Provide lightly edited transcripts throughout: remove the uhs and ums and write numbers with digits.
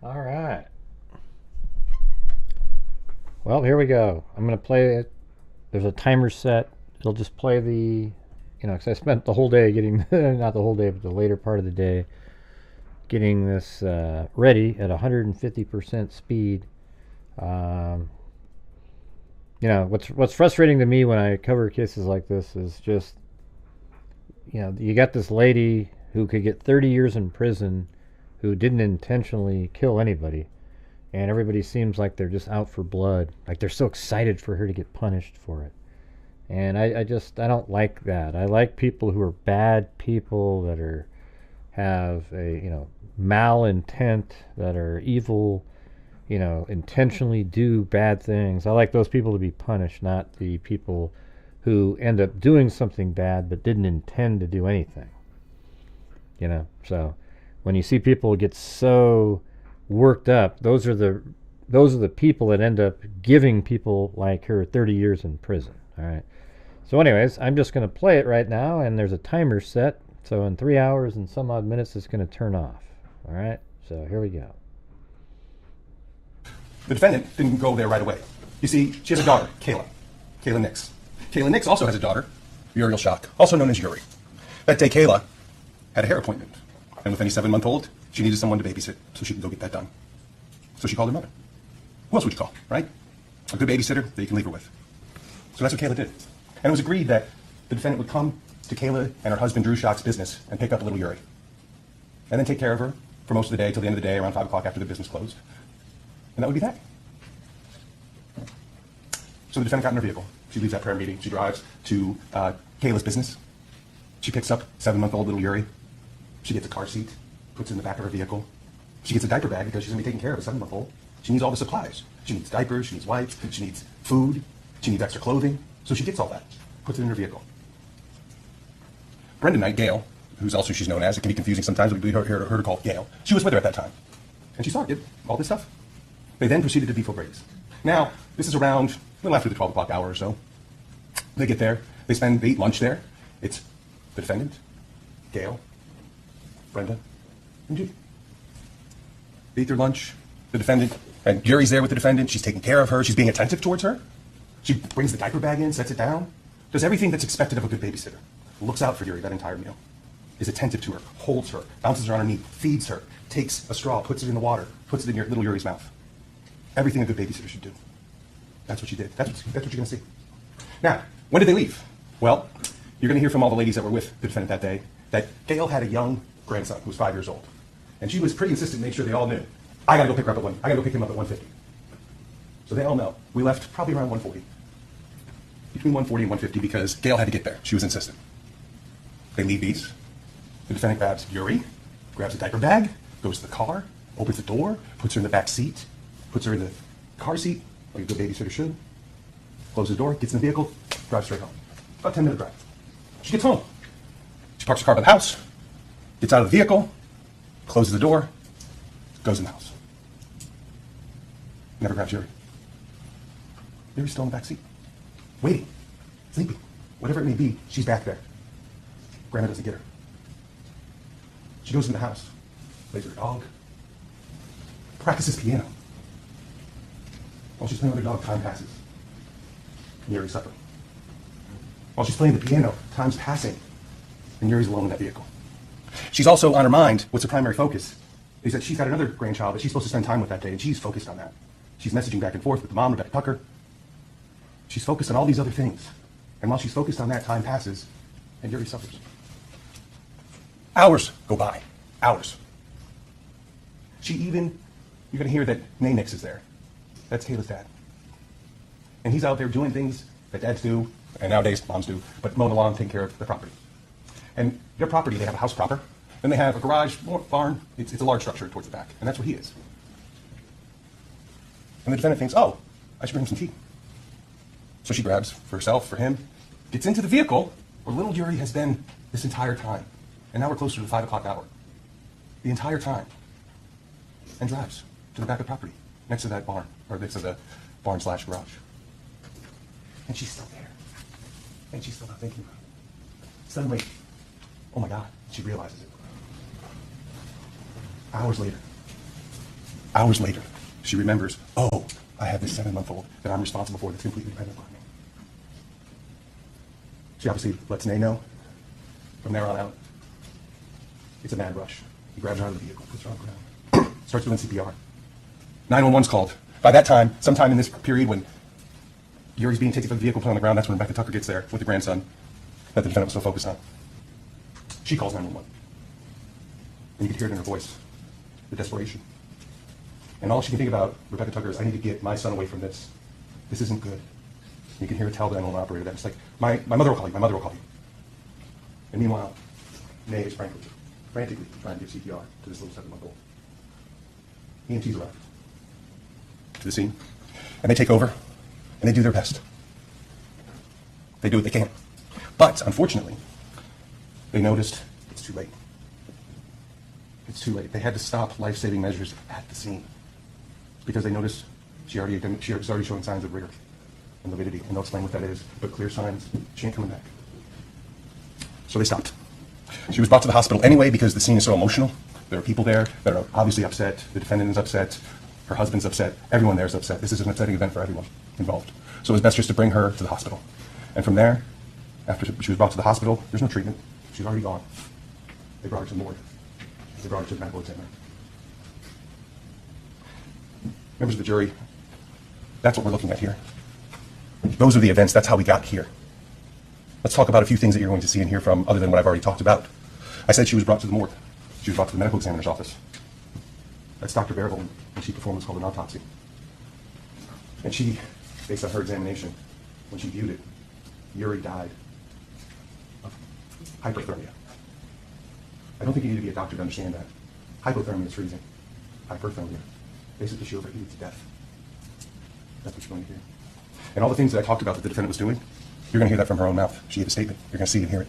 All right. Well, here we go. I'm going to play it. There's a timer set. It'll just play because I spent the whole day getting, not the whole day, but the later part of the day, getting this ready at 150% speed. What's frustrating to me when I cover cases like this is just, you got this lady who could get 30 years in prison who didn't intentionally kill anybody. And everybody seems like they're just out for blood. Like they're so excited for her to get punished for it. And I don't like that. I like people who are bad people that have a malintent, that are evil, intentionally do bad things. I like those people to be punished, not the people who end up doing something bad but didn't intend to do anything. So when you see people get so worked up, those are the people that end up giving people like her 30 years in prison. All right. So anyways, I'm just going to play it right now, and there's a timer set. So in 3 hours and some odd minutes, it's going to turn off. All right. So here we go. The defendant didn't go there right away. You see, she has a daughter, Kayla Nix. Kayla Nix also has a daughter, Uriel Shock, also known as Yuri. That day, Kayla had a hair appointment, and with any 7-month-old, she needed someone to babysit so she could go get that done. So she called her mother. Who else would you call, right? A good babysitter that you can leave her with. So that's what Kayla did. And it was agreed that the defendant would come to Kayla and her husband Drew Shock's business and pick up little Yuri. And then take care of her for most of the day till the end of the day, around 5 o'clock after the business closed. And that would be that. So the defendant got in her vehicle. She leaves that prayer meeting. She drives to Kayla's business. She picks up 7-month-old little Yuri. She gets a car seat, puts it in the back of her vehicle. She gets a diaper bag because she's going to be taking care of a 7-month-old. She needs all the supplies. She needs diapers, she needs wipes, she needs food, she needs extra clothing. So she gets all that, puts it in her vehicle. Brenda Knight, Gail, who's also she's known as, it can be confusing sometimes, but we heard her called Gail. She was with her at that time. And she saw her get all this stuff. They then proceeded to Beef O'Brady's. Now, this is around a little after the 12 o'clock hour or so. They get there, they eat lunch there. It's the defendant, Gail, Brenda, and Judith. They eat their lunch, the defendant, and Yuri's there with the defendant. She's taking care of her, she's being attentive towards her. She brings the diaper bag in, sets it down, does everything that's expected of a good babysitter. Looks out for Yuri that entire meal, is attentive to her, holds her, bounces her on her knee, feeds her, takes a straw, puts it in the water, puts it in little Yuri's mouth. Everything a good babysitter should do. That's what she did. That's what you're going to see. Now, when did they leave? Well, you're going to hear from all the ladies that were with the defendant that day that Gail had a young grandson who was 5 years old. And she was pretty insistent to make sure they all knew, I got to go pick her up at I got to go pick him up at 1:50. So they all know. We left probably around 1:40. Between 1:40 and 1:50 because Gail had to get there. She was insistent. They leave these. The defendant grabs Yuri, grabs a diaper bag, goes to the car, opens the door, puts her in the back seat, puts her in the car seat, like a good babysitter should, closes the door, gets in the vehicle, drives straight home. About a 10-minute drive. She gets home. She parks her car by the house, gets out of the vehicle, closes the door, goes in the house. Never grabs Yuri. Yuri's still in the back seat, waiting, sleeping. Whatever it may be, she's back there. Grandma doesn't get her. She goes in the house, lays her dog, practices piano. While she's playing with her dog, time passes. And Yuri's suffering. While she's playing the piano, time's passing, and Yuri's alone in that vehicle. She's also on her mind, what's her primary focus, is that she's got another grandchild that she's supposed to spend time with that day, and she's focused on that. She's messaging back and forth with the mom, Rebecca Tucker. She's focused on all these other things. And while she's focused on that, time passes, and Yuri suffers. Hours go by. Hours. You're going to hear that Nix is there. That's Kayla's dad. And he's out there doing things that dads do, and nowadays moms do, but mowing the lawn, taking care of the property. And their property, they have a house proper, then they have a garage, barn. It's a large structure towards the back, and that's where he is. And the defendant thinks, oh, I should bring him some tea. So she grabs for herself, for him, gets into the vehicle where little Yuri has been this entire time. And now we're closer to the 5 o'clock hour. The entire time. And drives to the back of the property, next to that barn, or next to the barn/garage. And she's still there. And she's still not thinking about it. Suddenly, oh my God, she realizes it. Hours later, Hours later, she remembers, oh, I have this 7-month-old that I'm responsible for that's completely dependent on me. She obviously lets Nay know. From there on out, it's a mad rush. He grabs her out of the vehicle, puts her on the ground, starts doing CPR. 911's called. By that time, sometime in this period when Yuri's being taken from the vehicle, put on the ground, that's when Rebecca Tucker gets there with the grandson that the defendant was so focused on. She calls 911. And you can hear it in her voice, the desperation. And all she can think about, Rebecca Tucker, is, I need to get my son away from this. This isn't good. You can hear her tell the 911 operator that. It's like, my mother will call you, my mother will call you. And meanwhile, Nay is frantically trying to give CPR to this little 7-month-old. EMTs arrive to the scene, and they take over, and they do their best. They do what they can. But, unfortunately, they noticed it's too late. It's too late. They had to stop life-saving measures at the scene because they noticed she was already showing signs of rigor and lividity, and they'll explain what that is, but clear signs, she ain't coming back. So they stopped. She was brought to the hospital anyway because the scene is so emotional. There are people there that are obviously upset. The defendant is upset. Her husband's upset. Everyone there is upset. This is an upsetting event for everyone involved. So it was best just to bring her to the hospital. And from there, after she was brought to the hospital, there's no treatment. She's already gone. They brought her to the morgue. They brought her to the medical examiner. Members of the jury, that's what we're looking at here. Those are the events. That's how we got here. Let's talk about a few things that you're going to see and hear from other than what I've already talked about. I said she was brought to the morgue. She was brought to the medical examiner's office. That's Dr. Bearable, and she performed what's called an autopsy. And she, based on her examination, when she viewed it, Yuri died of hyperthermia. I don't think you need to be a doctor to understand that. Hypothermia is freezing. Hyperthermia. Basically, she overheated to death. That's what you're going to hear. And all the things that I talked about that the defendant was doing, you're going to hear that from her own mouth. She gave a statement. You're going to see and hear it.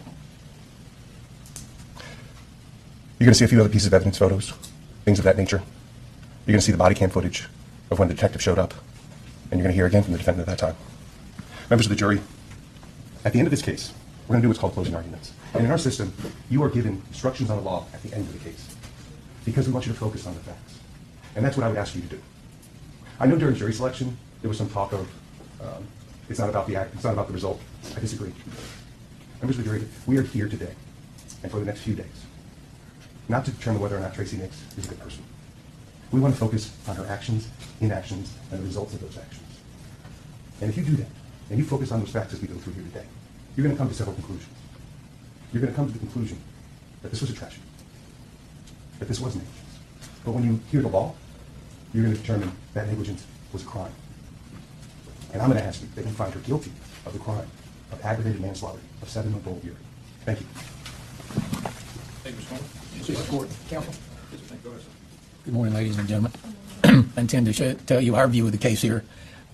You're going to see a few other pieces of evidence, photos, things of that nature. You're going to see the body cam footage of when the detective showed up. And you're going to hear again from the defendant at that time. Members of the jury, at the end of this case, we're going to do what's called closing arguments. And in our system, you are given instructions on the law at the end of the case because we want you to focus on the facts. And that's what I would ask you to do. I know during jury selection, there was some talk of it's not about the result. I disagree. Members of the jury, we are here today and for the next few days, not to determine whether or not Tracey Nix is a good person. We want to focus on her actions, inactions, and the results of those actions. And if you do that, and you focus on those facts as we go through here today, you're going to come to several conclusions. You're going to come to the conclusion that this was a tragedy, that this was negligence. But when you hear the law, you're going to determine that negligence was a crime. And I'm going to ask you that you find her guilty of the crime of aggravated manslaughter of 7-month-old Yuri. Thank you. Thank you, Mr. Court. Counsel. Good morning, ladies and gentlemen. I intend to tell you our view of the case here,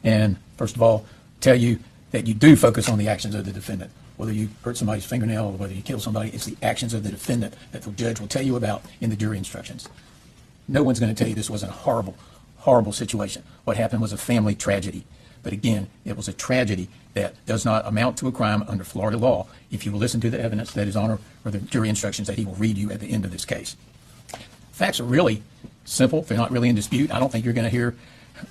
and first of all, tell you that you do focus on the actions of the defendant. Whether you hurt somebody's fingernail or whether you kill somebody, it's the actions of the defendant that the judge will tell you about in the jury instructions. No one's going to tell you this wasn't a horrible, horrible situation. What happened was a family tragedy. But again, it was a tragedy that does not amount to a crime under Florida law if you will listen to the evidence that is on or the jury instructions that he will read you at the end of this case. Facts are really simple. They're not really in dispute. I don't think you're going to hear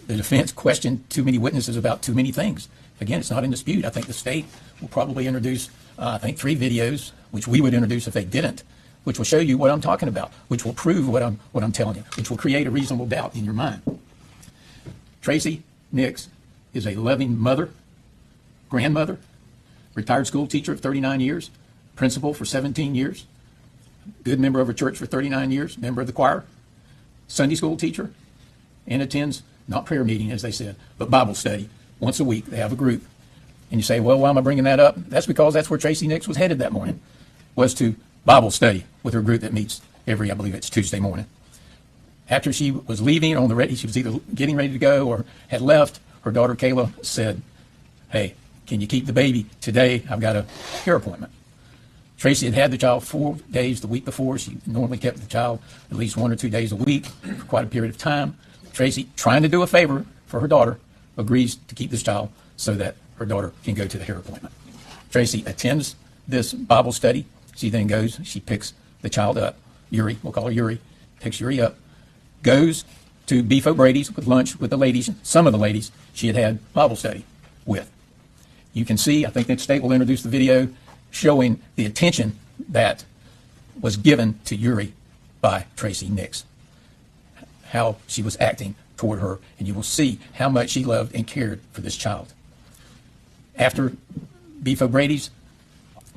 the defense question too many witnesses about too many things. Again, it's not in dispute. I think the state will probably introduce, 3 videos, which we would introduce if they didn't, which will show you what I'm talking about, which will prove what I'm telling you, which will create a reasonable doubt in your mind. Tracey Nix is a loving mother, grandmother, retired school teacher of 39 years, principal for 17 years, good member of a church for 39 years, member of the choir, Sunday school teacher, and attends, not prayer meeting, as they said, but Bible study once a week. They have a group. And you say, well, why am I bringing that up? That's because that's where Tracey Nix was headed that morning, was to Bible study with her group that meets every, I believe it's Tuesday morning. After she was leaving on the ready, she was either getting ready to go or had left, her daughter Kayla said, hey, can you keep the baby? Today I've got a hair appointment. Tracey had the child 4 days the week before. She normally kept the child at least 1 or 2 days a week for quite a period of time. Tracey, trying to do a favor for her daughter, agrees to keep this child so that her daughter can go to the hair appointment. Tracey attends this Bible study. She then goes, she picks the child up. Yuri, we'll call her Yuri, picks Yuri up, goes to Beef O'Brady's with lunch with the ladies, some of the ladies she had had Bible study with. You can see, I think that State will introduce the video showing the attention that was given to Yuri by Tracey Nix, how she was acting toward her, and you will see how much she loved and cared for this child. After Beef O'Brady's,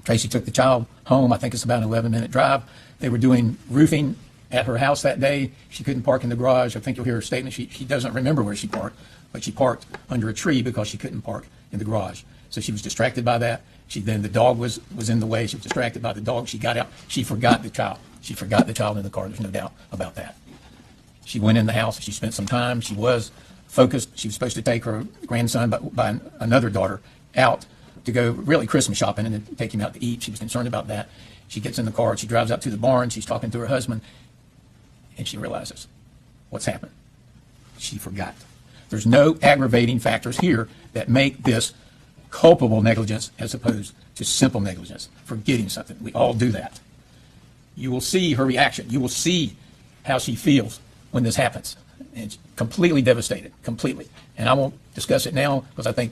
Tracey took the child home. I think it's about an 11-minute drive. They were doing roofing at her house that day. She couldn't park in the garage. I think you'll hear her statement. She doesn't remember where she parked, but she parked under a tree because she couldn't park in the garage. So she was distracted by that. Then the dog was in the way. She was distracted by the dog. She got out. She forgot the child. She forgot the child in the car. There's no doubt about that. She went in the house. She spent some time. She was focused. She was supposed to take her grandson by another daughter out to go really Christmas shopping and then take him out to eat. She was concerned about that. She gets in the car. She drives out to the barn. She's talking to her husband, and she realizes what's happened. She forgot. There's no aggravating factors here that make this culpable negligence as opposed to simple negligence, forgetting something. We all do that. You will see her reaction. You will see how she feels when this happens. And it's completely devastated, completely. And I won't discuss it now because I think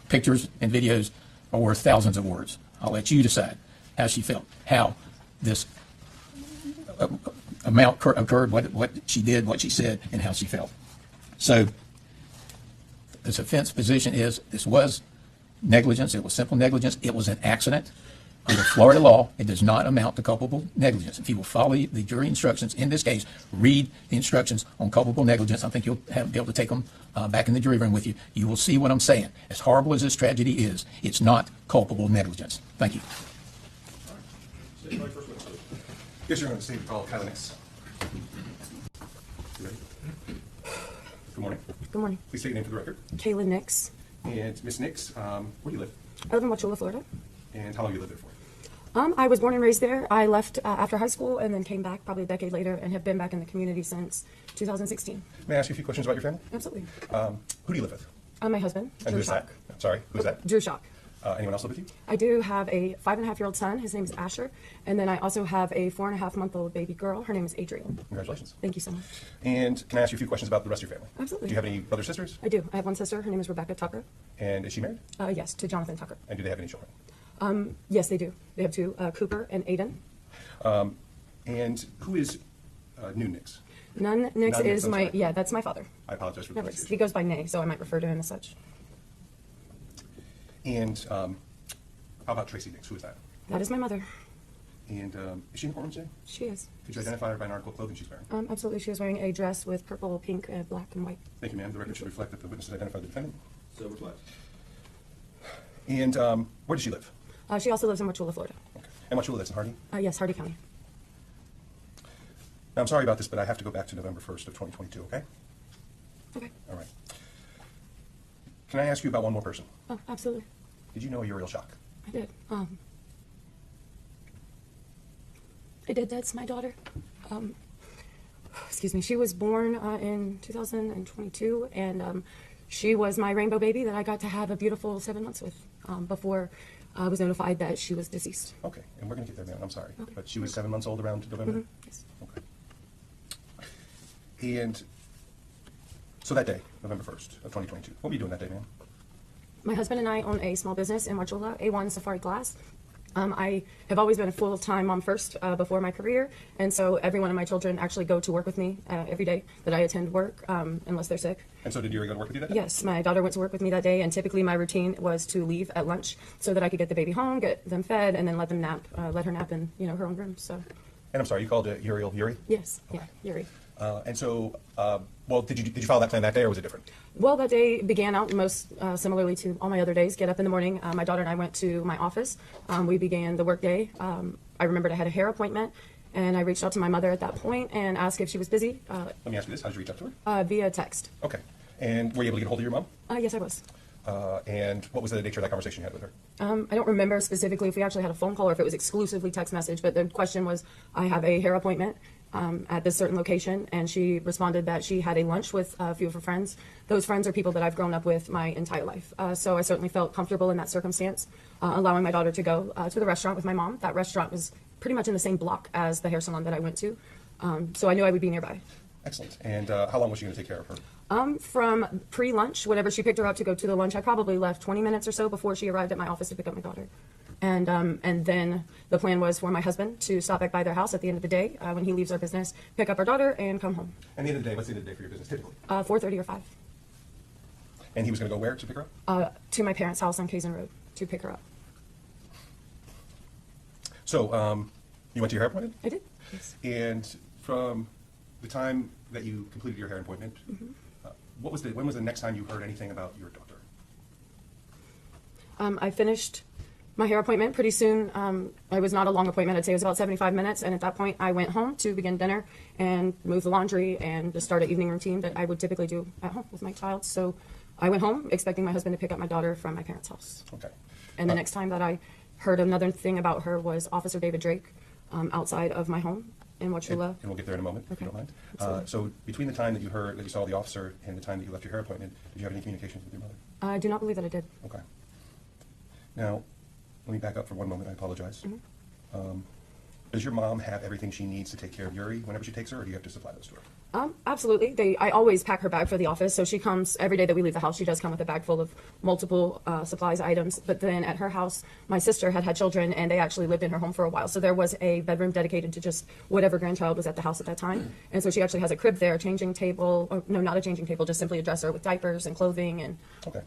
pictures and videos are worth thousands of words. I'll let you decide how she felt, how this amount occurred, what she did, what she said, and how she felt. So the defense position is this was negligence. It was simple negligence. It was an accident. Under Florida law, it does not amount to culpable negligence. If you will follow the jury instructions in this case, read the instructions on culpable negligence, I think you'll be able to take them back in the jury room with you. You will see what I'm saying. As horrible as this tragedy is, it's not culpable negligence. Thank you. Yes, you're going to state the call, Cairo. You ready? Good morning. Good morning. Please state your name for the record. Kayla Nix. And Miss Nix, where do you live? I live in Wauchula, Florida. And how long have you lived there for? I was born and raised there. I left after high school and then came back probably a decade later and have been back in the community since 2016. May I ask you a few questions about your family? Absolutely. Who do you live with? My husband, And Drew who's Shock. that? I'm sorry, who's that? Drew Shock. Anyone else live with you? I do have a 5.5-year-old son. His name is Asher. And then I also have a 4.5-month-old baby girl. Her name is Adrian. Congratulations. Thank you so much. And can I ask you a few questions about the rest of your family? Absolutely. Do you have any brothers, sisters? I do. I have one sister. Her name is Rebecca Tucker. And is she married? Yes, to Jonathan Tucker. And do they have any children? Yes, they do. They have two, Cooper and Aiden. And who is New Nix? None Nix None is Nix, I'm my, sorry. yeah, that's my father. I apologize for the No, worries. He pronunciation. goes by Nay, so I might refer to him as such. And how about Tracey Nix? Who is that? That is my mother. And is she in the courtroom today? She is. Could you identify her by an article of clothing she's wearing? Absolutely. She was wearing a dress with purple, pink, black, and white. Thank you, ma'am. The record should reflect that the witnesses identified the defendant. So reflect. And where does she live? She also lives in Wauchula, Florida. Okay. And Wauchula, that's in Hardy? Yes, Hardy County. Now, I'm sorry about this, but I have to go back to November 1st of 2022, okay? Okay. All right. Can I ask you about one more person? Oh, absolutely. Did you know Uriel Shock? I did. I did. That's my daughter. Excuse me. She was born in 2022, and she was my rainbow baby that I got to have a beautiful 7 months with before I was notified that she was deceased. Okay, and we're going to get there, man. I'm sorry. Okay. But she was 7 months old around November? Yes. Okay. And so that day, November 1st of 2022, what were you doing that day, man? My husband and I own a small business in Wauchula, A1 Safari Glass. I have always been a full-time mom first before my career, and so every one of my children actually go to work with me every day that I attend work, unless they're sick. And so did Yuri go to work with you that day? Yes, my daughter went to work with me that day, and typically my routine was to leave at lunch so that I could get the baby home, get them fed, and then let them nap, let her nap in her own room. So. And I'm sorry, you called Uriel Yuri? Yes, yeah, Yuri. And so, well, did you follow that plan that day, or was it different? Well, that day began out most similarly to all my other days. Get up in the morning. My daughter and I went to my office. We began the work day. I remembered I had a hair appointment, and I reached out to my mother at that point and asked if she was busy Let me ask you this. How did you reach out to her? via text. Okay. And were you able to get a hold of your mom? Yes, I was. And what was the nature of that conversation you had with her? I don't remember specifically if we actually had a phone call or if it was exclusively text message, but the question was, I have a hair appointment at this certain location, and she responded that she had a lunch with a few of her friends. Those friends are people that I've grown up with my entire life. So I certainly felt comfortable in that circumstance, allowing my daughter to go to the restaurant with my mom. That restaurant was pretty much in the same block as the hair salon that I went to. So I knew I would be nearby. Excellent. And how long was she going to take care of her? From pre-lunch, whenever she picked her up to go to the lunch, I probably left 20 minutes or so before she arrived at my office to pick up my daughter. And then the plan was for my husband to stop back by their house at the end of the day when he leaves our business, pick up our daughter, and come home. And the end of the day, what's the end of the day for your business typically? 4:30 or 5. And he was going to go where to pick her up? To my parents' house on Kazan Road to pick her up. So you went to your hair appointment? I did. Yes. And from the time that you completed your hair appointment, when was the next time you heard anything about your daughter? I finished my hair appointment pretty soon. It was not a long appointment. I'd say it was about 75 minutes. And at that point, I went home to begin dinner and move the laundry and just start an evening routine that I would typically do at home with my child. So I went home expecting my husband to pick up my daughter from my parents' house. Okay. And the next time that I heard another thing about her was Officer David Drake outside of my home in Wauchula. And we'll get there in a moment, if you don't mind. Absolutely. So between the time that you saw the officer and the time that you left your hair appointment, did you have any communications with your mother? I do not believe that I did. Okay. Now, let me back up for one moment. I apologize. Does your mom have everything she needs to take care of Yuri whenever she takes her, or do you have to supply those to her? Absolutely. I always pack her bag for the office, so she comes every day that we leave the house. She does come with a bag full of multiple supplies, items. But then at her house, my sister had children, and they actually lived in her home for a while. So there was a bedroom dedicated to just whatever grandchild was at the house at that time. And so she actually has a crib there, a changing table, or no, not a changing table, just simply a dresser with diapers and clothing and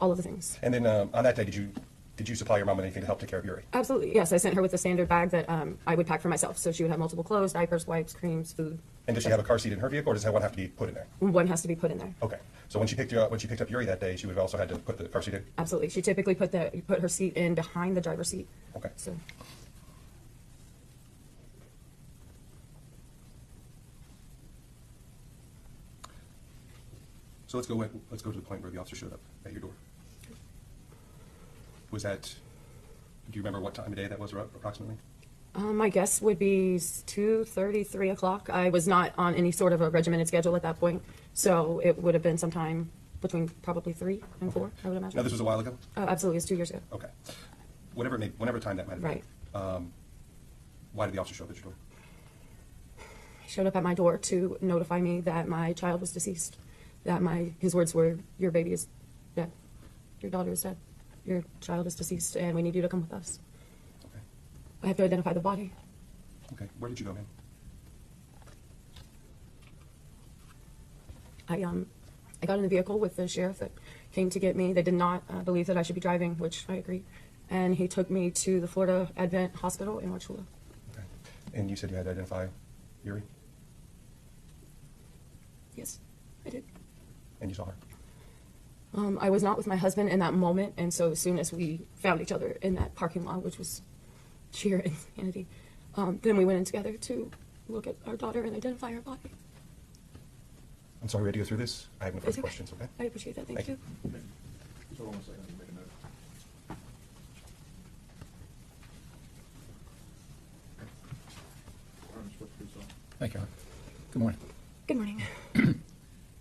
all of the things. And then on that day, did you supply your mom with anything to help take care of Yuri? Absolutely, yes. I sent her with a standard bag that I would pack for myself. So she would have multiple clothes, diapers, wipes, creams, food. And does she have a car seat in her vehicle, or does that one have to be put in there? One has to be put in there. Okay. So when she picked up Yuri that day, she would have also had to put the car seat in? Absolutely. She typically put her seat in behind the driver's seat. Okay. So let's go to the point where the officer showed up at your door. Do you remember what time of day that was approximately? my guess would be 2:30, 3 o'clock. I was not on any sort of a regimented schedule at that point, so it would have been sometime between probably 3 and 4, I would imagine. Now, this was a while ago? Absolutely, it's 2 years ago. Okay. Whatever time that might have been. Right. Why did the officer show up at your door? He showed up at my door to notify me that my child was deceased. His words were, "Your baby is dead. Your daughter is dead. Your child is deceased, and we need you to come with us." Okay. I have to identify the body. Okay. Where did you go, ma'am? I got in the vehicle with the sheriff that came to get me. They did not believe that I should be driving, which I agree. And he took me to the Florida Advent Hospital in Wauchula. Okay. And you said you had to identify Yuri? Yes, I did. And you saw her? I was not with my husband in that moment, and so as soon as we found each other in that parking lot, which was sheer insanity, then we went in together to look at our daughter and identify her body. I'm sorry we had to go through this. I have no further It's okay. questions, okay? I appreciate that. Thank Thank you. Just hold on a second, let me make a note. Thank you. Good morning. Good morning.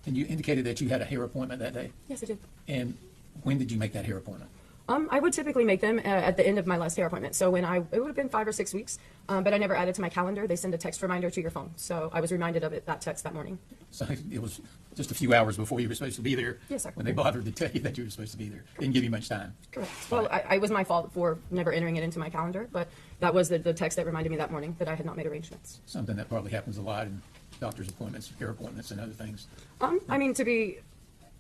And you indicated that you had a hair appointment that day. Yes, I did. And when did you make that hair appointment? I would typically make them at the end of my last hair appointment. So it would have been 5 or 6 weeks, but I never added to my calendar. They send a text reminder to your phone. So I was reminded of that text that morning. So it was just a few hours before you were supposed to be there. Yes, sir. When they bothered to tell you that you were supposed to be there. Didn't give you much time. Correct. Well, I was my fault for never entering it into my calendar, but that was the text that reminded me that morning that I had not made arrangements. Something that probably happens a lot in doctor's appointments, hair appointments, and other things. I mean, to be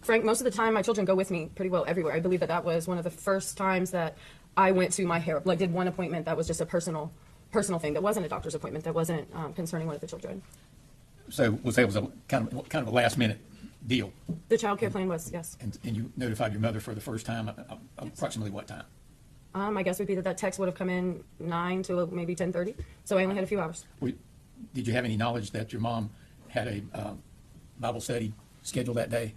frank, most of the time my children go with me pretty well everywhere. I believe that was one of the first times that I went to my hair, did one appointment that was just a personal thing. That wasn't a doctor's appointment. That wasn't concerning one of the children. So was a kind of a last minute deal? The child care plan was, yes. And you notified your mother for the first time, approximately what time? My guess would be that text would have come in 9 to maybe 10:30. So I only had a few hours. Did you have any knowledge that your mom had a Bible study scheduled that day?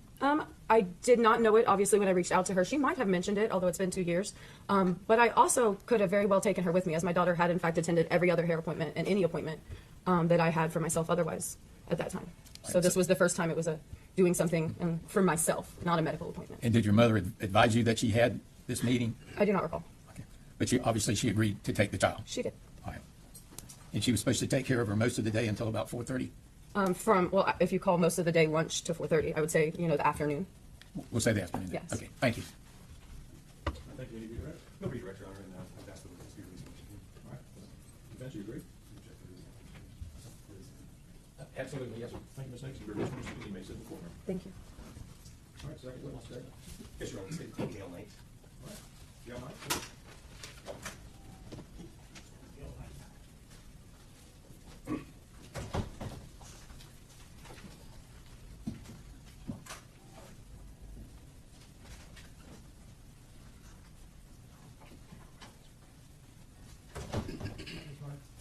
I did not know it, obviously, when I reached out to her. She might have mentioned it, although it's been 2 years. But I also could have very well taken her with me, as my daughter had, in fact, attended every other hair appointment and any appointment that I had for myself otherwise at that time. So this was the first time it was doing something for myself, not a medical appointment. And did your mother advise you that she had this meeting? I do not recall. Okay. But obviously she agreed to take the child. She did. All right. And she was supposed to take care of her most of the day until about 4:30? Well, if you call most of the day lunch to 4:30, I would say, the afternoon. We'll say the afternoon. then. Yes. Okay, thank you. Thank you. Any of you, right? Nobody director on her, and I've asked the witness to be released. All right. Defense, you agree? Absolutely, yes, sir. Thank you, Ms. Nix. Your witness, you may sit in the corner. Thank you. All right, second witness, Greg. Yes, Your Honor, it's Gail Knight. All right. Gail Knight.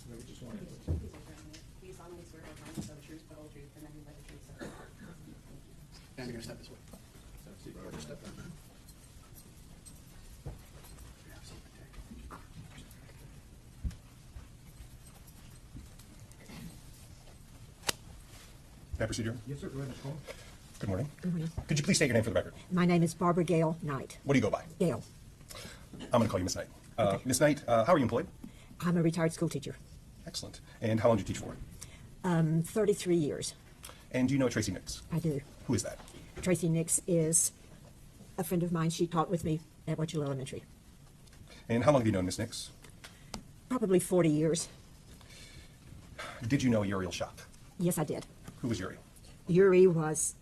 Maybe just one. He solemnly swear to tell the truth, the whole truth, and nothing but the truth, so. And you're going to step this way. See, right, just step back. May I proceed, Your Honor? Yes, sir. Go ahead, Ms. Coleman. Good morning. Good morning. Could you please state your name for the record? My name is Barbara Gale Knight. What do you go by? Gale. I'm going to call you Miss Knight. Okay. Miss Knight, how are you employed? I'm a retired school teacher. Excellent. And how long do you teach for? 33 years. And do you know Tracey Nix? I do. Who is that? Tracey Nix is a friend of mine. She taught with me at Watchula Elementary. And how long have you known Miss Nix? Probably 40 years. Did you know Uriel Shock? Yes, I did. Who was Uri? Yuri was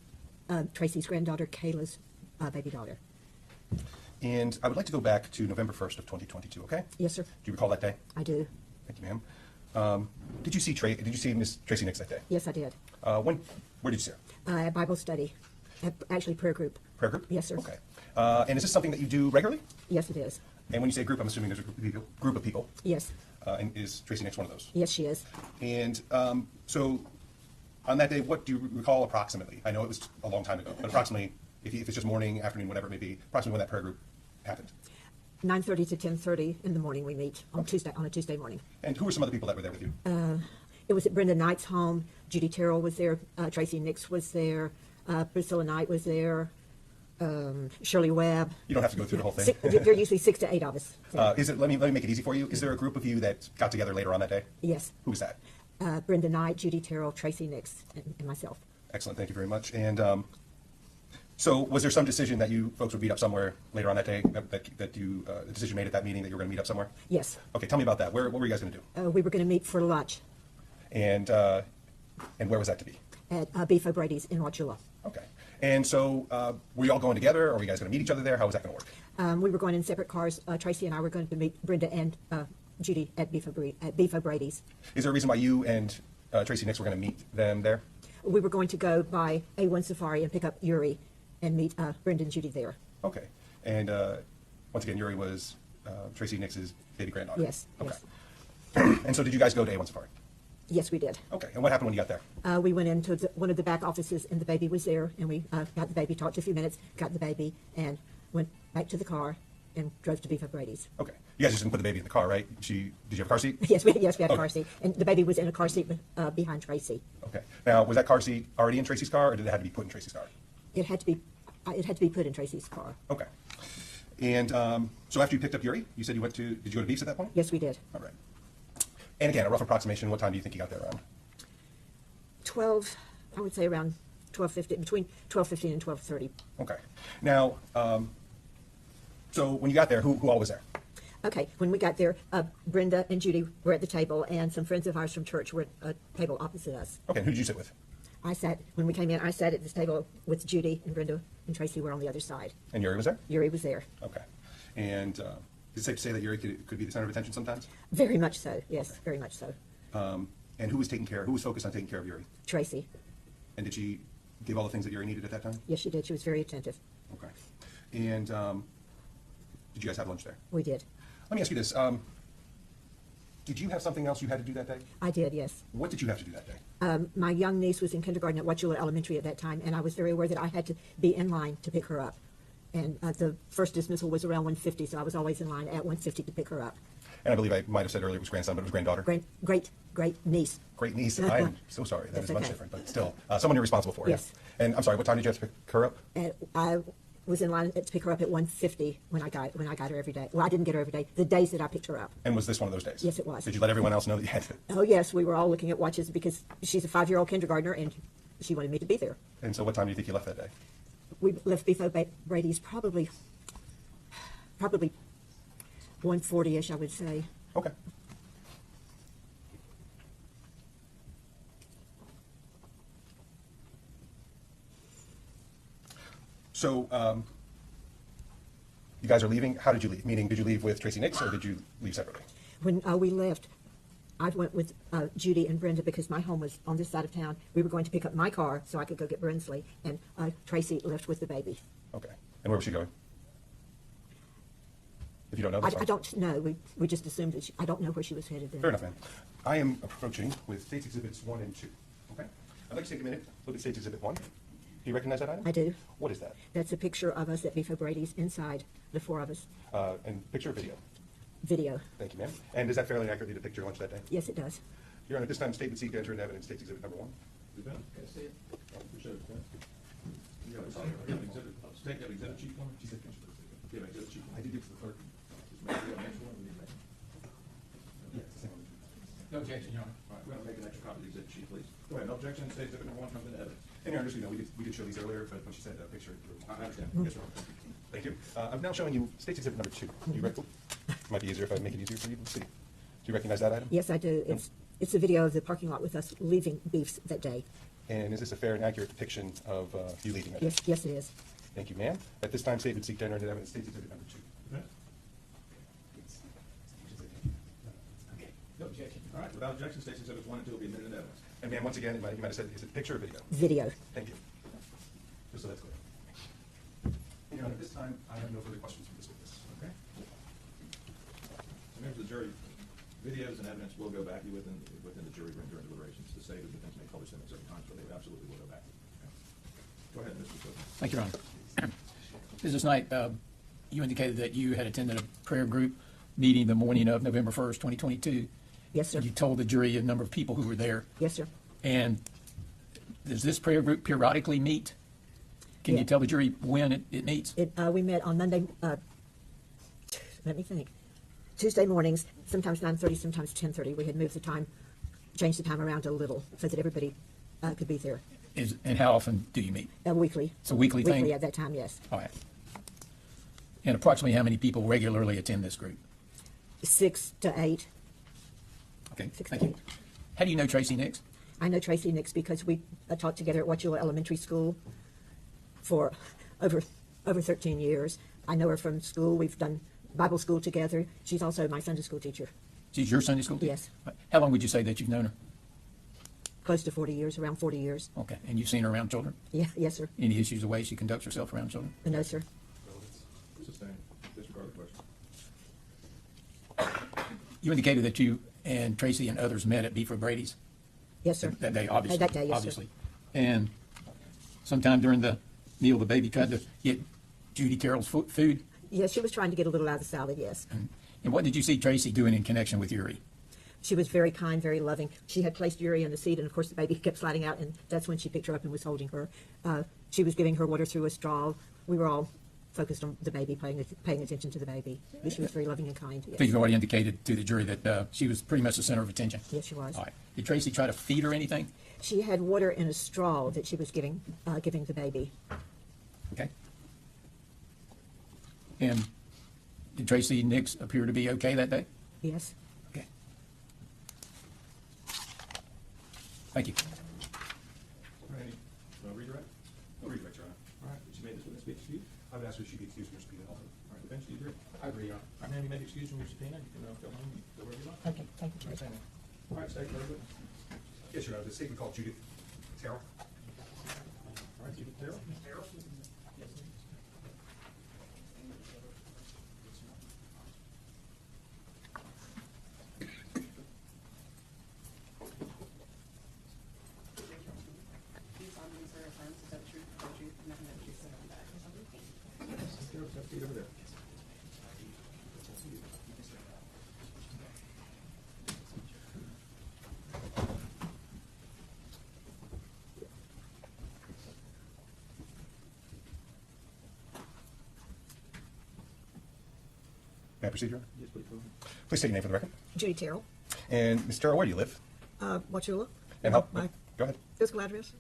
Tracy's granddaughter, Kayla's baby daughter. And I would like to go back to November 1st of 2022, okay? Yes, sir. Do you recall that day? I do. Thank you, ma'am. Did you see Miss Tracey Nix that day? Yes, I did. Where did you see her? At Bible study. Actually, prayer group. Prayer group? Yes, sir. Okay. And is this something that you do regularly? Yes, it is. And when you say group, I'm assuming there's a group of people. Yes. And is Tracey Nix one of those? Yes, she is. And so on that day, what do you recall approximately? I know it was a long time ago, but approximately, if it's just morning, afternoon, whatever it may be, approximately when that prayer group happened. 9:30 to 10:30 in the morning we meet on a Tuesday morning. And who were some other people that were there with you? It was at Brenda Knight's home. Judy Terrell was there. Tracey Nix was there. Priscilla Knight was there. Shirley Webb. You don't have to go through the whole thing. There are usually 6 to 8 of us. Let me make it easy for you. Is there a group of you that got together later on that day? Yes. Who was that? Brenda Knight, Judy Terrell, Tracey Nix, and myself. Excellent. Thank you very much. And so was there some decision that you folks would meet up somewhere later on that day, that you, a decision made at that meeting that you were going to meet up somewhere? Yes. Okay, tell me about that. What were you guys going to do? We were going to meet for lunch And where was that to be? at Beef O'Brady's in Wauchula. Okay. And so were you all going together, or were you guys going to meet each other there? How was that going to work? We were going in separate cars. Tracy and I were going to meet Brenda and Judy at Beef O'Brady's. Is there a reason why you and Tracey Nix were going to meet them there? We were going to go by A1 Safari and pick up Yuri and meet Brenda and Judy there. Okay. And once again, Yuri was Tracey Nix's baby granddaughter? Yes. Okay. Yes. And so did you guys go to A1 Safari? Yes, we did. Okay. And what happened when you got there? We went into one of the back offices, and the baby was there, and we got the baby, talked a few minutes, got the baby, and went back to the car and drove to Beef O'Brady's. Okay. You guys just didn't put the baby in the car, right? Did you have a car seat? Yes, we had a Okay. car seat, and the baby was in a car seat behind Tracy. Okay. Now, was that car seat already in Tracy's car, or did it have to be put in Tracy's car? It had to be put in Tracy's car. Okay. And so after you picked up Yuri, you said did you go to Beef's at that point? Yes, we did. All right. And again, a rough approximation, what time do you think you got there around? 12, I would say around 12:15, between 12:15 and 12:30. Okay. Now, so when you got there, who all was there? Okay, when we got there, Brenda and Judy were at the table, and some friends of ours from church were at a table opposite us. Okay, and who did you sit with? When we came in, I sat at this table with Judy, and Brenda and Tracy were on the other side. And Yuri was there? Yuri was there. Okay. And is it safe to say that Yuri could be the center of attention sometimes? Very much so, yes, very much so. And who was focused on taking care of Yuri? Tracy, And did she give all the things that Yuri needed at that time? yes, she did. She was very attentive. Okay. And did you guys have lunch there? We did. Let me ask you this. Did you have something else you had to do that day? I did, yes. What did you have to do that day? My young niece was in kindergarten at Wauchula Elementary at that time, and I was very aware that I had to be in line to pick her up. And the first dismissal was around 1:50, so I was always in line at 1:50 to pick her up. And I believe I might have said earlier it was grandson, but it was granddaughter. Great niece. Great niece. I am so sorry. That That's is much okay. different, but still, someone you're responsible for. Yes. Yeah. And I'm sorry, what time did you have to pick her up? I was in line to pick her up at 1:50 when I got her every day. Well, I didn't get her every day. The days that I picked her up. And was this one of those days? Yes, it was. Did you let everyone else know that you had to? Oh yes, we were all looking at watches because she's a 5-year-old kindergartner and she wanted me to be there. And so what time do you think you left that day? We left Beefo Brady's probably 1:40ish, I would say. Okay. So, you guys are leaving. How did you leave? Meaning, did you leave with Tracey Nix or did you leave separately? When we left, I went with Judy and Brenda because my home was on this side of town. We were going to pick up my car so I could go get Brinsley, and Tracey left with the baby. Okay. And where was she going? If you don't know, that's I fine. don't know. We just assumed that I don't know where she was headed then. Fair enough, man. I am approaching with States Exhibits 1 and 2. Okay? I'd like to take a minute, look at States Exhibit 1. Do you recognize that item? I do. What is that? That's a picture of us at Beefo Brady's inside, the 4 of us. And picture or video? Video. Thank you, ma'am. And does that fairly accurately depict your lunch that day? Yes, it does. Your Honor, at this time, state would seek to enter into evidence States Exhibit number 1. Lieutenant, can I see it? For sure, Lieutenant. You got an exhibit, state got an exhibit sheet for me? She said, can you give an exhibit sheet? I did give it to the clerk. Just make sure, make sure. Yeah, it's the same one. No objection, Your Honor. All right, we're gonna make an extra copy of the exhibit sheet, please. Go ahead, no objection, state exhibit number 1 comes into evidence. And Your Honor, just so you know, we did show these earlier, but when she said picture, I understand. Yes, sir. Thank you. I'm now showing you States Exhibit number 2. You might be easier if I make it easier for you to see. Do you recognize that item? Yes, I do. It's a video of the parking lot with us leaving Beefs that day. And is this a fair and accurate depiction of you leaving that? Yes, yes, it is. Thank you, ma'am. At this time, state would seek to enter into evidence States Exhibit number 2. Lieutenant? No objection. All right, without objection, state exhibits 1 and 2 will be admitted into evidence. And ma'am, once again, you might have said, is it picture or video? Video. Thank you. Just so that's clear. And Your Honor, at this time, I have no further questions for this witness. Okay. So members of the jury, videos and evidence will go back within the jury room during deliberations. The state of the defense may publish them at certain times, but they absolutely will go back. Okay. Go ahead, Mr. Cook. Thank you, Your Honor. Business night, you indicated that you had attended a prayer group meeting the morning of November 1st, 2022. Yes, sir. You told the jury a number of people who were there. Yes, sir. And does this prayer group periodically meet? Can Yeah. you tell the jury when it meets? We met on Monday, let me think, Tuesday mornings, sometimes 9:30, sometimes 10:30. We had moved the time, changed the time around a little so that everybody could be there. And how often do you meet? Weekly. It's a weekly thing? Weekly at that time, yes. All right. And approximately how many people regularly attend this group? 6 to 8. Okay, 6 thank to you. 8. How do you know Tracey Nix? I know Tracey Nix because we taught together at Wauchula Elementary School for over 13 years. I know her from school. We've done Bible school together. She's also my Sunday school teacher. She's your Sunday school teacher? Yes. How long would you say that you've known her? Close to 40 years, around 40 years. Okay, and you've seen her around children? Yeah, yes, sir. Any issues the way she conducts herself around children? No, sir. Sustained. Disregard the question. You indicated that you and Tracy and others met at Beaver Brady's Yes, sir. that day, obviously. That day, yes, obviously. sir. And sometime during the meal, the baby tried to get Judy Terrell's food. Yes, she was trying to get a little out of the salad, yes. And what did you see Tracy doing in connection with Yuri? She was very kind, very loving. She had placed Yuri in the seat, and of course the baby kept sliding out, and that's when she picked her up and was holding her. She was giving her water through a straw. We were all focused on the baby, paying attention to the baby. But she was very loving and kind. I Yes, think you've already indicated to the jury that she was pretty much the center of attention. yes, she was. All right. Did Tracy try to feed her anything? She had water in a straw that she was giving the baby. Okay. And did Tracey Nix appear to be okay that day? Yes. Okay. Thank you. Randy, redirect? No redirect, Your Honor. All right, she made this witness be excused? I would ask that she be excused from her subpoena also. All right, defense, do you agree? I agree, Your Honor. All right, Randy, make excuse from your subpoena. You can go home and go wherever you like. Okay, thank you, All right, Judge. Randy. All right, state, clerk, witness. Yes, Your Honor. The state would call Judith Terrell. All right, Judith Terrell. These solemnly swear or affirm to tell the truth, the whole truth, and nothing but the truth, so help you God. Terrell, have a seat over there. May I proceed, Your Honor? Yes, please, go ahead. Please state your name for the record. Judy Terrell, And Ms. Terrell, where do you live? Wauchula. And how? My Go ahead. physical address,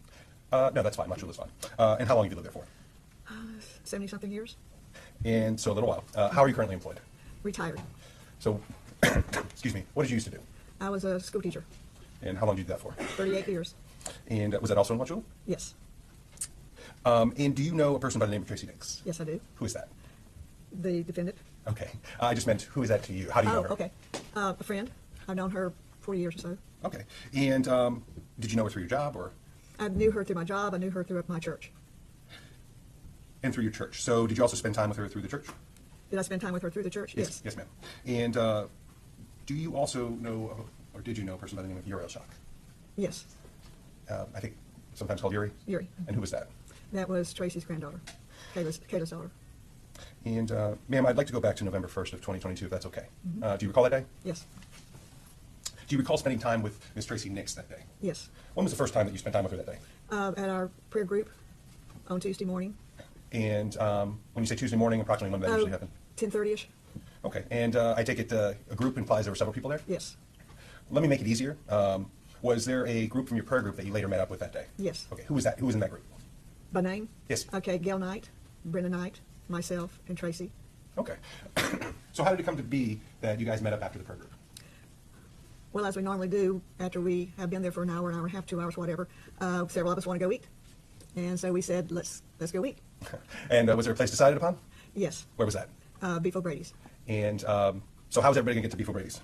No, that's fine. Wauchula's fine. And how long have you lived there for? 70-something years. And so a little while. How are you currently employed? Retired. So, excuse me. What did you used to do? I was a school teacher, And how long did you do that for? 38 years. And was that also in Wauchula? Yes, And do you know a person by the name of Tracey Nix? yes, I do. Who is that? The defendant. Okay. I just meant, who is that to you? How do you know Oh, her? okay. A friend. I've known her 40 years or so. Okay. And did you know her through your job or I knew her through my job. I knew her through my church. and through your church? So did you also spend time with her through the church? Did I spend time with her through the church? Yes. Yes, ma'am. And do you also know, or did you know a person by the name of Yuri Shock? Yes. I think sometimes called Yuri. Yuri. And who was that? That was Tracy's granddaughter, Kayla's daughter. And ma'am, I'd like to go back to November 1st of 2022, if that's okay. Mm-hmm. Do you recall that day? Yes. Do you recall spending time with Miss Tracey Nix that day? Yes. When was the first time that you spent time with her that day? At our prayer group on Tuesday morning. And when you say Tuesday morning, approximately when did that usually happen? 10:30ish. Okay. And I take it a group implies there were several people there? Yes. Let me make it easier. Was there a group from your prayer group that you later met up with that day? Yes. Okay. Who was that? Who was in that group? By name? Yes. Okay, Gail Knight, Brenda Knight, myself, and Tracy. Okay. So how did it come to be that you guys met up after the prayer group? Well, as we normally do, after we have been there for an hour and a half, 2 hours, whatever, several of us want to go eat. And so we said, let's go eat. And was there a place decided upon? Yes. Where was that? Beef O'Brady's. And so how was everybody going to get to Beef O'Brady's?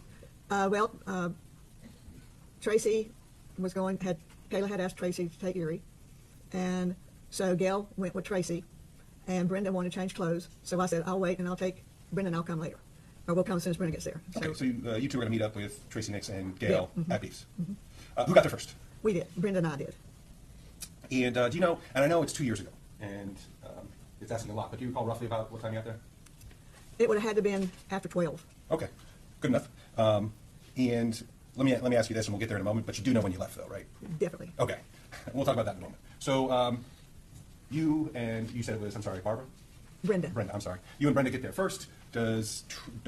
Tracy was Kayla had asked Tracy to take Yuri. And so Gail went with Tracy, and Brenda wanted to change clothes. So I said, I'll wait and I'll take Brenda and I'll come later. Or we'll come as soon as Brenda gets there. Okay, so you two were going to meet up with Tracey Nix and Gail Yeah, at Beef's. Who got there first? We did. Brenda and I did. And do you know, and I know it's 2 years ago, and it's asking a lot, but do you recall roughly about what time you got there? It would have had to been after 12. Okay, good enough. And let me ask you this, and we'll get there in a moment, but you do know when you left, though, right? Definitely. Okay, we'll talk about that in a moment. So you said it was, I'm sorry, Barbara? Brenda. Brenda, I'm sorry. You and Brenda get there first. Does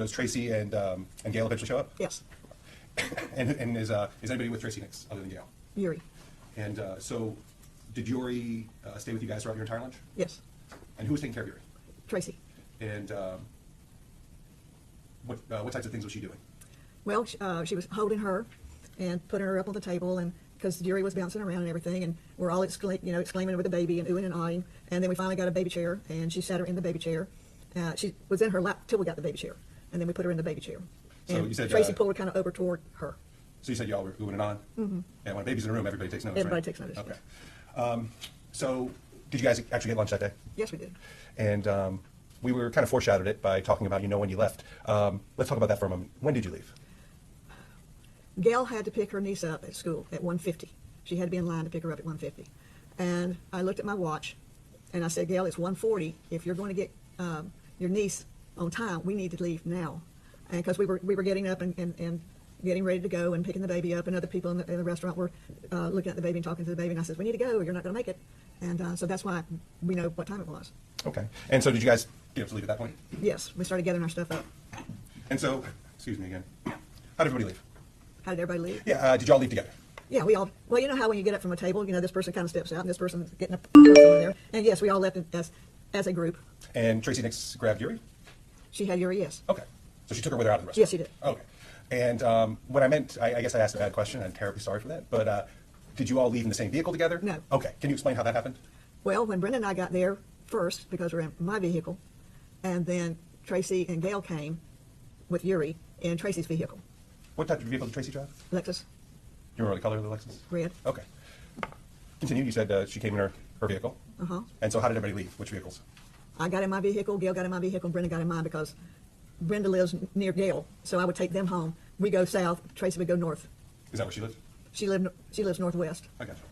Tracy and Gail eventually show up? Yes. And is anybody with Tracey Nix other than Gail? Yuri. And so did Yuri stay with you guys throughout your entire lunch? Yes. And who was taking care of Yuri? Tracy. And what types of things was she doing? Well, she was holding her and putting her up on the table, and because Yuri was bouncing around and everything, and we're all exclaiming with the baby and oohing and ahhing. And then we finally got a baby chair, and she sat her in the baby chair. She was in her lap till we got the baby chair, and then we put her in the baby chair. So And you said, Tracy pulled her kind of over toward her. So you said y'all were oohing and on? Mm-hmm. And when a baby's in a room, everybody takes notice, Everybody right? takes notice, Okay. yes. So did you guys actually get lunch that day? Yes, we did. And we were kind of foreshadowed it by talking about, when you left. Let's talk about that for a moment. When did you leave? Gail had to pick her niece up at school at 1:50. She had to be in line to pick her up at 1:50. And I looked at my watch, and I said, Gail, it's 1:40. If you're going to get your niece on time, we need to leave now. And because we were getting up and getting ready to go and picking the baby up, and other people in the restaurant were looking at the baby and talking to the baby. And I said, we need to go, or you're not going to make it. And so that's why we know what time it was. Okay. And so did you guys get up to leave at that point? Yes, we started gathering our stuff up. And so, excuse me again, how did everybody leave? How did everybody leave? Yeah, did y'all leave together? Yeah, we all, well, you know how when you get up from a table, this person kind of steps out and this person's getting up over there. And yes, we all left as a group. And Tracey Nix grabbed Yuri? She had Yuri, yes. Okay. So she took her with her out of the restaurant? Yes, she did. Okay. And what I meant, I guess I asked a bad question. I'm terribly sorry for that. But did you all leave in the same vehicle together? No. Okay. Can you explain how that happened? Well, when Brenda and I got there first, because we're in my vehicle, and then Tracy and Gail came with Yuri in Tracy's vehicle. What type of vehicle did Tracy drive? Lexus, You remember the color of the Lexus? red. Okay. Continue. You said she came in her vehicle. Uh-huh. And so how did everybody leave? Which vehicles? I got in my vehicle, Gail got in my vehicle, and Brenda got in mine because Brenda lives near Gail, so I would take them home. We go south, Tracy would go north. Is that where she lives? She lives northwest. I got you.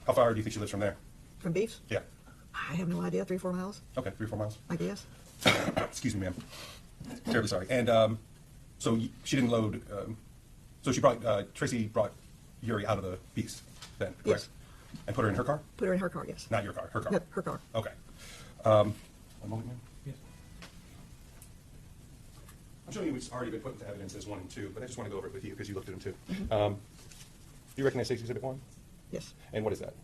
How far do you think she lives from there? From Beefs? Yeah. I have no idea, 3 or 4 miles, Okay, 3 or 4 miles. I guess. Excuse me, ma'am. Terribly sorry. And so she didn't load. So she brought Tracy brought Yuri out of the beast then, correct? Yes. And put her in her car? Put her in her car, yes. Not your car, her car. No, her car. Okay. One moment, ma'am. Yes. I'm showing you what's already been put into evidence as 1 and 2, but I just want to go over it with you because you looked at them too. Do you recognize State's Exhibit 1? Yes, And what is that?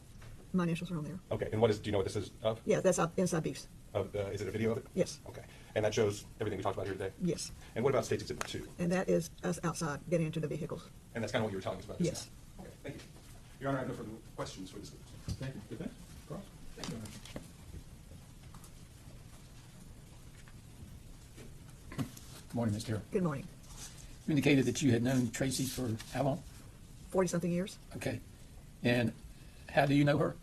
my initials are on there. Okay, and what is, do you know what this is of? Yeah, that's inside beefs. Is it a video of it? Yes. Okay, and that shows everything we talked about here today? Yes, And what about State's Exhibit 2? and that is us outside getting into the vehicles. And that's kind of what you were telling us about just Yes. now? Okay, thank you. Your Honor, I have no further questions for this witness. Thank you. Defense? Cross? Thank you. Good morning, Ms. Terrell. Good morning. You indicated that you had known Tracey for how long? 40-something years, Okay. And how do you know her?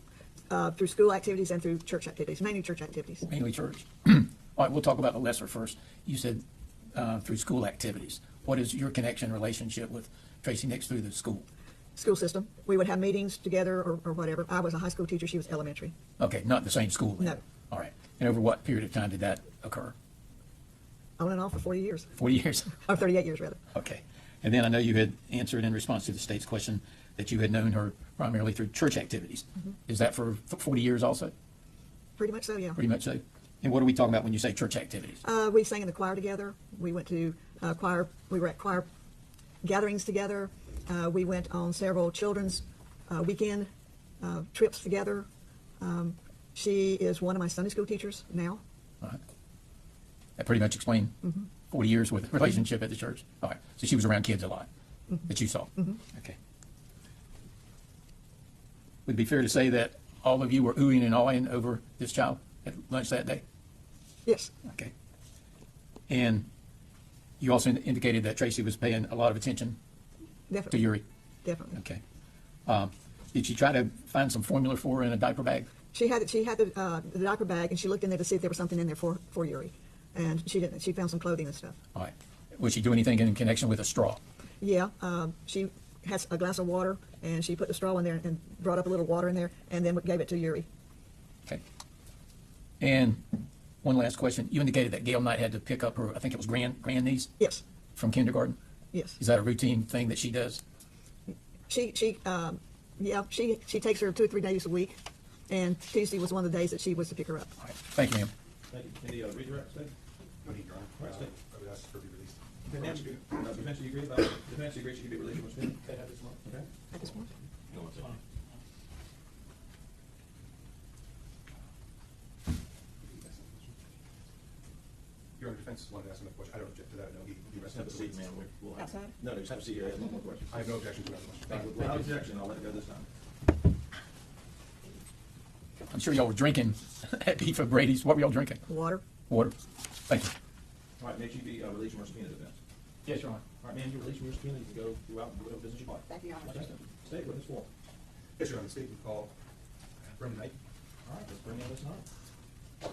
through school activities and through church activities, mainly church activities. Mainly church. All right, we'll talk about the lesser first. You said through school activities. What is your connection relationship with Tracey Nix through the school? School system, we would have meetings together or whatever. I was a high school teacher, she was elementary. Okay, not the same school then? No. All right. And over what period of time did that occur? On and off for 40 years, 40 years? or 38 years rather. Okay. And then I know you had answered in response to the state's question that you had known her primarily through church activities. Is that for 40 years also? Pretty much so, yeah. Pretty much so? And what are we talking about when you say church activities? We sang in the choir together. We went to choir. We were at choir gatherings together. We went on several children's weekend trips together. She is one of my Sunday school teachers now. All right. That pretty much explained 40 years with relationship at the church. All right. So she was around kids a lot that you saw. Okay. Would it be fair to say that all of you were oohing and awing over this child at lunch that day? Yes, Okay. And you also indicated that Tracey was paying a lot of attention to definitely. Yuri. Definitely. Okay. Did she try to find some formula for her in a diaper bag? She had the diaper bag, and she looked in there to see if there was something in there for Yuri, and she didn't. She found some clothing and stuff. All right. Would she do anything in connection with a straw? Yeah, she has a glass of water, and she put the straw in there and brought up a little water in there, and then gave it to Yuri. Okay. And one last question. You indicated that Gail Knight had to pick up her, I think it was grandniece Yes, from kindergarten. yes. Is that a routine thing that she does? She takes her 2 or 3 days a week, and Tuesday was one of the days that she was to pick her up. All right. Thank you, ma'am. Thank you. Any redirect, State? No need, Your Honor. All right, State. I would ask for be released. Defense, you agree about, defense, you agree she could be released from student? Okay, have this one. Okay. At this point, No, it's fine. Your Honor, defense wanted to ask another question. I don't object to that. No, he Just rested. have a seat, man. We'll have- Outside? No, just have a seat here. I have one more question. I have no objection to another question. Without objection, I'll let it go this time. I'm sure y'all were drinking at Beef of Brady's. What were y'all drinking? water. Water. Thank you. All right, make sure you be released from your subpoena, defense. Yes, Your Honor. All right, man, you're released from your subpoena. You can go throughout and do whatever business you like. Thank you, Your Honor. Okay. State witness four. Yes, Your Honor. The state would call Brenda Knight. All right, let's bring in this night.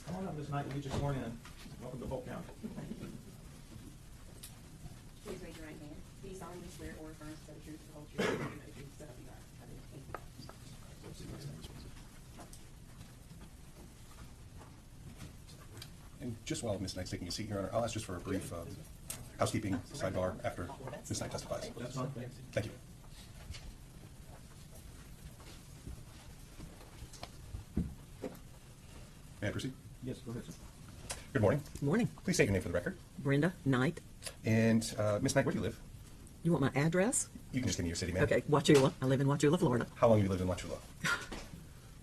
Come on up, Ms. Knight, we just sworn in. Welcome to Polk County. Please raise your right hand. Do you solemnly swear or affirm to tell the truth, the whole truth, and nothing but the truth, so help you God? I do. Thank you. And just while Ms. Knight's taking a seat, Your Honor, I'll ask just for a brief housekeeping sidebar after Ms. Knight testifies. That's fine, thanks. Thank you. May I proceed? Yes, go ahead, sir. Good morning. Morning, Please state your name for the record. Brenda Knight. And Ms. Knight, where do you live? You want my address? You can just give me your city, ma'am. Okay, Wauchula. I live in Wauchula, Florida. How long have you lived in Wauchula?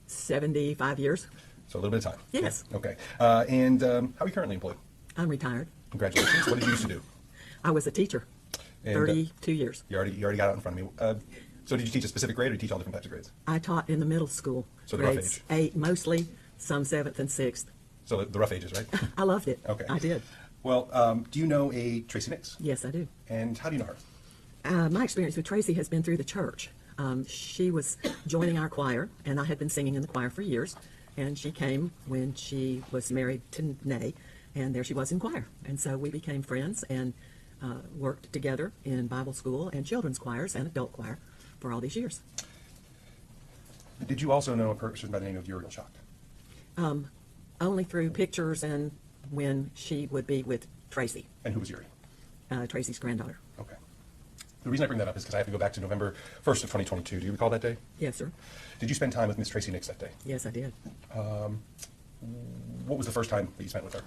75 years. So a little bit of time. Yes. Okay. And how are you currently employed? I'm retired. Congratulations. What did you used to do? I was a teacher, And, 32 years. You already got out in front of me. So did you teach a specific grade, or did you teach all different types of grades? I taught in the middle school. So the rough grades age. 8, mostly, some 7th and 6th. So the rough ages, right? I loved it. Okay. I did. Well, do you know a Tracey Nix? Yes, I do. And how do you know her? My experience with Tracey has been through the church. She was joining our choir, and I had been singing in the choir for years. And she came when she was married to Nay, and there she was in choir. And so we became friends and worked together in Bible school and children's choirs and adult choir for all these years. Did you also know a person by the name of Uriel Shock? Only through pictures and when she would be with Tracey, And who was Yuri? Tracey's granddaughter. Okay. The reason I bring that up is because I have to go back to November 1st of 2022. Do you recall that day? Yes, sir. Did you spend time with Miss Tracey Nix that day? Yes, I did. What was the first time that you spent with her?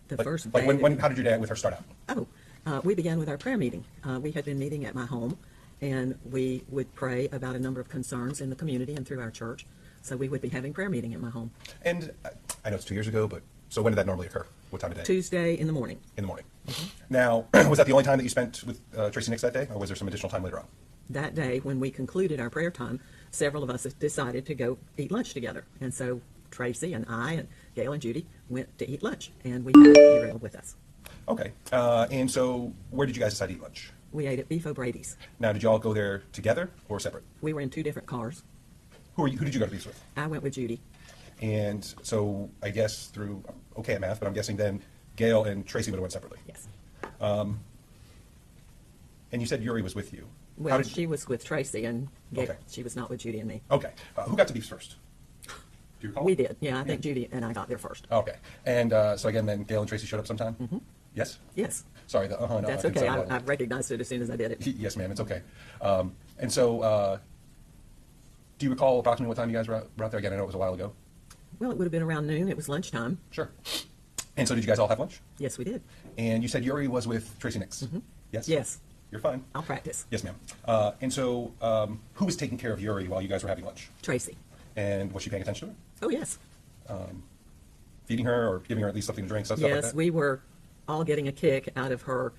The Like, first like day. when how did your day with her start out? We began with our prayer meeting. We had been meeting at my home, and we would pray about a number of concerns in the community and through our church. So we would be having prayer meeting at my home. And I know it's 2 years ago, but so when did that normally occur? What time of day? Tuesday in the morning. In the morning. Now, was that the only time that you spent with Tracey Nix that day, or was there some additional time later on? That day, when we concluded our prayer time, several of us decided to go eat lunch together. And so Tracey and I and Gail and Judy went to eat lunch, and we had Uriel with us. Okay. And so where did you guys decide to eat lunch? We ate at Beef O'Brady's. Now, did you all go there together or separate? We were in 2 different cars. Who did you go to these with? I went with Judy. And so I guess through, I'm okay at math, but I'm guessing then Gail and Tracey would have went separately. Yes. And you said Yuri was with you. Well, she was with Tracey, and Okay. she was not with Judy and me. Okay. Who got to Beefs first? Do you recall? We did. Yeah, I think Judy and I got there first. Okay. And so again, then Gail and Tracey showed up sometime? Mm-hmm. Yes? Yes. Sorry, no. That's I didn't okay. say that. I recognized it as soon as I did it. Yes, ma'am, it's okay. And so, do you recall approximately what time you guys were out there? Again, I know it was a while ago. Well, it would have been around noon. It was lunchtime. Sure. And so did you guys all have lunch? Yes, we did. And you said Yuri was with Tracey Nix? Yes? Yes. You're fine. I'll practice. Yes, ma'am. And so, who was taking care of Yuri while you guys were having lunch? Tracy. And was she paying attention to her? Oh, yes. Feeding her or giving her at least something to drink, stuff like Yes, that? we were all getting a kick out of her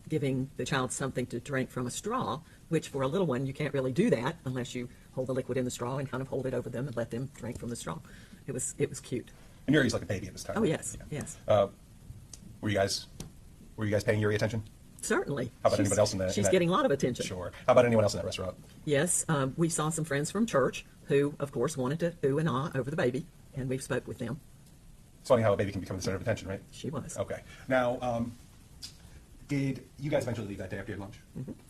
giving the child something to drink from a straw, which for a little one, you can't really do that unless you hold the liquid in the straw and kind of hold it over them and let them drink from the straw. It was cute. And Yuri's like a baby at this time. Oh, yes, Yeah. yes. Were you guys paying Yuri attention? Certainly. How about anybody else in that? She's getting a lot of attention. Sure. How about anyone else in that restaurant? Yes, we saw some friends from church who, of course, wanted to ooh and ah over the baby, and we spoke with them. It's funny how a baby can become the center of attention, right? She was. Okay. Now, did you guys eventually leave that day after your lunch?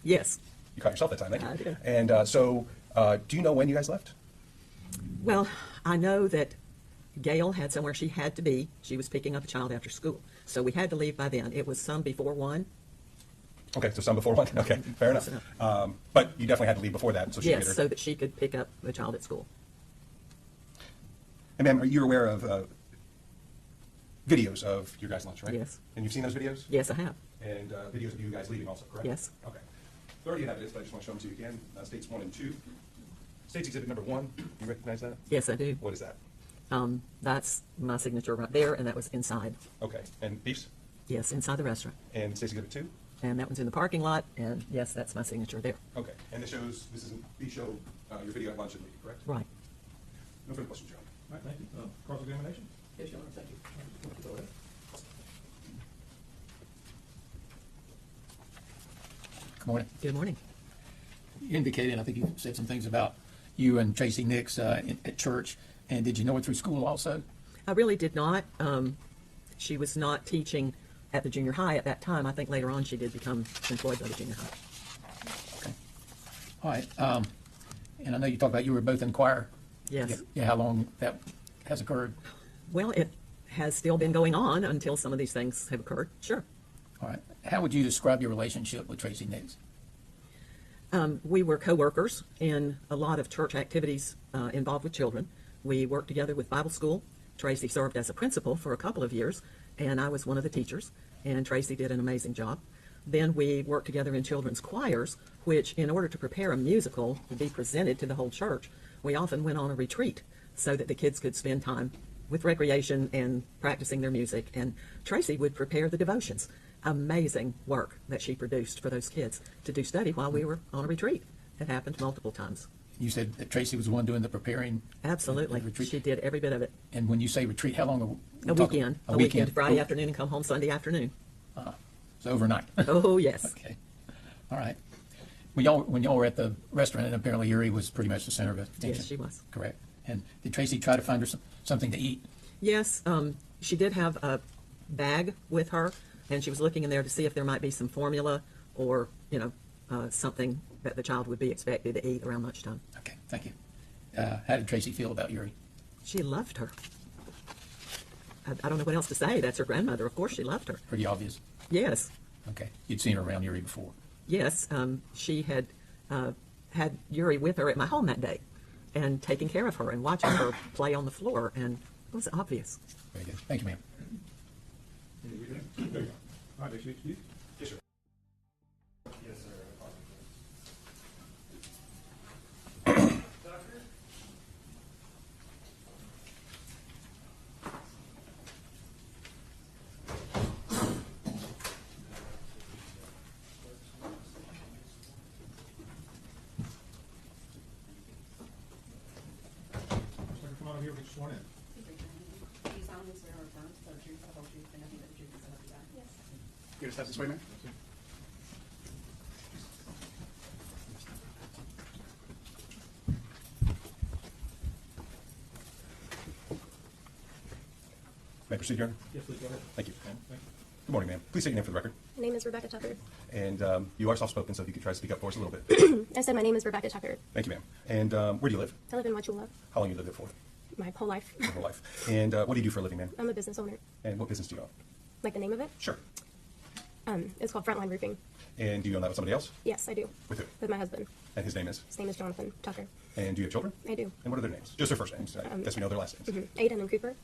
Yes. You caught yourself that time, thank you. I did. And so, do you know when you guys left? Well, I know that Gail had somewhere she had to be. She was picking up a child after school. So we had to leave by then. It was some before 1. Okay, so some before 1. Okay, fair enough. But you definitely had to leave before that, so she could Yes, get her. so that she could pick up the child at school. And ma'am, are you aware of videos of your guys' lunch, right? Yes. And you've seen those videos? Yes, I have. And videos of you guys leaving also, correct? Yes. Okay. There already have evidence, but I just want to show them to you again. States 1 and 2. States exhibit number 1. You recognize that? Yes, I do. What is that? That's my signature right there, and that was inside. Okay. And Beefs? Yes, inside the restaurant. And States exhibit 2? And that one's in the parking lot, and yes, that's my signature there. Okay. And this isn't, these show your video at lunch and leaving, correct? Right. No further questions, John. All right, thank you. Cross-examination? Yes, Your Honor, thank you. Go ahead. Good morning. Good morning. You indicated, I think you said some things about you and Tracey Nix at church, and did you know her through school also? I really did not. She was not teaching at the junior high at that time. I think later on she did become employed by the junior high. Okay. All right. And I know you talked about you were both in choir. Yes. Yeah, how long that has occurred? Well, it has still been going on until some of these things have occurred. Sure. All right. How would you describe your relationship with Tracey Nix? We were co-workers in a lot of church activities involved with children. We worked together with Bible school. Tracey served as a principal for a couple of years, and I was one of the teachers, and Tracey did an amazing job. Then we worked together in children's choirs, which, in order to prepare a musical to be presented to the whole church, we often went on a retreat so that the kids could spend time with recreation and practicing their music. And Tracey would prepare the devotions. Amazing work that she produced for those kids to do study while we were on a retreat. It happened multiple times. You said that Tracey was the one doing the prepreparing. Absolutely. the retreat. She did every bit of it. And when you say retreat, how long? A weekend. A weekend. Friday afternoon and come home Sunday afternoon. So overnight. Oh, yes. Okay. All right. When y'all were at the restaurant, and apparently Yuri was pretty much the center of attention. Yes, she was. Correct. And did Tracey try to find her something to eat? Yes, she did have a bag with her, and she was looking in there to see if there might be some formula or, something that the child would be expected to eat around lunchtime. Okay, thank you. How did Tracey feel about Yuri? She loved her. I don't know what else to say. That's her grandmother. Of course she loved her. Pretty obvious. Yes. Okay, you'd seen her around Yuri before. Yes. She had had Yuri with her at my home that day and taking care of her and watching her play on the floor, and it was obvious. Very good. Thank you, ma'am. There you go. All right, next week, Steve. Yes, sir. Yes, sir. Come on over here, get sworn in. Do you solemnly swear or affirm to tell the truth, the whole truth, and nothing but the truth, and so help you God? Yes. You just have this way, man? May I proceed, Your Honor? Yes, please, go ahead. Thank you. Thank you. Good morning, ma'am. Please state your name for the record. My name is Rebecca Tucker. And you are soft-spoken, so if you could try to speak up for us a little bit. I said my name is Rebecca Tucker. Thank you, ma'am. And where do you live? I live in Wachula, How long you lived there for? my whole life. Your whole life. And what do you do for a living, ma'am? I'm a business owner. And what business do you own? Like the name of it? Sure. It's called Frontline Roofing. And do you own that with somebody else? Yes, I do. With who? With my husband. And his name is? His name is Jonathan Tucker. And do you have children? I do. And what are their names? Just their first names. I guess we know their last names. Aiden and Cooper.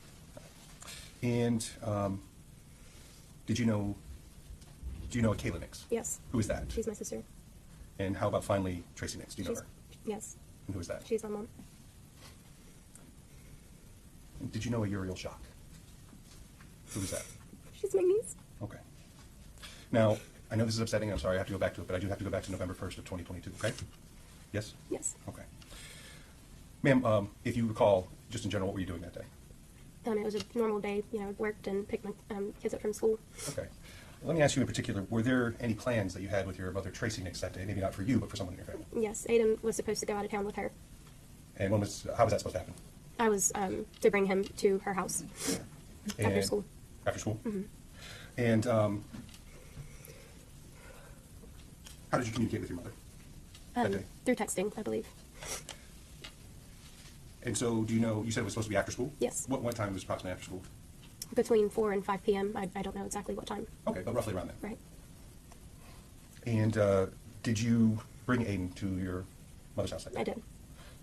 And do you know a Kayla Nix? Yes. Who is that? She's my sister. And how about finally Tracey Nix? Do you know She's, her? yes. And who is that? She's my mom. And did you know a Uriel Shock? Who is that? She's my niece. Okay. Now, I know this is upsetting. I'm sorry I have to go back to it, but I do have to go back to November 1st of 2022, okay? Yes? Yes. Okay. Ma'am, if you recall, just in general, what were you doing that day? It was a normal day. You know, worked and picked my kids up from school. Okay. Let me ask you in particular, were there any plans that you had with your mother, Tracey Nix, that day? Maybe not for you, but for someone in your family. Yes, Aiden was supposed to go out of town with her. And how was that supposed to happen? I was to bring him to her house after And- school. After school? And how did you communicate with your mother that day? Through texting, I believe. And so, do you know, you said it was supposed to be after school? Yes. What time was approximately after school? Between 4 and 5 p.m. I don't know exactly what time. Okay, but roughly around then. Right. And did you bring Aiden to your mother's house that day? I did.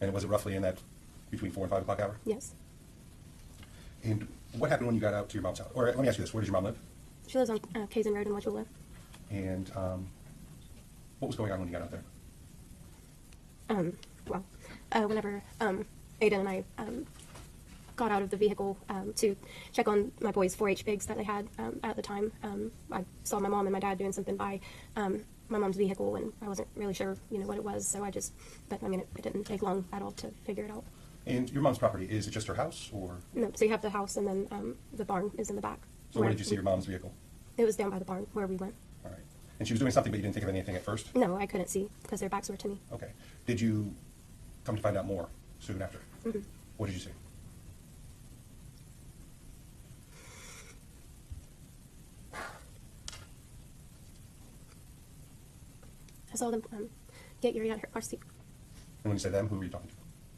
And was it roughly in that between 4 and 5 o'clock hour? Yes. And what happened when you got out to your mom's house? Or let me ask you this, where does your mom live? She lives on Kazan Road in Wachula. And what was going on when you got out there? Whenever Aiden and I got out of the vehicle to check on my boys' 4-H bigs that they had at the time, I saw my mom and my dad doing something by my mom's vehicle, and I wasn't really sure, what it was. So but I mean, it didn't take long at all to figure it out. And your mom's property, is it just her house, or? No, so you have the house, and then the barn is in the back. So where did you see your mom's vehicle? It was down by the barn where we went. All right. And she was doing something, but you didn't think of anything at first? No, I couldn't see because their backs were to me. Okay. Did you come to find out more soon after? What did you see? I saw them get Yuri out of her car seat. And when you say them, who were you talking to?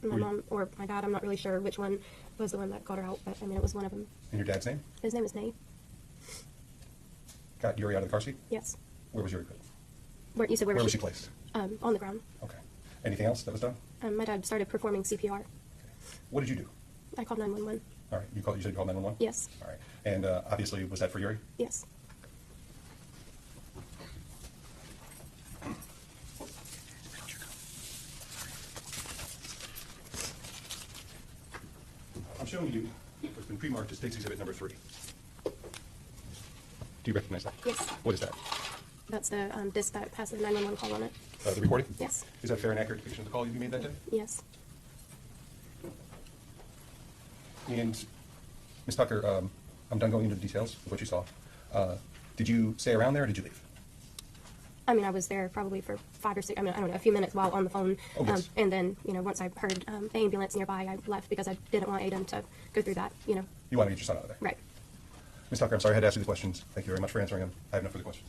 My mom or my dad, I'm not really sure which one was the one that got her out, but I mean, it was one of them. And your dad's name? His name is Nate. Got Yuri out of the car seat? Yes. Where was Yuri put? You said where Where was was she placed? On the ground. Okay. Anything else that was done? My dad started performing CPR. What did you do? I called 911. All right. You said you called 911? Yes. All right. And obviously, was that for Yuri? Yes. I'm showing you what's been pre-marked as State's Exhibit number 3. Do you recognize that? Yes. What is that? That's the disc that has the 911 call on it. The recording? Yes. Is that a fair and accurate depiction of the call you made that day? Yes. And Ms. Tucker, I'm done going into the details of what you saw. Did you stay around there or did you leave? I mean, I was there probably for 5 or 6, I don't know, a few minutes while on the phone. Oh, yes. And then, once I heard the ambulance nearby, I left because I didn't want Aiden to go through that, You want to get your son out of there? Right. Ms. Tucker, I'm sorry I had to ask you the questions. Thank you very much for answering them. I have no further questions.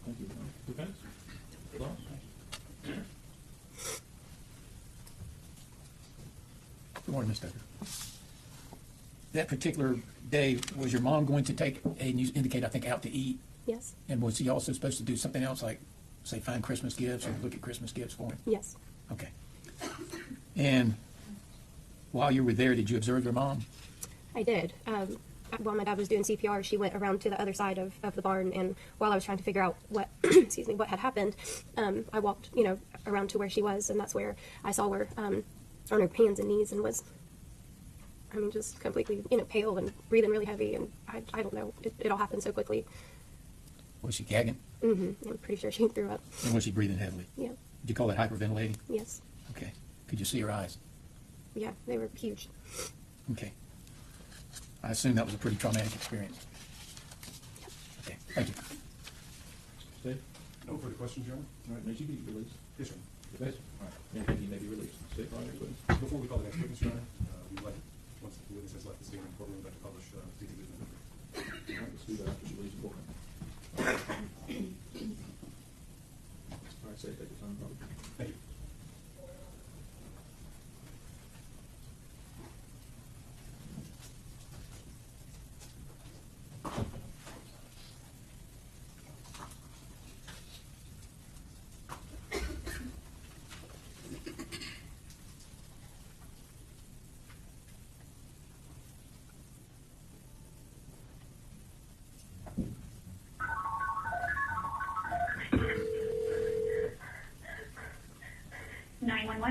Thank you. Defense? Law? morning, Ms. Tucker. That particular day, was your mom going to take, and you indicate, I think, out to eat? Yes. And was he also supposed to do something else, like, say, find Christmas gifts or look at Christmas gifts for him? Yes. Okay. And while you were there, did you observe your mom? I did. While my dad was doing CPR, she went around to the other side of the barn, and while I was trying to figure out what, excuse me, what had happened, I walked, around to where she was, and that's where I saw her on her hands and knees and was, just completely, pale and breathing really heavy, and I don't know, it all happened so quickly. Was she gagging? Mm-hmm. I'm pretty sure she threw up. And was she breathing heavily? Yeah. Did you call it hyperventilating? Yes. Okay. Could you see her eyes? Yeah, they were huge. Okay. I assume that was a pretty traumatic experience. Okay, thank you. Steve? No further questions, Your Honor? All right, Mace, you can be released. Yes, sir. Yes? All right, then you may be released. Steve, all right, please. Before we call the next witness, Your Honor, we'd like, once the witness has left the stand in the courtroom, we'd like to publish the exhibit number. All right, let's do that after she leaves the courtroom. All right, say, take your time, Robert. Thank you.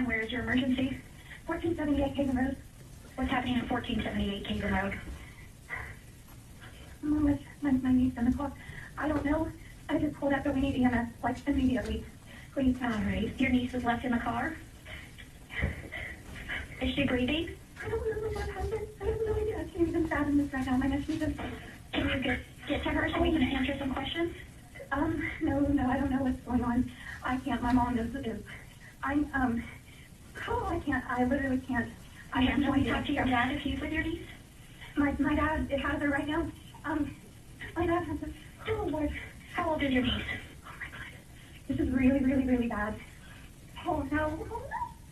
Where is your emergency? 1478 Kayla Road. What's happening at 1478 Kayla Road? I'm with my niece in the car. I don't know. I just pulled up, but we need EMS, like, immediately. Please. All right. Your niece was left in the car? Is she breathing? I don't know what happened. I have no idea. I can't even fathom this right now. My nephew's in. Can you get to her so we can answer some questions? No, I don't know what's going on. I can't. My mom is I can't. I literally can't. I have no idea. Talk to your dad if he's with your niece. My dad has her right now. My dad has her. Oh Lord. How old is your niece? Oh my God. This is really, really, really bad. Oh no.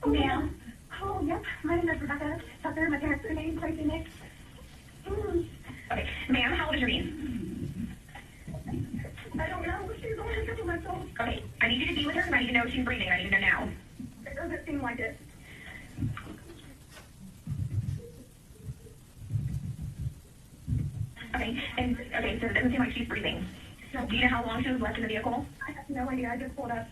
Oh, ma'am. Oh yep. My name is Rebecca Tucker. My parents are named Tracey Nix. Okay, ma'am. How old is your niece? I don't know. She's only a couple months old. Okay. I need you to be with her, and I need to know if she's breathing. I need to know now. It doesn't seem like it. Okay, so it doesn't seem like she's breathing. No. Do you know how long she was left in the vehicle? I have no idea. I just pulled up.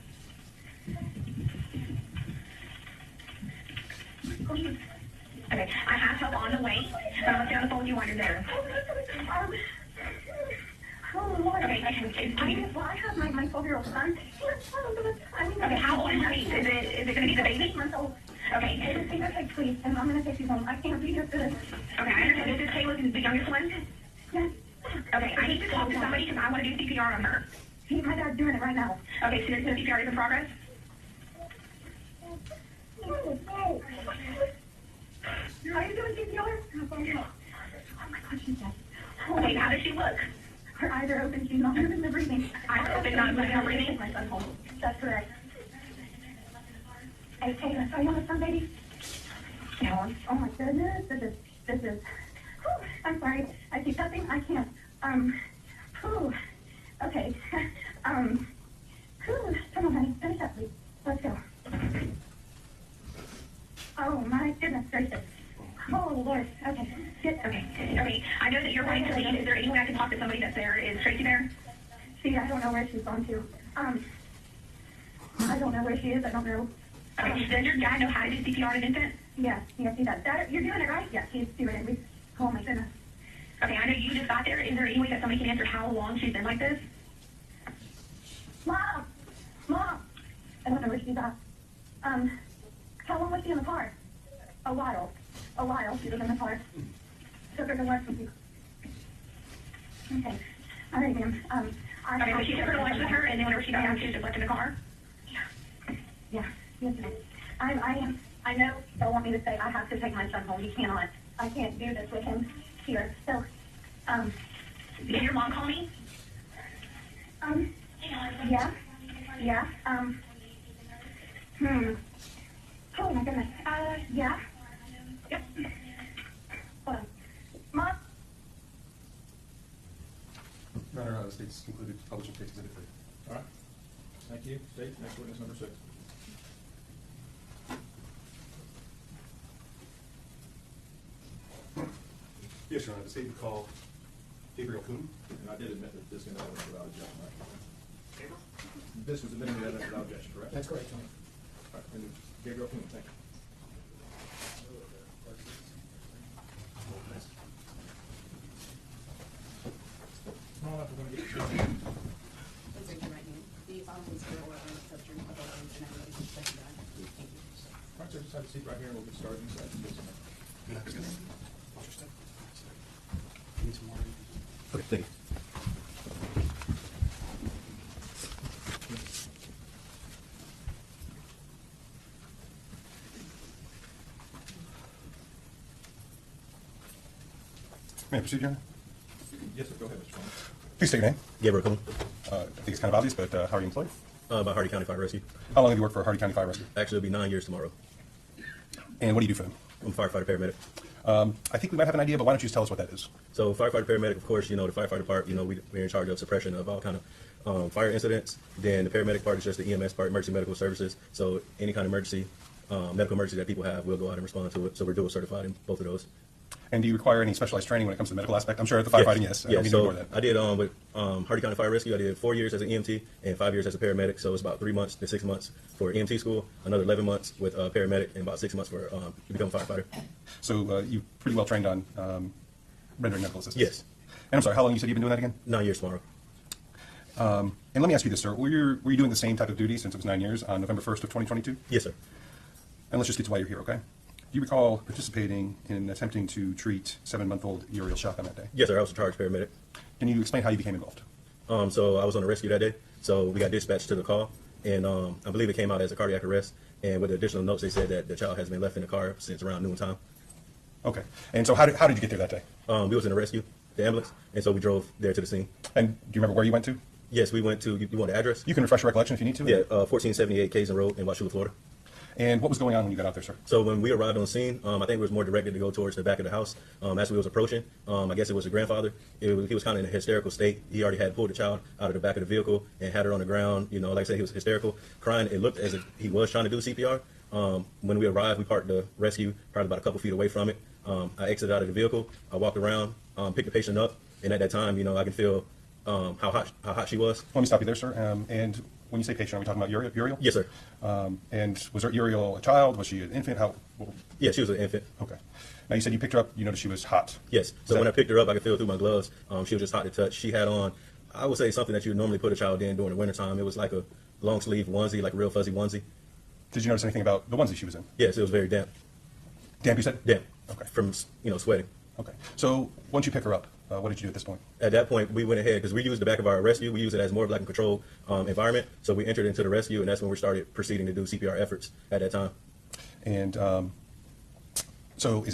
Okay, I have help on the way. I'll stay on the phone with you while you're there. Oh, Lord. Okay, I have my 12-year-old son. Okay, how old is your niece? Is it going to be the baby? Okay. Okay, please. And I'm going to take you home. I can't be here for this. Okay, I understand. This is Kayla, the youngest one? Yes. Okay, I need to talk to somebody because I want to do CPR on her. My dad's doing it right now. Okay, so there's no CPR is in progress? Are you doing CPR? Oh my God, she's dead. Okay, how does she look? Her eyes are open. She's not moving the breathing. Eyes are open, not moving the breathing. My son's home. That's correct. Hey, Kayla, are you on the phone, baby? No. Oh my goodness. This is. Whew, I'm sorry. I see something. I can't. Whew. Okay. Whew. Come on, honey. Finish up, please. Let's go. Oh my goodness gracious. Oh Lord. Okay. Okay. I know that you're wanting to leave. Is there any way I can talk to somebody that's there? Is Tracy there? See, I don't know where she's gone to. I don't know where she is. I don't know. Okay. Does your dad know how to do CPR on an infant? Yes, he does. Dad, you're doing it right? Yes, he's doing it. Oh my goodness. Okay, I know you just got there. Is there any way that somebody can answer how long she's been like this? Mom! I don't know where she's at. How long was she in the car? A while. She was in the car. Took her to lunch with you. Okay. All right, ma'am. Okay, but she took her to lunch with her, and then whenever she got home, she was just left in the car? Yeah. Yes, ma'am. I know they'll want me to say I have to take my son home. You cannot. I can't do this with him here. So, did your mom call me? Yeah. Oh my goodness. Yeah. Yep. State's concluded publishing case exhibit 3. All right. Thank you. State, next witness number 6. Yes, Your Honor. The state would call Gabriel Kuhn. And I did admit that this can evidence without objection, right? This was admitted to evidence without objection, correct? That's correct, Your Honor. All right, and Gabriel Kuhn, thank you. Small enough, we're going to get you. Please raise your right hand. Do you solemnly swear or affirm to tell the truth, the whole truth, and nothing but the truth, so help you God? Thank you. All right, sir, just have a seat right here and we'll get started in a second. Yes, sir. Okay, thank you. May I proceed, Your Honor? Yes, sir, go ahead, Mr. Farmer. Please state your name. Gabriel Kuhn, I think it's kind of obvious, but how are you employed? by Hardy County Fire Rescue. How long have you worked for Hardy County Fire Rescue? Actually, it'll be 9 years tomorrow. And what do you do for them? I'm a firefighter paramedic. I think we might have an idea, but why don't you just tell us what that is? So firefighter paramedic, of course, the firefighter part, we're in charge of suppression of all kind of fire incidents. Then the paramedic part is just the EMS part, emergency medical services. So any kind of emergency, medical emergency that people have, we'll go out and respond to it. So we're dual certified in both of those. And do you require any specialized training when it comes to the medical aspect? I'm sure at the firefighting, yes. I don't mean to So ignore that. I did with Hardy County Fire Rescue. I did 4 years as an EMT and 5 years as a paramedic. So it's about 3 months to 6 months for EMT school, another 11 months with paramedic, and about 6 months for to become a firefighter. So you're pretty well trained on rendering medical assistance? Yes. And I'm sorry, how long you said you've been doing that again? 9 years tomorrow. And let me ask you this, sir. Were you doing the same type of duty since it was 9 years on November 1st of 2022? Yes, sir. And let's just get to why you're here, okay? Do you recall participating in attempting to treat 7-month-old Uriel shock on that day? Yes, sir. I was a charged paramedic. Can you explain how you became involved? So I was on a rescue that day. So we got dispatched to the call, and I believe it came out as a cardiac arrest. And with the additional notes, they said that the child has been left in the car since around noon time. Okay. And so how did you get there that day? We was in a rescue, the ambulance, and so we drove there to the scene. And do you remember where you went to? Yes, we went to. You want the address? You can refresh your recollection if you need to. Yeah, 1478 Kaysen Road in Washougal, Florida. And what was going on when you got out there, sir? So when we arrived on the scene, I think it was more directed to go towards the back of the house. As we was approaching, I guess it was the grandfather. He was kind of in a hysterical state. He already had pulled the child out of the back of the vehicle and had her on the ground. Like I said, he was hysterical, crying. It looked as if he was trying to do CPR. When we arrived, we parked the rescue probably about a couple feet away from it. I exited out of the vehicle. I walked around, picked the patient up, and at that time, I can feel how hot she was. Let me stop you there, sir. And when you say patient, are we talking about Uriel? Yes, sir. And was Uriel a child? Was she an infant? Yeah, she was an infant. Okay. Now you said you picked her up. You noticed she was hot. Yes. So when I picked her up, I could feel through my gloves. She was just hot to touch. She had on, I would say, something that you would normally put a child in during the wintertime. It was like a long sleeve onesie, like a real fuzzy onesie. Did you notice anything about the onesie she was in? Yes, it was very damp. Damp, you said? Damp. Okay. From sweating. Okay. So once you pick her up, what did you do at this point? At that point, we went ahead because we used the back of our rescue. We used it as more of like a controlled environment. So we entered into the rescue, and that's when we started proceeding to do CPR efforts at that time. And so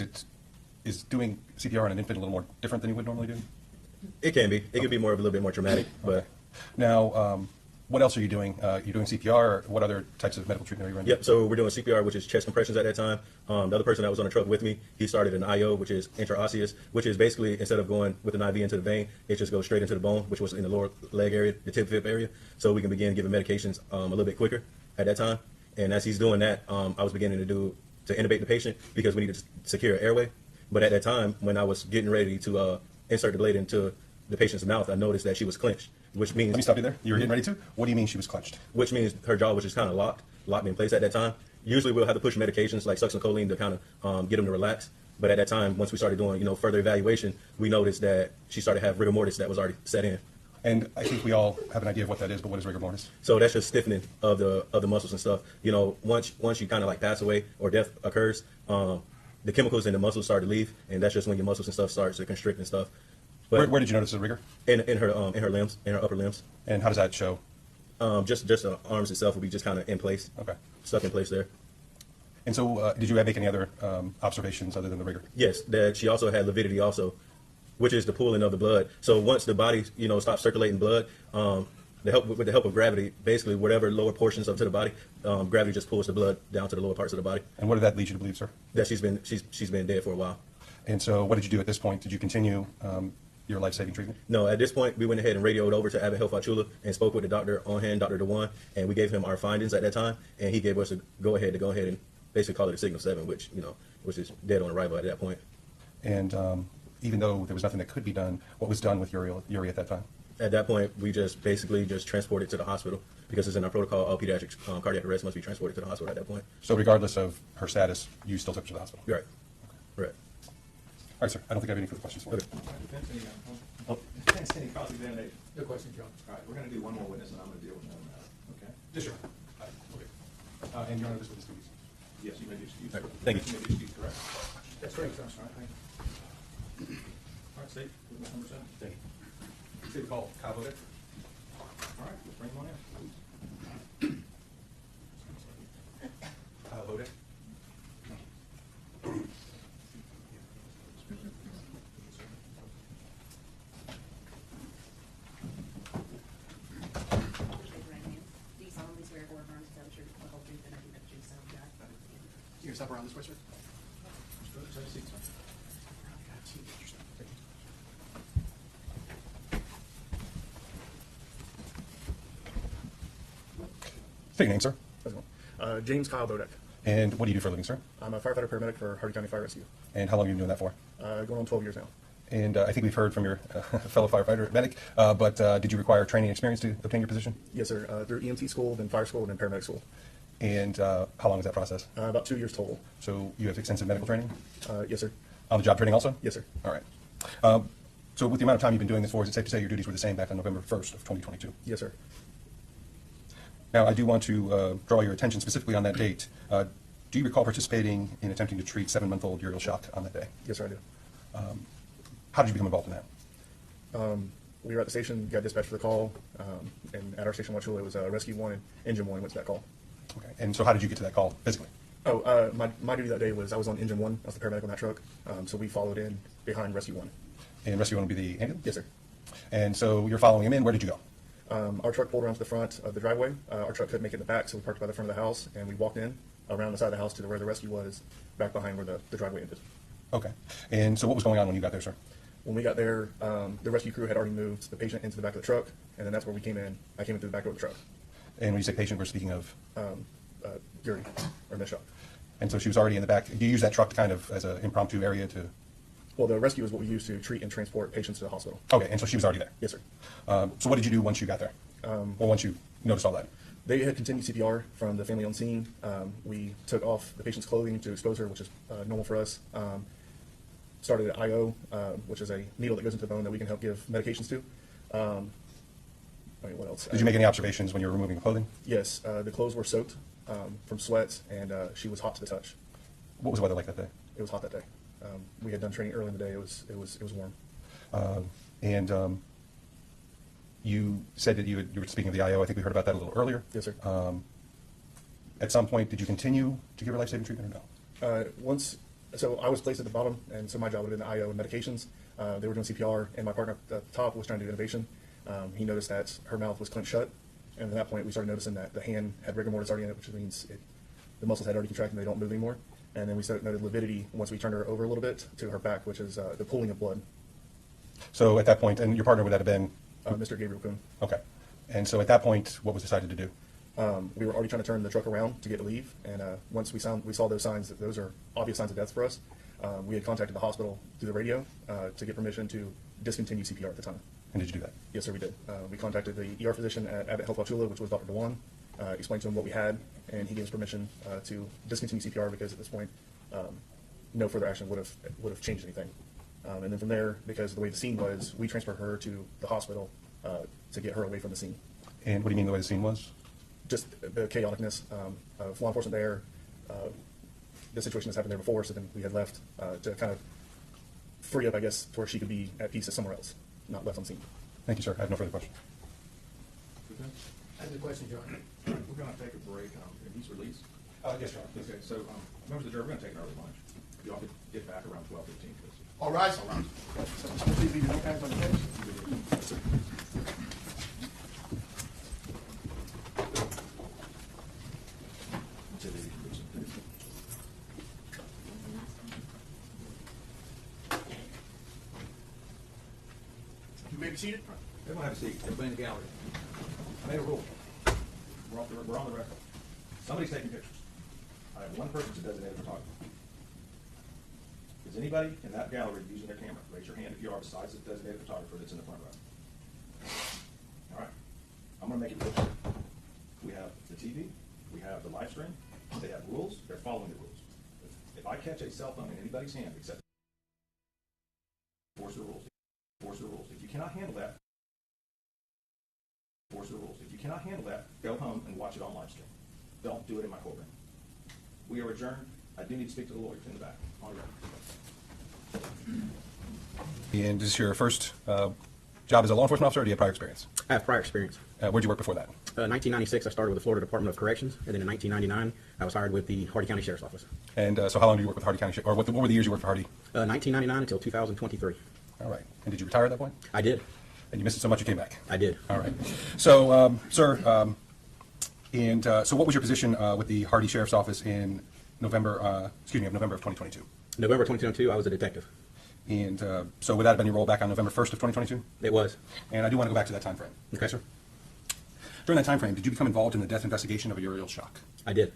is doing CPR on an infant a little more different than you would normally do? It can be. It could be a little bit more traumatic. But now, what else are you doing? You're doing CPR. Or what other types of medical treatment are you rendering? Yep. So we're doing CPR, which is chest compressions at that time. The other person that was on the truck with me, he started an IO, which is intraosseous, which is basically instead of going with an IV into the vein, it just goes straight into the bone, which was in the lower leg area, the tib-fib area. So we can begin giving medications a little bit quicker at that time. And as he's doing that, I was beginning to intubate the patient because we needed to secure an airway. But at that time, when I was getting ready to insert the blade into the patient's mouth, I noticed that she was clenched, which means... Let me stop you there. You were getting ready to? What do you mean she was clenched? Which means her jaw was just kind of locked in place at that time. Usually we'll have to push medications like succinylcholine to kind of get them to relax. But at that time, once we started doing, further evaluation, we noticed that she started to have rigor mortis that was already set in. And I think we all have an idea of what that is, but what is rigor mortis? So that's just stiffening of the muscles and stuff. Once you kind of like pass away or death occurs, the chemicals in the muscles start to leave, and that's just when your muscles and stuff starts to constrict and stuff. But Where did you notice the rigor? In her limbs, in her upper limbs. And how does that show? Just the arms itself will be just kind of in place. Okay. Stuck in place there. And so did you make any other observations other than the rigor? Yes, that she also had lividity also, which is the pooling of the blood. So once the body, stops circulating blood, with the help of gravity, basically whatever lower portions up to the body, gravity just pulls the blood down to the lower parts of the body. And what did that lead you to believe, sir? That she's been dead for a while. And so what did you do at this point? Did you continue your life-saving treatment? No, at this point, we went ahead and radioed over to Abbott Health Achula and spoke with the doctor on hand, Dr. DeWan, and we gave him our findings at that time, and he gave us a go ahead and basically call it a signal 7, which is dead on arrival at that point. And even though there was nothing that could be done, what was done with Yuri at that time? At that point, we just basically transported to the hospital because it's in our protocol. All pediatric cardiac arrest must be transported to the hospital at that point. So regardless of her status, you still took her to the hospital? Right. Right. All right, sir. I don't think I have any further questions for you. Defense, any cross-examination? No question, John. All right, we're going to do one more witness, and I'm going to deal with another matter. Okay? Yes, sir. Okay. And Your Honor, this witness to be excused. Yes, you may be excused. All right, thank you. You may be excused, correct? That's correct, sir. All right, thank you. All right, State, witness number 7. Thank you. State the call. Kyle Bodek. All right, let's bring him on in. Kyle Bodek. Do you solemnly swear or affirm to tell the truth, the whole truth, and nothing but the truth, so help you God? You can step around this way, sir. Take a seat, sir. State your name, sir. James Kyle Bodek. And what do you do for a living, sir? I'm a firefighter paramedic for Hardy County Fire Rescue. And how long have you been doing that for? Going on 12 years now. And I think we've heard from your fellow firefighter medic, but did you require training and experience to obtain your position? Yes, sir. Through EMT school, then fire school, and then paramedic school. And how long is that process? About 2 years total. So you have extensive medical training? Yes, sir. On-the-job training also? Yes, sir. All right. So with the amount of time you've been doing this for, is it safe to say your duties were the same back on November 1st of 2022? Yes, sir. Now, I do want to draw your attention specifically on that date. Do you recall participating in attempting to treat 7-month-old Uriel Shock on that day? Yes, sir, I do. How did you become involved in that? We were at the station, got dispatched for the call, and at our station in Wachula, it was Rescue 1 and Engine 1 went to that call. Okay. And so how did you get to that call physically? Oh, my duty that day was I was on Engine 1. I was the paramedic on that truck. So we followed in behind Rescue 1. And Rescue 1 would be the ambulance? Yes, sir. And so you're following him in. Where did you go? Our truck pulled around to the front of the driveway. Our truck couldn't make it in the back, so we parked by the front of the house, and we walked in around the side of the house to where the rescue was, back behind where the driveway ended. Okay. And so what was going on when you got there, sir? When we got there, the rescue crew had already moved the patient into the back of the truck, and then that's where we came in. I came in through the back door of the truck. And when you say patient, we're speaking of? Yuri, or Miss Shock. And so she was already in the back. Do you use that truck kind of as an impromptu area to? Well, the rescue is what we use to treat and transport patients to the hospital. Okay, and so she was already there? Yes, sir. So what did you do once you got there? Or once you noticed all that? They had continued CPR from the family on scene. We took off the patient's clothing to expose her, which is normal for us. Started at IO, which is a needle that goes into the bone that we can help give medications to. What else? Did you make any observations when you were removing the clothing? Yes, the clothes were soaked from sweat, and she was hot to the touch. What was the weather like that day? It was hot that day. We had done training early in the day. It was warm. And you said that you were speaking of the IO. I think we heard about that a little earlier. Yes, sir. At some point, did you continue to give her life-saving treatment or no? So I was placed at the bottom, and so my job would have been the IO and medications. They were doing CPR, and my partner at the top was trying to do innovation. He noticed that her mouth was clenched shut, and at that point we started noticing that the hand had rigor mortis already in it, which means the muscles had already contracted and they don't move anymore. And then we started noted lividity once we turned her over a little bit to her back, which is the pooling of blood. So at that point, and your partner would that have been? Mr. Gabriel Kuhn. Okay. And so at that point, what was decided to do? We were already trying to turn the truck around to get to leave, and once we saw those signs, that those are obvious signs of death for us, we had contacted the hospital through the radio to get permission to discontinue CPR at the time. And did you do that? Yes, sir, we did. We contacted the ER physician at Abbott Health Wachula, which was Dr. DeWan, explained to him what we had, and he gave us permission to discontinue CPR because at this point, no further action would have changed anything. And then from there, because of the way the scene was, we transferred her to the hospital to get her away from the scene. And what do you mean the way the scene was? Just the chaoticness of law enforcement there. The situation has happened there before, so then we had left to kind of free up, I guess, to where she could be at peace somewhere else, not left on scene. Thank you, sir. I have no further questions. I have a question, John. We're going to take a break, and he's released. Yes, sir. Okay, so members of the jury, we're going to take an early lunch. Y'all could get back around 12:15, please. All right. All right. Please leave your hands on the case. may be seated. Everyone have a seat. Everybody in the gallery. I made a rule. We're on the record. Somebody's taking pictures. I have one person who's a designated photographer. Is anybody in that gallery using their camera? Raise your hand if you are, besides the designated photographer that's in the front row. All right. I'm going to make it real clear. We have the TV. We have the live stream. They have rules. They're following the rules. If I catch a cell phone in anybody's hand, except force the rules. Force the rules. If you cannot handle that, force the rules. If you cannot handle that, go home and watch it on live stream. Don't do it in my courtroom. We are adjourned. I do need to speak to the lawyers in the back. On record. And is this your first job as a law enforcement officer, or do you have prior experience? I have prior experience. Where'd you work before that? 1996, I started with the Florida Department of Corrections, and then in 1999, I was hired with the Hardy County Sheriff's Office. And so how long did you work with Hardy County, or what were the years you worked for Hardy? 1999 until 2023. All right. And did you retire at that point? I did. And you missed it so much you came back? I did. All right. So, sir, so what was your position with the Hardy Sheriff's Office in November of 2022? November 2022, I was a detective. And so would that have been your role back on November 1st of 2022? It was. And I do want to go back to that time frame. Okay, sir. During that time frame, did you become involved in the death investigation of a Uriel shock? I did.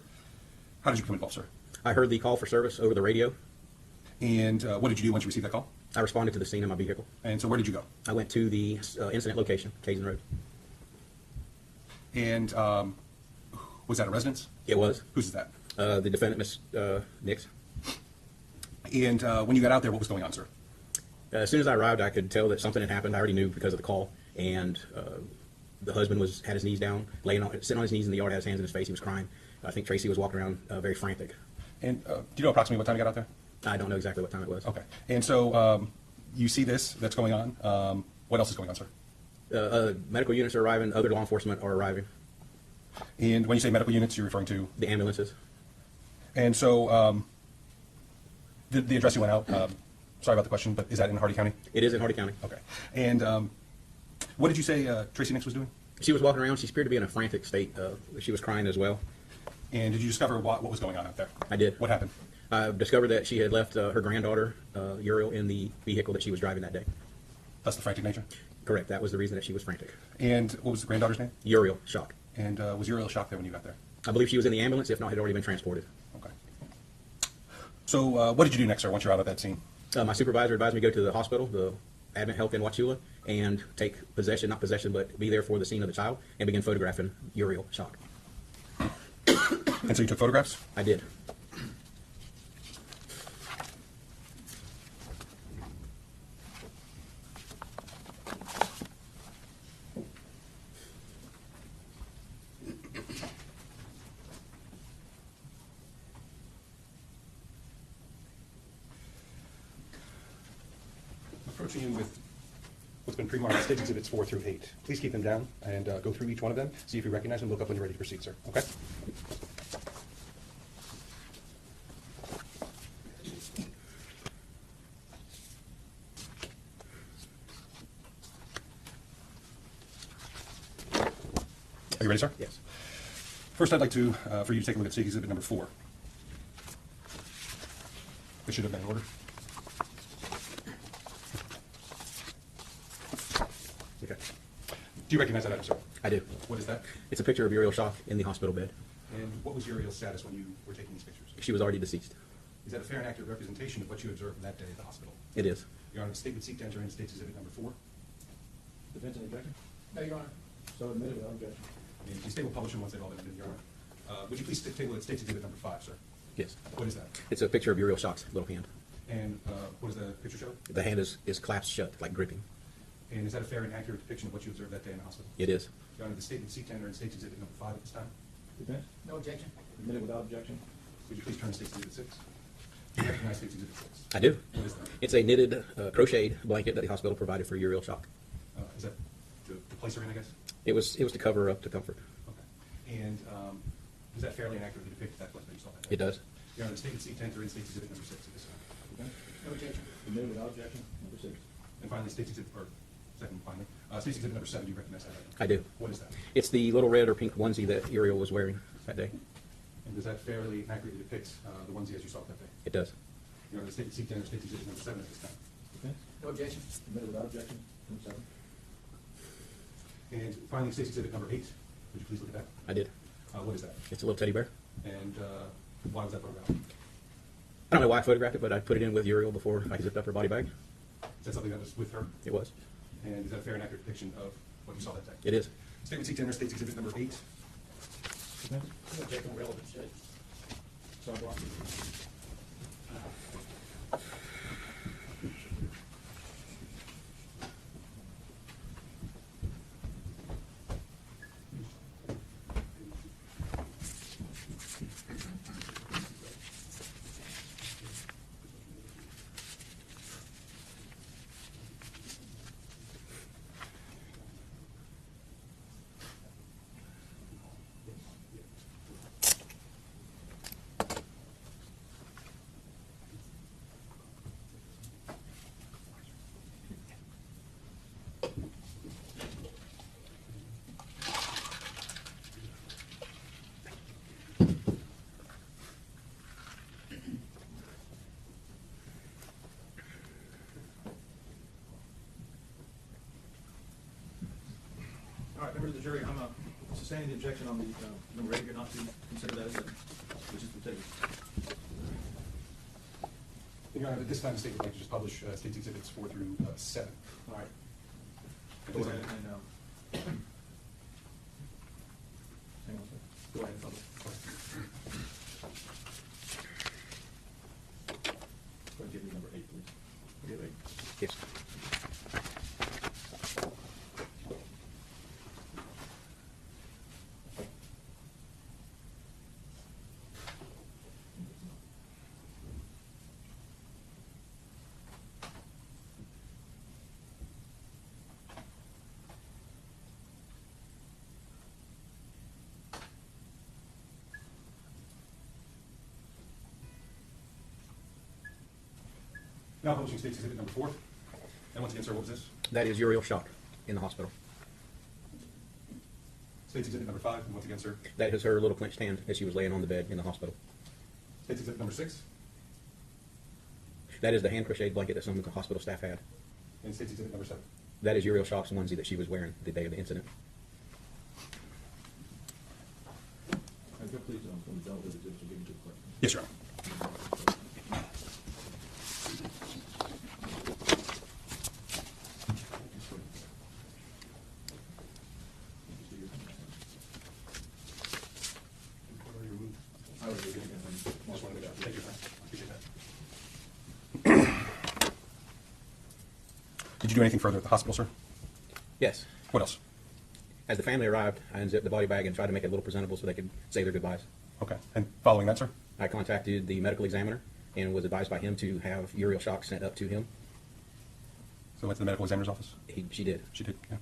How did you become involved, sir? I heard the call for service over the radio. And what did you do once you received that call? I responded to the scene in my vehicle. And so where did you go? I went to the incident location, Kaysen Road. And was that a residence? It was. Whose is that? The defendant, Miss Nix. And when you got out there, what was going on, sir? As soon as I arrived, I could tell that something had happened. I already knew because of the call. And the husband had his knees down, sitting on his knees in the yard, had his hands in his face. He was crying. I think Tracey was walking around very frantic. And do you know approximately what time you got out there? I don't know exactly what time it was. Okay. And so you see this that's going on. What else is going on, sir? Medical units are arriving. Other law enforcement are arriving. And when you say medical units, you're referring to? The ambulances. And so the address you went out, sorry about the question, but is that in Hardy County? It is in Hardy County. Okay. And what did you say Tracey Nix was doing? She was walking around. She appeared to be in a frantic state. She was crying as well. And did you discover what was going on out there? I did. What happened? I discovered that she had left her granddaughter, Uriel, in the vehicle that she was driving that day. That's the frantic nature? Correct. That was the reason that she was frantic. And what was the granddaughter's name? Uriel, shock. And was Uriel shocked there when you got there? I believe she was in the ambulance, if not, had already been transported. Okay. So what did you do next, sir, once you're out of that scene? My supervisor advised me to go to the hospital, the Advent Health in Wauchula, and take possession, not possession, but be there for the scene of the child, and begin photographing Uriel, shock. And so you took photographs? I did. Approaching you with what's been pre-marked state exhibits 4 through 8. Please keep them down and go through each one of them. See if you recognize them. Look up when you're ready to proceed, sir. Okay? Are you ready, sir? Yes. First, I'd like to for you to take a look at state exhibit number 4. This should have been in order. Okay. Do you recognize that item, sir? I do. What is that? It's a picture of Uriel Shock in the hospital bed. And what was Uriel's status when you were taking these pictures? She was already deceased. Is that a fair and accurate representation of what you observed that day at the hospital? It is. Your Honor, the state would seek to enter into State's Exhibit number 4. Defense and objection? No, Your Honor. So admitted without objection. And the state will publish them once they've all been admitted, Your Honor. Would you please take a look at State's Exhibit number 5, sir? Yes. What is that? It's a picture of Uriel Shock's little hand. And what does the picture show? The hand is clasped shut, like gripping. And is that a fair and accurate depiction of what you observed that day in the hospital? It is. Your Honor, the state would seek to enter in State's Exhibit number 5 at this time. Defense? No objection. Admitted without objection. Would you please turn to State's Exhibit 6? Do you recognize State's Exhibit 6? I do. What is that? It's a knitted, crocheted blanket that the hospital provided for Uriel Shock. Is that to place her in, I guess? It was to cover her up, to comfort. Okay. And does that fairly and accurately depict that place that you saw that day? It does. Your Honor, the state would seek to enter in State's Exhibit number 6 at this time. Defense? No objection. Admitted without objection. Number 6. And finally, State's Exhibit, or second, finally, State's Exhibit number 7, do you recognize that item? I do. What is that? It's the little red or pink onesie that Uriel was wearing that day. And does that fairly and accurately depict the onesie as you saw it that day? It does. Your Honor, the state would seek to enter State's Exhibit number 7 at this time. Defense? No objection. Admitted without objection. Number 7. And finally, State's Exhibit number 8. Would you please look at that? I did. What is that? It's a little teddy bear. And why was that photographed? I don't know why I photographed it, but I put it in with Uriel before I zipped up her body bag. Is that something that was with her? It was. And is that a fair and accurate depiction of what you saw that day? It is. Statement seeks to enter State's Exhibit number 8. All right, members of the jury, I'm sustaining the objection on the number 8. You're not to consider that as evidence, which is the tape. Your Honor, at this time, the state would like to just publish State's Exhibits 4 through 7. All right. Go Go ahead ahead. and, hang on a second. Go ahead and publish. Go ahead and give me number 8, please. Give 8. Yes. Now publishing State's Exhibit number 4. And once again, sir, what was this? That is Uriel shot in the hospital. State's Exhibit number 5. And once again, sir. That is her little clenched hand as she was laying on the bed in the hospital. State's Exhibit number 6. That is the hand crocheted blanket that some of the hospital staff had. And State's Exhibit number 7. That is Uriel Shock's onesie that she was wearing the day of the incident. Please don't delve into this or give me good questions. Yes, Your Honor. I would agree again. Just want to make sure. Thank you, sir. Appreciate that. Did you do anything further at the hospital, sir? Yes. What else? As the family arrived, I unzipped the body bag and tried to make it a little presentable so they could say their goodbyes. Okay. And following that, sir? I contacted the medical examiner and was advised by him to have Uriel Shock sent up to him. So went to the medical examiner's office? She did. She did, yeah.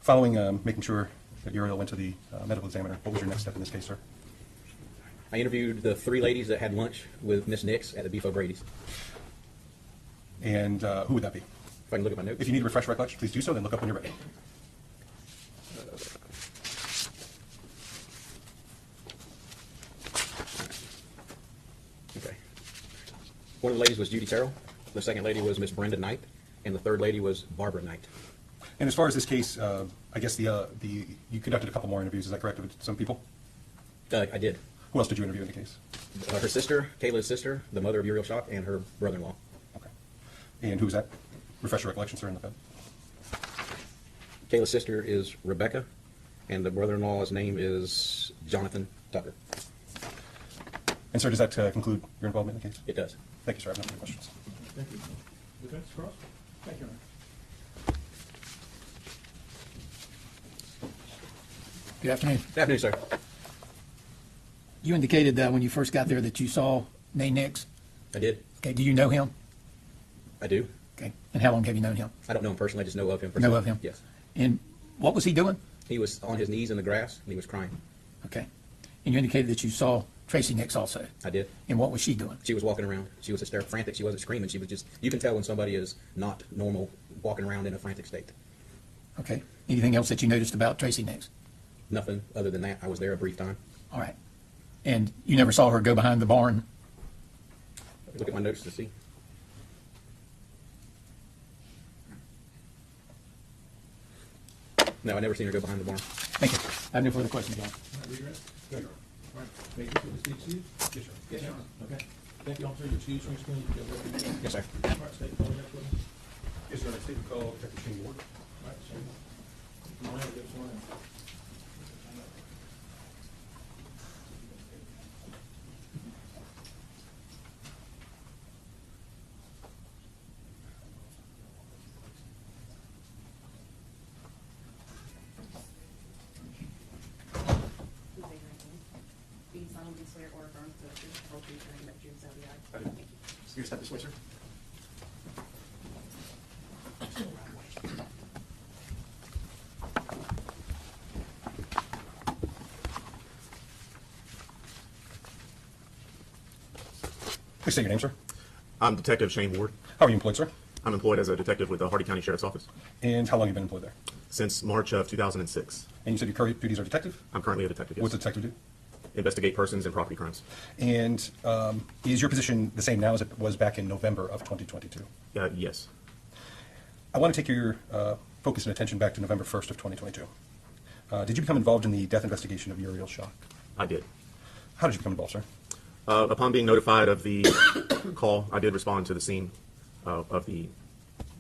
Following making sure that Uriel went to the medical examiner, what was your next step in this case, sir? I interviewed the 3 ladies that had lunch with Miss Nix at the Beef O'Brady's. And who would that be? If I can look at my notes. If you need to refresh recollection, please do so, then look up when you're ready. Okay. One of the ladies was Judy Terrell. The second lady was Miss Brenda Knight. And the third lady was Barbara Knight. And as far as this case, I guess you conducted a couple more interviews, is that correct, with some people? I did. Who else did you interview in the case? Her sister, Kayla's sister, the mother of Uriel Shock, and her brother-in-law. Okay. And who was that? Refresh your recollection, sir, in the bed. Kayla's sister is Rebecca, and the brother-in-law's name is Jonathan Tucker. And sir, does that conclude your involvement in the case? It does. Thank you, sir. I have no further questions. Thank you. Defense, cross? Thank you, Your Honor. Good afternoon. Good afternoon, sir. You indicated that when you first got there that you saw Nay Nix. I did. Okay, do you know him? I do. Okay, and how long have you known him? I don't know him personally. I just know of him personally. Know of him? Yes. And what was he doing? He was on his knees in the grass, and he was crying. Okay. And you indicated that you saw Tracey Nix also. I did. And what was she doing? She was walking around. She was hysterical, frantic. She wasn't screaming. She was just, you can tell when somebody is not normal, walking around in a frantic state. Okay. Anything else that you noticed about Tracey Nix? Nothing other than that. I was there a brief time. All right. And you never saw her go behind the barn? Look at my notes to see. No, I never seen her go behind the barn. Thank you. I have no further questions, John. All right, make this witness speak to you? Yes, sir. Yes, sir. Okay. Thank you, officer. Your excuse from screen. Yes, sir. All right, state the call next witness. Yes, sir. I stated call Detective Shane Ward. All right, sir. Come on in, get sworn in. Do you solemnly swear or affirm to the truth, whole truth, and nothing but the truth, so help you God? I do. So you step this way, sir. Please state your name, sir. I'm Detective Shane Ward. How are you employed, sir? I'm employed as a detective with the Hardy County Sheriff's Office And how long have you been employed there? since March of 2006. And you said your current duties are detective? I'm currently a detective, yes. What's a detective do? Investigate persons and property crimes. And is your position the same now as it was back in November of 2022? Yes. I want to take your focus and attention back to November 1st of 2022. Did you become involved in the death investigation of Uriel Shock? I did. How did you become involved, sir? Upon being notified of the call, I did respond to the scene of the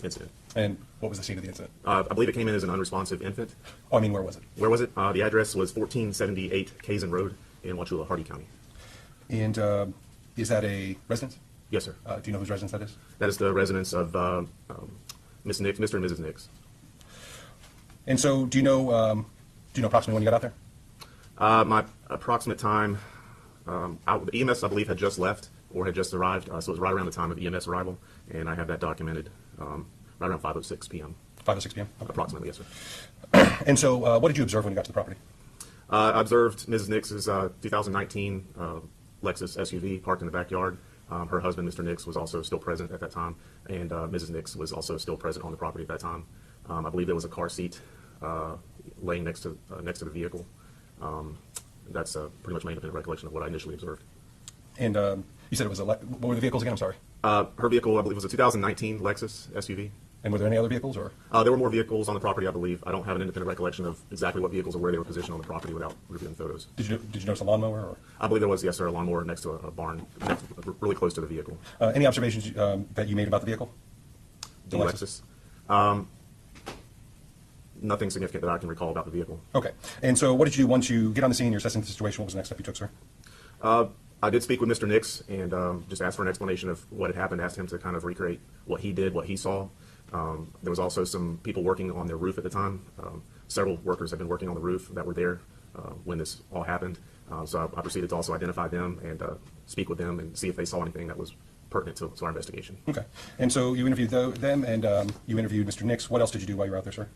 incident. And what was the scene of the incident? I believe it came in as an unresponsive infant. Oh, I mean, where was it? Where was it? The address was 1478 Kazan Road in Wauchula, Hardy County. And is that a residence? Yes, sir. Do you know whose residence that is? That is the residence of Miss Nix, Mr. and Mrs. Nix. And so, do you know approximately when you got out there? My approximate time, the EMS, I believe, had just left or had just arrived, so it was right around the time of EMS arrival, and I have that documented right around 5:06 p.m. 5:06 p.m.? Okay. Approximately, yes, sir. And so, what did you observe when you got to the property? I observed Mrs. Nix's 2019 Lexus SUV parked in the backyard. Her husband, Mr. Nix, was also still present at that time, and Mrs. Nix was also still present on the property at that time. I believe there was a car seat laying next to the vehicle. That's pretty much my independent recollection of what I initially observed. And you said it was what were the vehicles again? I'm sorry. Her vehicle, I believe, was a 2019 Lexus SUV. And were there any other vehicles, or? There were more vehicles on the property, I believe. I don't have an independent recollection of exactly what vehicles or where they were positioned on the property without reviewing photos. Did you notice a lawnmower? Or? I believe there was, yes, sir, a lawnmower next to a barn, really close to the vehicle. Any observations that you made about the vehicle? The Lexus. Nothing significant that I can recall about the vehicle. Okay. And so what did you do once you get on the scene, you're assessing the situation, what was the next step you took, sir? I did speak with Mr. Nix and just asked for an explanation of what had happened, asked him to kind of recreate what he did, what he saw. There was also some people working on their roof at the time. Several workers had been working on the roof that were there when this all happened. So I proceeded to also identify them and speak with them and see if they saw anything that was pertinent to our investigation. Okay. And so you interviewed them and you interviewed Mr. Nix. What else did you do while you were out there, sir?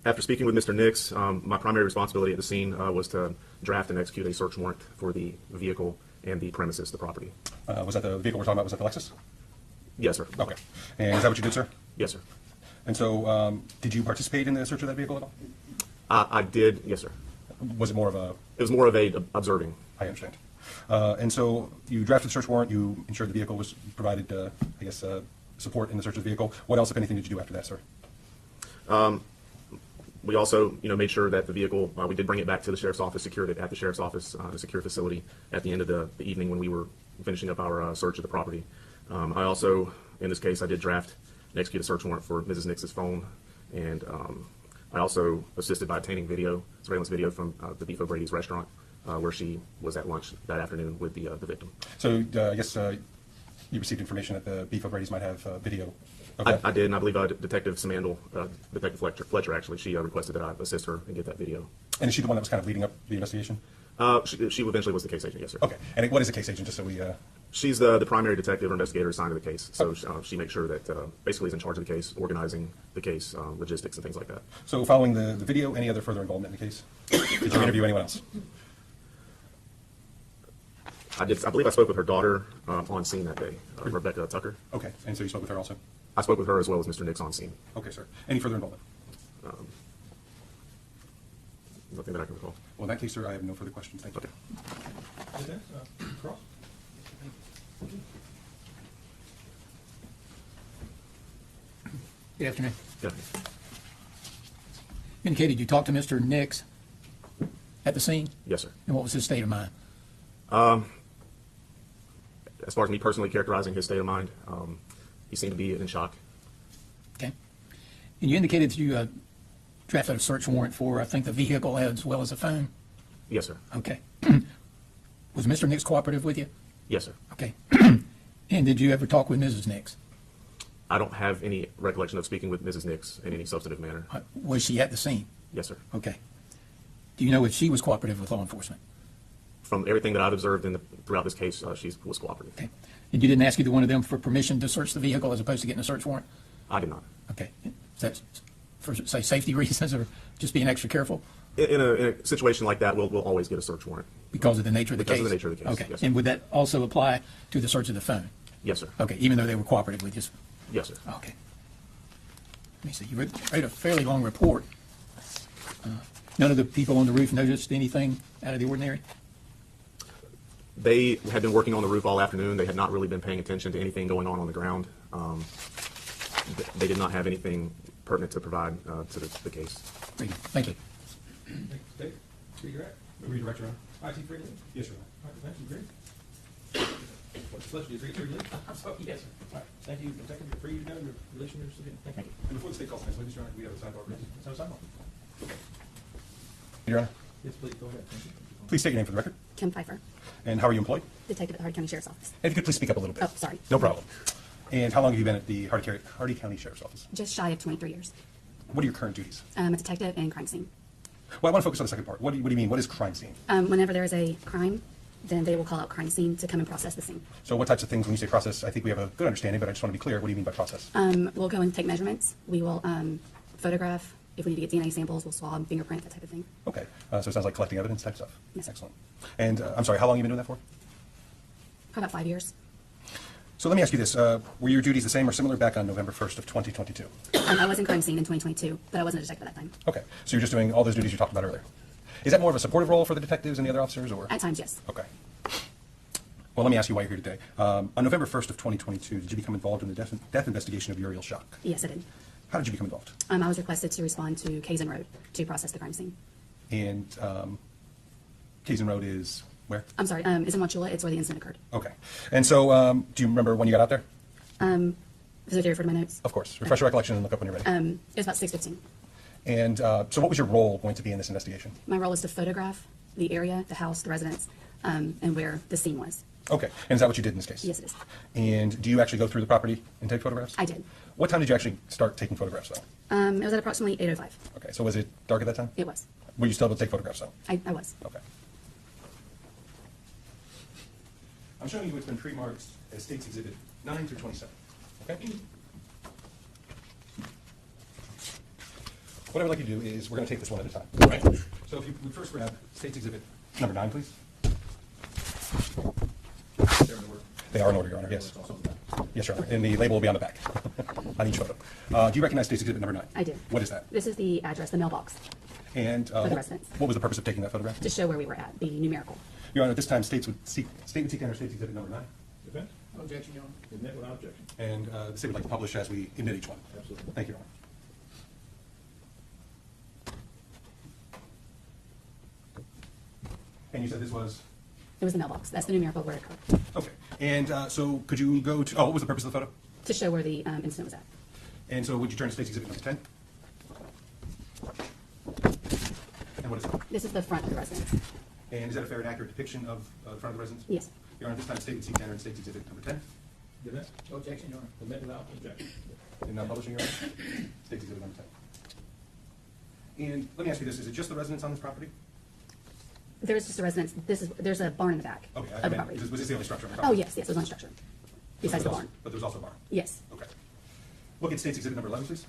After speaking with Mr. Nix, my primary responsibility at the scene was to draft and execute a search warrant for the vehicle and the premises, the property. Was that the vehicle we're talking about? Was that the Lexus? Yes, sir. Okay. And is that what you did, sir? Yes, sir. And so did you participate in the search of that vehicle at all? I did, yes, sir. Was it more of a... It was more of a observing. I understand. And so you drafted the search warrant, you ensured the vehicle was provided, I guess, support in the search of the vehicle. What else, if anything, did you do after that, sir? We also, made sure that the vehicle, we did bring it back to the sheriff's office, secured it at the sheriff's office, the secure facility, at the end of the evening when we were finishing up our search of the property. I also, in this case, I did draft and execute a search warrant for Mrs. Nix's phone, and I also assisted by obtaining surveillance video from the Beef O'Brady's restaurant, where she was at lunch that afternoon with the victim. So I guess you received information that the Beef O'Brady's might have video of that? I did, and I believe Detective Samandel, Detective Fletcher actually, she requested that I assist her and get that video. And is she the one that was kind of leading up the investigation? She eventually was the case agent, yes, sir. Okay. And what is a case agent, just so we... She's the primary detective or investigator assigned to the case, so she makes sure that basically is in charge of the case, organizing the case, logistics, and things like that. So following the video, any other further involvement in the case? Did you interview anyone else? I believe I spoke with her daughter on scene that day, Rebecca Tucker. Okay. And so you spoke with her also? I spoke with her as well as Mr. Nix on scene. Okay, sir. Any further involvement? Nothing that I can recall. Well, in that case, sir, I have no further questions. Thank you. Okay, Cross. Good afternoon. Yeah. You indicated you talked to Mr. Nix at the scene? Yes, sir. And what was his state of mind? As far as me personally characterizing his state of mind, he seemed to be in shock. Okay. And you indicated that you drafted a search warrant for, I think, the vehicle as well as the phone? Yes, sir. Okay. Was Mr. Nix cooperative with you? Yes, sir. Okay. And did you ever talk with Mrs. Nix? I don't have any recollection of speaking with Mrs. Nix in any substantive manner. Was she at the scene? Yes, sir. Okay. Do you know if she was cooperative with law enforcement? From everything that I've observed throughout this case, she was cooperative. Okay. And you didn't ask either one of them for permission to search the vehicle as opposed to getting a search warrant? I did not. Okay. Is that for, say, safety reasons or just being extra careful? In a situation like that, we'll always get a search warrant. Because of the nature of the case? Because of the nature of the case, Okay. yes, sir. And would that also apply to the search of the phone? Yes, sir. Okay, even though they were cooperative with you? Yes, sir. Okay. Let me see. You wrote a fairly long report. None of the people on the roof noticed anything out of the ordinary? They had been working on the roof all afternoon. They had not really been paying attention to anything going on the ground. They did not have anything pertinent to provide to the case. Thank you. Dave, where you at? Were you director on? IT free lead? Yes, sir. All right, thank you, Greg. What's the pleasure, you agree to lead? I'm sorry, yes, sir. All right, thank you, Detective, you're free to go, your relation is again. Thank you. And before the state calls next witness, Your Honor, we have a sidebar, please. So, someone. Your Honor, Yes, please, go ahead. Thank you. please state your name for the record. Kim Pfeiffer, And how are you employed? detective at the Hardy County Sheriff's Office. And if you could please speak up a little bit. Oh, sorry. No problem. And how long have you been at the Hardy County Sheriff's Office? Just shy of 23 years. What are your current duties? I'm a detective and crime scene. Well, I want to focus on the second part. What do you mean? What is crime scene? Whenever there is a crime, then they will call out crime scene to come and process the scene. So what types of things, when you say process, I think we have a good understanding, but I just want to be clear. What do you mean by process? We'll go and take measurements. We will photograph. If we need to get DNA samples, we'll swab, fingerprint, that type of thing. Okay. So it sounds like collecting evidence type stuff. Yes, sir. Excellent. And I'm sorry, how long have you been doing that for? Probably about 5 years. So let me ask you this. Were your duties the same or similar back on November 1st of 2022? I was in crime scene in 2022, but I wasn't a detective at that time. Okay. So you're just doing all those duties you talked about earlier. Is that more of a supportive role for the detectives and the other officers, or? At times, yes. Okay. Well, let me ask you why you're here today. On November 1st of 2022, did you become involved in the death investigation of Uriel Shock? Yes, I did. How did you become involved? I was requested to respond to Kaysen Road to process the crime scene. And Kaysen Road is where? I'm sorry, it's in Wauchula. It's where the incident occurred. Okay. And so do you remember when you got out there? Is it here for my notes? Of course. Refresh your recollection and look up when you're ready. It was about 6:15. And so what was your role going to be in this investigation? My role is to photograph the area, the house, the residence, and where the scene was. Okay. And is that what you did in this case? Yes, it is. And do you actually go through the property and take photographs? I did. What time did you actually start taking photographs, though? It was at approximately 8:05. Okay. So was it dark at that time? It was. Were you still able to take photographs, though? I was. Okay. I'm showing you what's been pre-marked as States Exhibit 9 through 27. Okay? What I would like you to do is we're going to take this one at a time. Right? So if you would first grab States Exhibit number 9, please. They are in order, Your Honor, yes. Yes, Your Honor. And the label will be on the back on each photo. Do you recognize States Exhibit number 9? I do. What is that? This is the address, the mailbox, And for the residents. what was the purpose of taking that photograph? to show where we were at, the numerical. Your Honor, at this time, State would seek to enter States Exhibit number 9. Defense? No objection, Your Honor. Admit without objection. And the State would like to publish as we admit each one. Absolutely. Thank you, Your Honor. And you said this was? It was the mailbox. That's the numerical where it occurred. Okay. And so could you go to, what was the purpose of the photo? To show where the incident was at. And so would you turn to State's Exhibit number 10? And what is it? This is the front of the residence. And is that a fair and accurate depiction of the front of the residence? Yes. Your Honor, at this time, State would seek to enter State's Exhibit number 10. Defense? No objection, Your Honor. Admit without objection. And now publishing, Your Honor? State's Exhibit number 10. And let me ask you this, is it just the residence on this property? There's just a residence. There's a barn in the back Okay, of the property. was this the only structure on the Oh, property? yes, it was one structure. Besides the barn. But there's also a barn? Yes. Okay. Look at State's Exhibit number 11, please.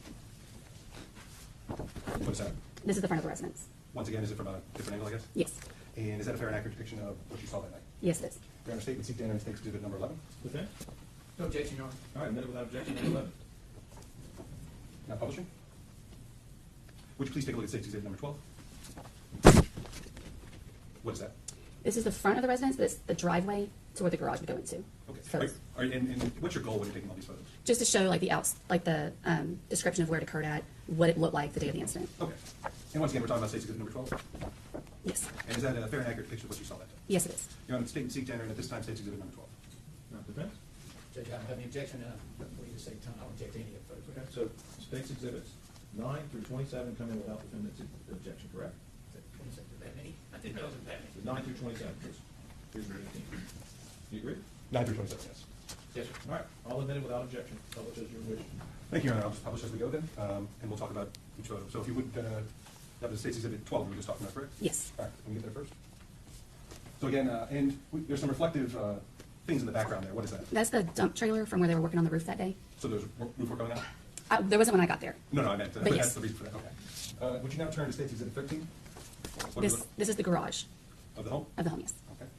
What is that? This is the front of the residence. Once again, is it from a different angle, I guess? Yes. And is that a fair and accurate depiction of what you saw that night? Yes, it is. Your Honor, State would seek to enter State's Exhibit number 11. Defense? No objection, Your Honor. All right, admit without objection, number 11. Now publishing. Would you please take a look at State's Exhibit number 12? What is that? This is the front of the residence. This the driveway to where the garage would go into. Okay. So And what's your goal when you're taking all these photos? just to show like the description of where it occurred at, what it looked like the day of the incident. Okay. And once again, we're talking about State's Exhibit number 12? Yes. And is that a fair and accurate picture of what you saw that day? Yes, it is. You're on the state and seek to enter, and at this time, State's Exhibit number 12. Not defense? Judge, I don't have any objection, for you to say time, I don't object to any of those. Okay, so state's exhibits 9 through 27 come in without defendant's objection, correct? That many? I didn't know it was that many. So 9 through 27, here's your 18. You agree? 9 through 27, yes. Yes, sir. All right, all admitted without objection. Publish as your wish. Thank you, Your Honor. I'll just publish as we go then, and we'll talk about each photo. So if you would, that was State's Exhibit 12 we were just talking about, correct? Yes. All right, let me get there first. So again, there's some reflective things in the background there. What is that? That's the dump trailer from where they were working on the roof that day. So there's roof work going on? There wasn't when I got there. No, I meant, But that's yes. the reason for that, okay. Would you now turn to State's Exhibit 13? What is This is the garage of the home? of the home, yes. Okay.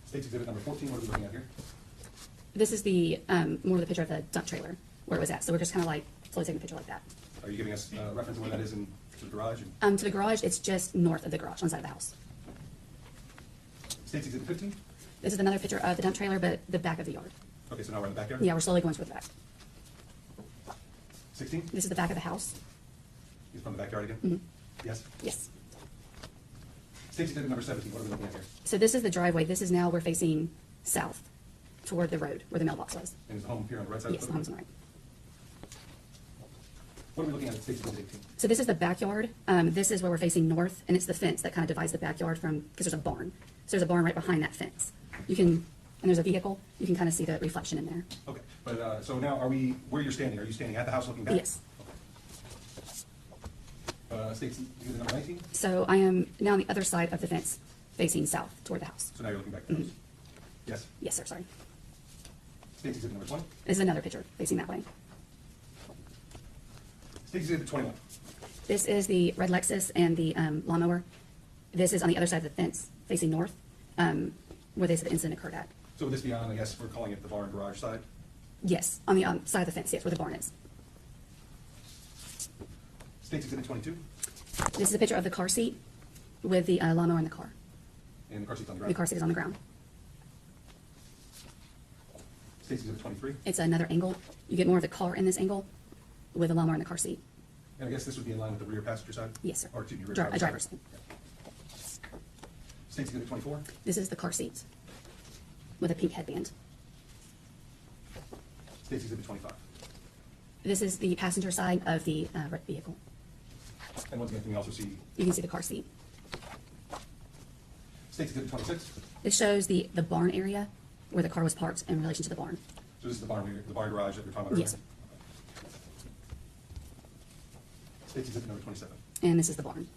State's Exhibit number 14, what are we looking at here? This is the, more of the picture of the dump trailer, where it was at. So we're just kind of like slowly taking a picture like that. Are you giving us a reference to where that is in to the garage? To the garage, it's just north of the garage, on the side of the house. State's Exhibit 15? This is another picture of the dump trailer, but the back of the yard. Okay, so now we're in the backyard? Yeah, we're slowly going toward the back. 16? This is the back of the house. Is from the backyard again? Mhm. Yes? Yes. State's Exhibit number 17, what are we looking at here? So this is the driveway. This is now, we're facing south toward the road where the mailbox was. And is the home here on the right side? Yes, of the home's on the right. What are we looking at State's Exhibit 18? So this is the backyard. This is where we're facing north, and it's the fence that kind of divides the backyard from, because there's a barn. So there's a barn right behind that fence. You can, and there's a vehicle, you can kind of see the reflection in there. Okay, but so now where you're standing, are you standing at the house looking back? Yes. Okay. State's Exhibit number 19? So I am now on the other side of the fence, facing south toward the house. So now you're looking back at the house? Yes? Yes, sir, sorry. State's Exhibit number 20? This is another picture facing that way. State's Exhibit 21? This is the red Lexus and the lawnmower. This is on the other side of the fence, facing north, where they said the incident occurred at. So would this be on, I guess, we're calling it the barn garage side? Yes, on the side of the fence, yes, where the barn is. State's Exhibit 22? This is a picture of the car seat with the lawnmower in the car. And the car seat's on the ground? The car seat is on the ground. State's Exhibit 23? It's another angle. You get more of the car in this angle with the lawnmower in the car seat. And I guess this would be in line with the rear passenger side? Yes, sir. Or, excuse me, rear A driver's side. seat. Yeah. State's Exhibit 24? This is the car seat with a pink headband. State's Exhibit 25? This is the passenger side of the wrecked vehicle. And once again, can we also see You can see the car seat. State's Exhibit 26? This shows the barn area where the car was parked in relation to the barn. So this is the barn garage that we were talking about earlier? Yes, sir. State's Exhibit number 27? And this is the barn.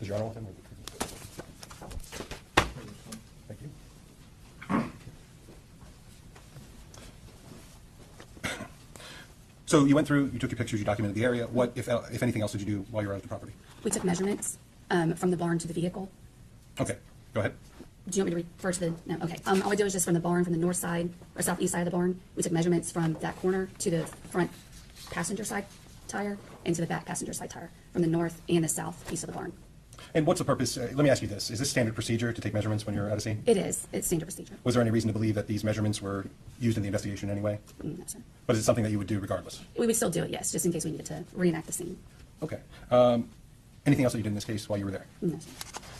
Is Your Honor with him? Thank you. So you went through, you took your pictures, you documented the area. What, if anything else, did you do while you were at the property? We took measurements from the barn to the vehicle. Okay, go ahead. Do you want me to refer to the, no, okay. All we do is just from the barn, from the north side or southeast side of the barn, we took measurements from that corner to the front passenger side tire and to the back passenger side tire, from the north and the south piece of the barn. And what's the purpose? Let me ask you this. Is this standard procedure to take measurements when you're at a scene? It is. It's standard procedure. Was there any reason to believe that these measurements were used in the investigation in any way? No, sir. But is it something that you would do regardless? We would still do it, yes, just in case we needed to reenact the scene. Okay. Anything else that you did in this case while you were there? No, sir.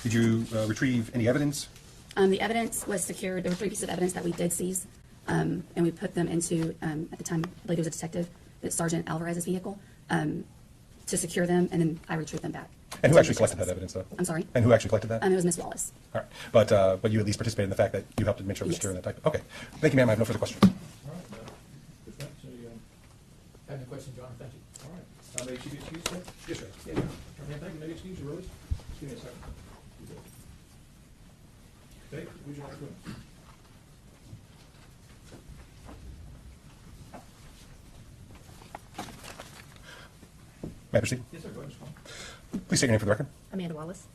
Did you retrieve any evidence? The evidence was secured. There were 3 pieces of evidence that we did seize, and we put them into, at the time, I believe it was a detective, Sergeant Alvarez's vehicle, to secure them, and then I retrieved them back. And who actually collected that evidence, though? I'm sorry? And who actually collected that? It was Miss Wallace. All right. But you at least participated in the fact that you helped to make sure it was Yes. secure and that type. Okay. Thank you, ma'am. I have no further questions. All right, defense, Have any questions, John? Thank you. all right. May she be excused, sir? Yes, sir. Yeah. Thank you. May I excuse you, Rose? Just give me a second. Okay, would you like to? May I proceed? Yes, sir. Go ahead, Mr. Conlon. Please state your name for the record. Amanda Wallace.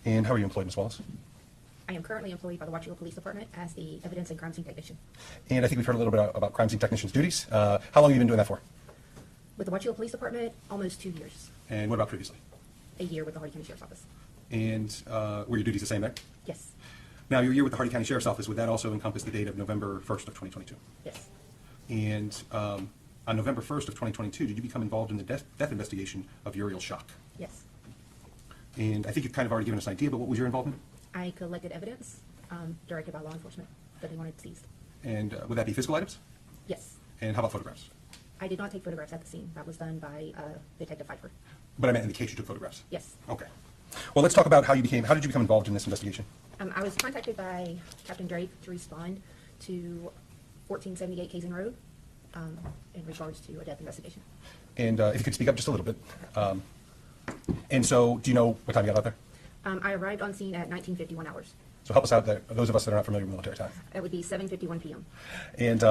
And how are you employed, Ms. Wallace? I am currently employed by the Wauchula Police Department as the evidence and crime scene technician. And I think we've heard a little bit about crime scene technicians' duties. How long have you been doing that for? With the Wauchula Police Department, almost 2 years. And what about previously? A year with the Hardy County Sheriff's Office. And were your duties the same there? Yes. Now, your year with the Hardy County Sheriff's Office, would that also encompass the date of November 1st of 2022? Yes. And on November 1st of 2022, did you become involved in the death investigation of Uriel Shock? Yes. And I think you've kind of already given us an idea, but what was your involvement? I collected evidence directed by law enforcement that they wanted seized. And would that be physical items? Yes. And how about photographs? I did not take photographs at the scene. That was done by Detective Pfeiffer. But I meant in the case you took photographs? Yes. Okay. Well, let's talk about how did you become involved in this investigation? I was contacted by Captain Drake to respond to 1478 Kazan Road in regards to a death investigation. And if you could speak up just a little bit. And so, do you know what time you got out there? I arrived on scene at 19:51 hours. So help us out there, those of us that are not familiar with military time. It would be 7:51 p.m. And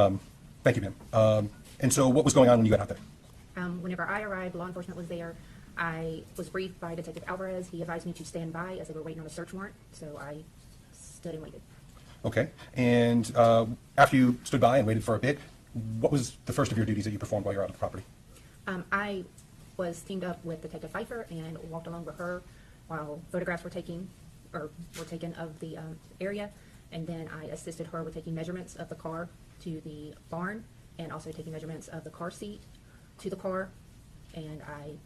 thank you, ma'am. And so what was going on when you got out there? Whenever I arrived, law enforcement was there. I was briefed by Detective Alvarez. He advised me to stand by as they were waiting on a search warrant, so I stood and waited. Okay. And after you stood by and waited for a bit, what was the first of your duties that you performed while you were out on the property? I was teamed up with Detective Pfeiffer and walked along with her while photographs were taken of the area, and then I assisted her with taking measurements of the car to the barn and also taking measurements of the car seat to the car, and I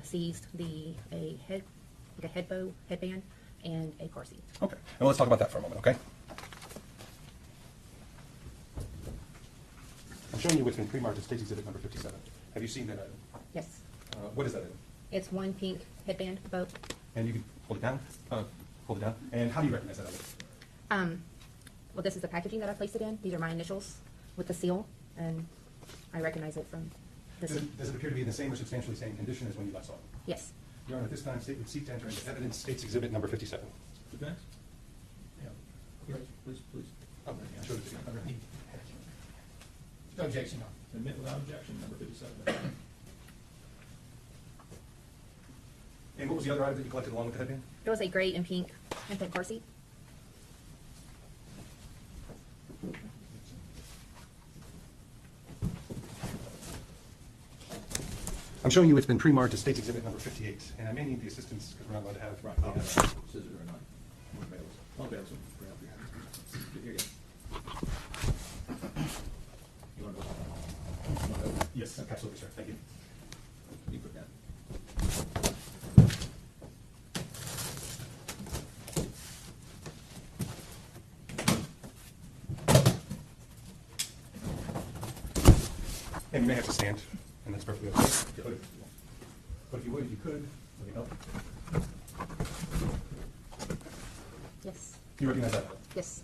seized a headband and a car seat. Okay. And let's talk about that for a moment, okay? I'm showing you what's been pre-marked as State Exhibit number 57. Have you seen that item? Yes. What is that item? It's one pink headband bow. And you can hold it down? Hold it down. And how do you recognize that item? Well, this is the packaging that I placed it in. These are my initials with the seal, and I recognize it from the seal. Does it appear to be in the same or substantially same condition as when you last saw it? Yes. Your Honor, at this time, State would seek to enter into evidence State's Exhibit number 57. Defense? Yeah. Please. Oh, sure. No objection. Admit without objection, number 57. And what was the other item that you collected along with the headband? It was a gray and pink infant car seat. I'm showing you it's been pre-marked as State's Exhibit number 58, and I may need the assistance because we're not allowed to have. Right. Scissors or not? One bails. Here you go. You want to go? Yes, absolutely, sir. Thank you. You put that. And you may have to stand, and that's perfectly okay. But if you would, if you could, let me help. Yes. You recognize that? Yes.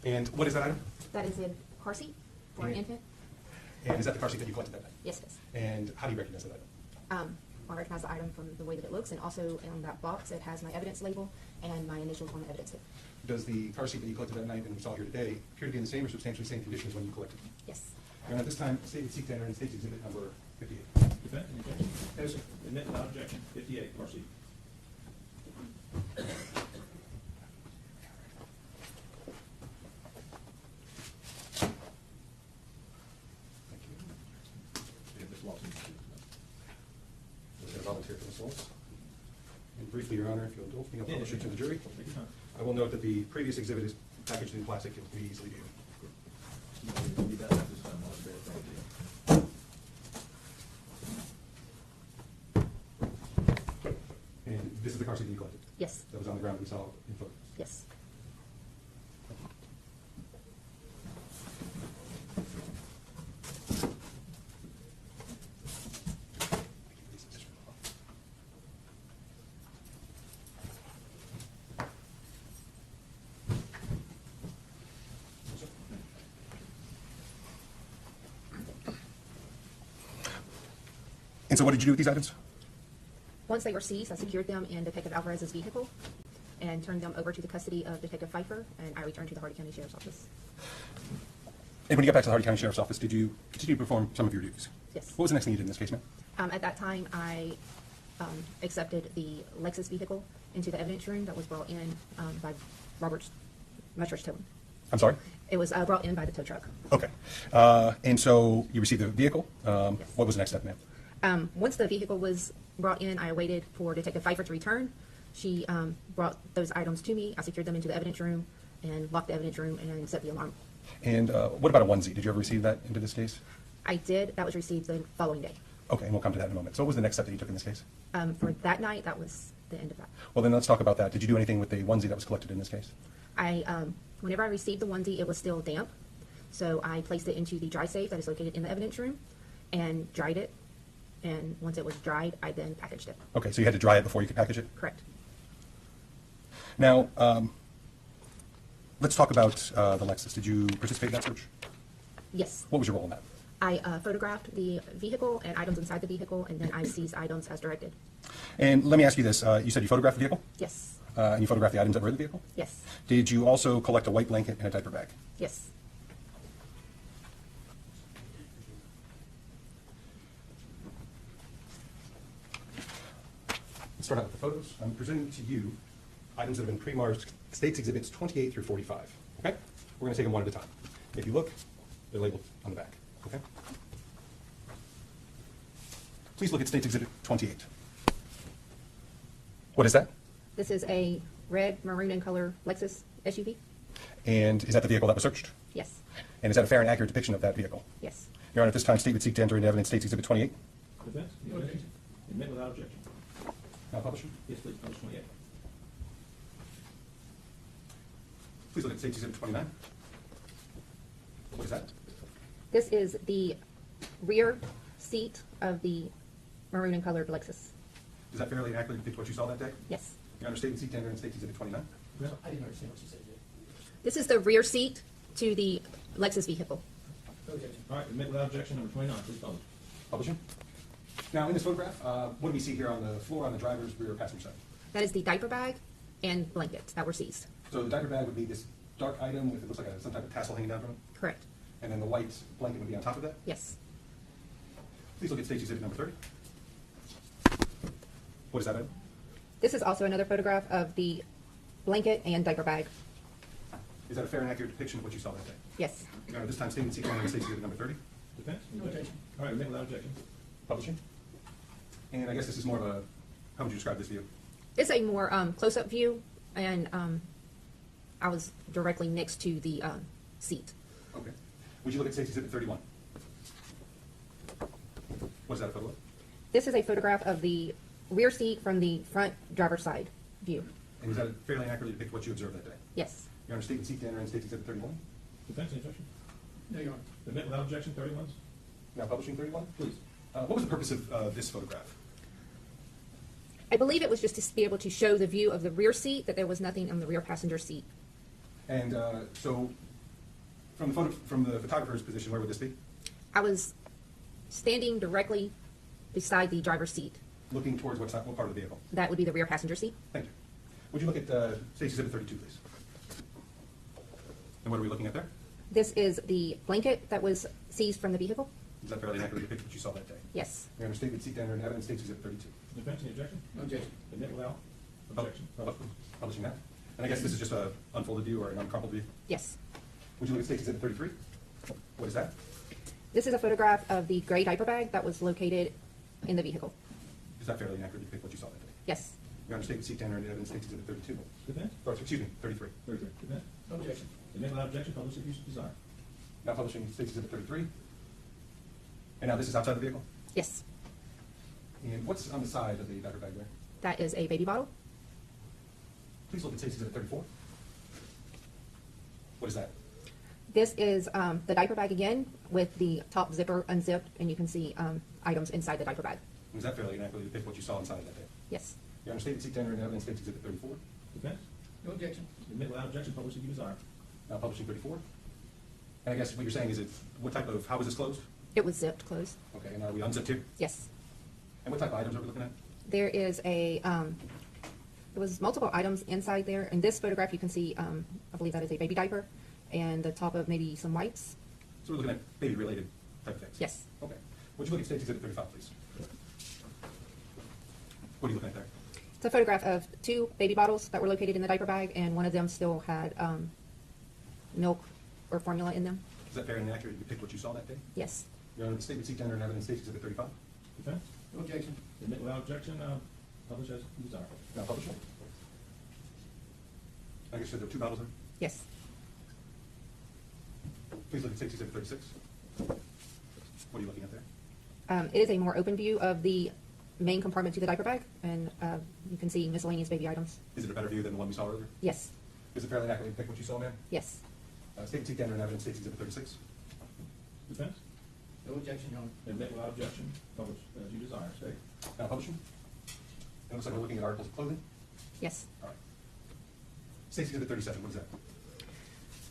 And what is that item? That is a car seat for an infant. And is that the car seat that you collected that night? Yes, it is. And how do you recognize that item? I recognize the item from the way that it looks, and also on that box it has my evidence label and my initials on the evidence tip. Does the car seat that you collected that night and we saw here today appear to be in the same or substantially same condition as when you collected it? Yes. And at this time, State would seek to enter in State's Exhibit number 58. Defense? Any objection? No, sir. Admit without objection, 58, car seat. Was there a volunteer for this loss? And briefly, Your Honor, if you'll indulge me, I'll publish it to the jury. Take your time. I will note that the previous exhibit is packaged in plastic. It will be easily viewed. You need that this time, I'll bear it right to you. And this is the car seat that you collected? Yes. That was on the ground we saw in photos? Yes. And so what did you do with these items? Once they were seized, I secured them in Detective Alvarez's vehicle and turned them over to the custody of Detective Pfeiffer, and I returned to the Hardy County Sheriff's Office. And when you got back to the Hardy County Sheriff's Office, did you continue to perform some of your duties? Yes. What was the next thing you did in this case, ma'am? At that time, I accepted the Lexus vehicle into the evidence room that was brought in by Robert's Muttridge Towing. I'm sorry? It was brought in by the tow truck. Okay. And so you received the vehicle. Yes. What was the next step, ma'am? Once the vehicle was brought in, I waited for Detective Pfeiffer to return. She brought those items to me. I secured them into the evidence room and locked the evidence room and set the alarm. And what about a onesie? Did you ever receive that into this case? I did. That was received the following day. Okay, and we'll come to that in a moment. So what was the next step that you took in this case? For that night, that was the end of that. Well, then let's talk about that. Did you do anything with the onesie that was collected in this case? Whenever I received the onesie, it was still damp. So I placed it into the dry safe that is located in the evidence room and dried it. And once it was dried, I then packaged it. Okay, so you had to dry it before you could package it? Correct. Now, let's talk about the Lexus. Did you participate in that search? Yes. What was your role in that? I photographed the vehicle and items inside the vehicle, and then I seized items as directed. And let me ask you this. You said you photographed the vehicle? Yes. And you photographed the items that were in the vehicle? Yes. Did you also collect a white blanket and a diaper bag? Yes. Let's start out with the photos. I'm presenting to you items that have been pre-marked States Exhibits 28 through 45. Okay? We're going to take them one at a time. If you look, they're labeled on the back. Okay? Please look at States Exhibit 28. What is that? This is a red, maroon in color Lexus SUV. And is that the vehicle that was searched? Yes. And is that a fair and accurate depiction of that vehicle? Yes. Your Honor, at this time, State would seek to enter into evidence States Exhibit 28. Defense? No objection. Admit without objection. Now, publisher. Yes, please, publish 28. Please look at States Exhibit 29. What is that? This is the rear seat of the maroon and colored Lexus. Does that fairly and accurately depict what you saw that day? Yes. Your Honor, State would seek to enter in States Exhibit 29. No, I didn't understand what you said yet. This is the rear seat to the Lexus vehicle. No objection. All right, admit without objection, number 29, please publish. Publisher. Now, in this photograph, what do we see here on the floor on the driver's rear passenger side? That is the diaper bag and blanket that were seized. So the diaper bag would be this dark item with, it looks like some type of tassel hanging down from it? Correct. And then the white blanket would be on top of that? Yes. Please look at State Exhibit number 30. What is that item? This is also another photograph of the blanket and diaper bag. Is that a fair and accurate depiction of what you saw that day? Yes. Your Honor, this time State would seek to enter in State Exhibit number 30. Defense? No objection. All right, admit without objection. Publishing. And I guess this is more of a, how would you describe this view? It's a more close-up view, and I was directly next to the seat. Okay. Would you look at State Exhibit 31? What is that a photo of? This is a photograph of the rear seat from the front driver's side view. And is that fairly accurately depict what you observed that day? Yes. Your Honor, State would seek to enter in State Exhibit 31. Defense, any objection? No, Your Honor. Admit without objection, 31. Now publishing 31? Please. What was the purpose of this photograph? I believe it was just to be able to show the view of the rear seat, that there was nothing on the rear passenger seat. And so, from the photographer's position, where would this be? I was standing directly beside the driver's seat. Looking towards what part of the vehicle? That would be the rear passenger seat. Thank you. Would you look at State Exhibit 32, please? And what are we looking at there? This is the blanket that was seized from the vehicle. Is that fairly accurately depict what you saw that day? Yes. Your Honor, State would seek to enter in evidence State Exhibit 32. Defense, any objection? No objection. Admit without objection. Publishing that. And I guess this is just a unfolded view or an uncrumpled view? Yes. Would you look at State Exhibit 33? What is that? This is a photograph of the gray diaper bag that was located in the vehicle. Is that fairly accurately depict what you saw that day? Yes. Your Honor, State would seek to enter in evidence State Exhibit 32. Defense? Or, excuse me, 33. 33. Defense? No objection. Admit without objection, publish if you desire. Now publishing State Exhibit 33. And now this is outside the vehicle? Yes. And what's on the side of the diaper bag there? That is a baby bottle. Please look at State Exhibit 34. What is that? This is the diaper bag again with the top zipper unzipped, and you can see items inside the diaper bag. Was that fairly accurately depict what you saw inside of that day? Yes. Your Honor, State would seek to enter in evidence State Exhibit 34. Defense? No objection. Admit without objection, publish if you desire. Now publishing 34. And I guess what you're saying is how was this closed? It was zipped closed. Okay, and are we unzipped here? Yes. And what type of items are we looking at? There is there was multiple items inside there. In this photograph, you can see, I believe that is a baby diaper, and the top of maybe some wipes. So we're looking at baby-related type things? Yes. Okay. Would you look at State Exhibit 35, please? What are you looking at there? It's a photograph of two baby bottles that were located in the diaper bag, and one of them still had milk or formula in them. Is that fair and accurate to depict what you saw that day? Yes. Your Honor, the State would seek to enter in evidence State Exhibit 35. Defense? No objection. Admit without objection, publish as you desire. Now publish it. I guess there are 2 bottles there. Yes. Please look at safety exhibit 36. What are you looking at there? It is a more open view of the main compartment to the diaper bag, and you can see miscellaneous baby items. Is it a better view than the one we saw earlier? Yes. Is it fairly accurately depict what you saw, ma'am? Yes. State and seek to enter in evidence, safety exhibit 36. Defense? No objection, Your Honor. Admit without objection, publish as you desire. State. Now publishing. It looks like we're looking at articles of clothing. Yes. All right. Safety exhibit 37, what is that?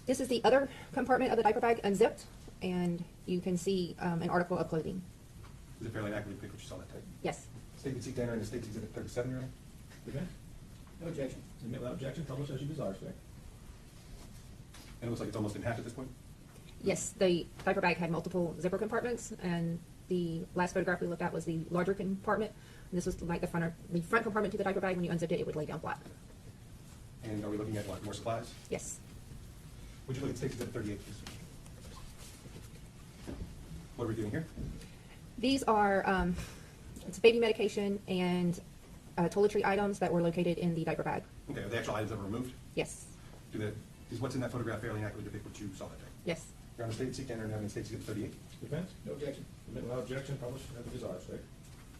This is the other compartment of the diaper bag unzipped, and you can see an article of clothing. Is it fairly accurately depict what you saw that day? Yes. State and seek to enter in the state exhibit 37, Your Honor. Defense? No objection. Admit without objection, publish as you desire. State. And it looks like it's almost in half at this point. Yes, the diaper bag had multiple zipper compartments, and the last photograph we looked at was the larger compartment. And this was like the front compartment to the diaper bag. When you unzipped it, it would lay down flat. And are we looking at what, more supplies? Yes. Would you look at state exhibit 38, please? What are we doing here? These are it's baby medication and toiletry items that were located in the diaper bag. Okay, are the actual items that were removed? Yes. Is what's in that photograph fairly accurately depict what you saw that day? Yes. Your Honor, state and seek to enter in evidence, state exhibit 38. Defense? No objection. Admit without objection, publish as you desire. State.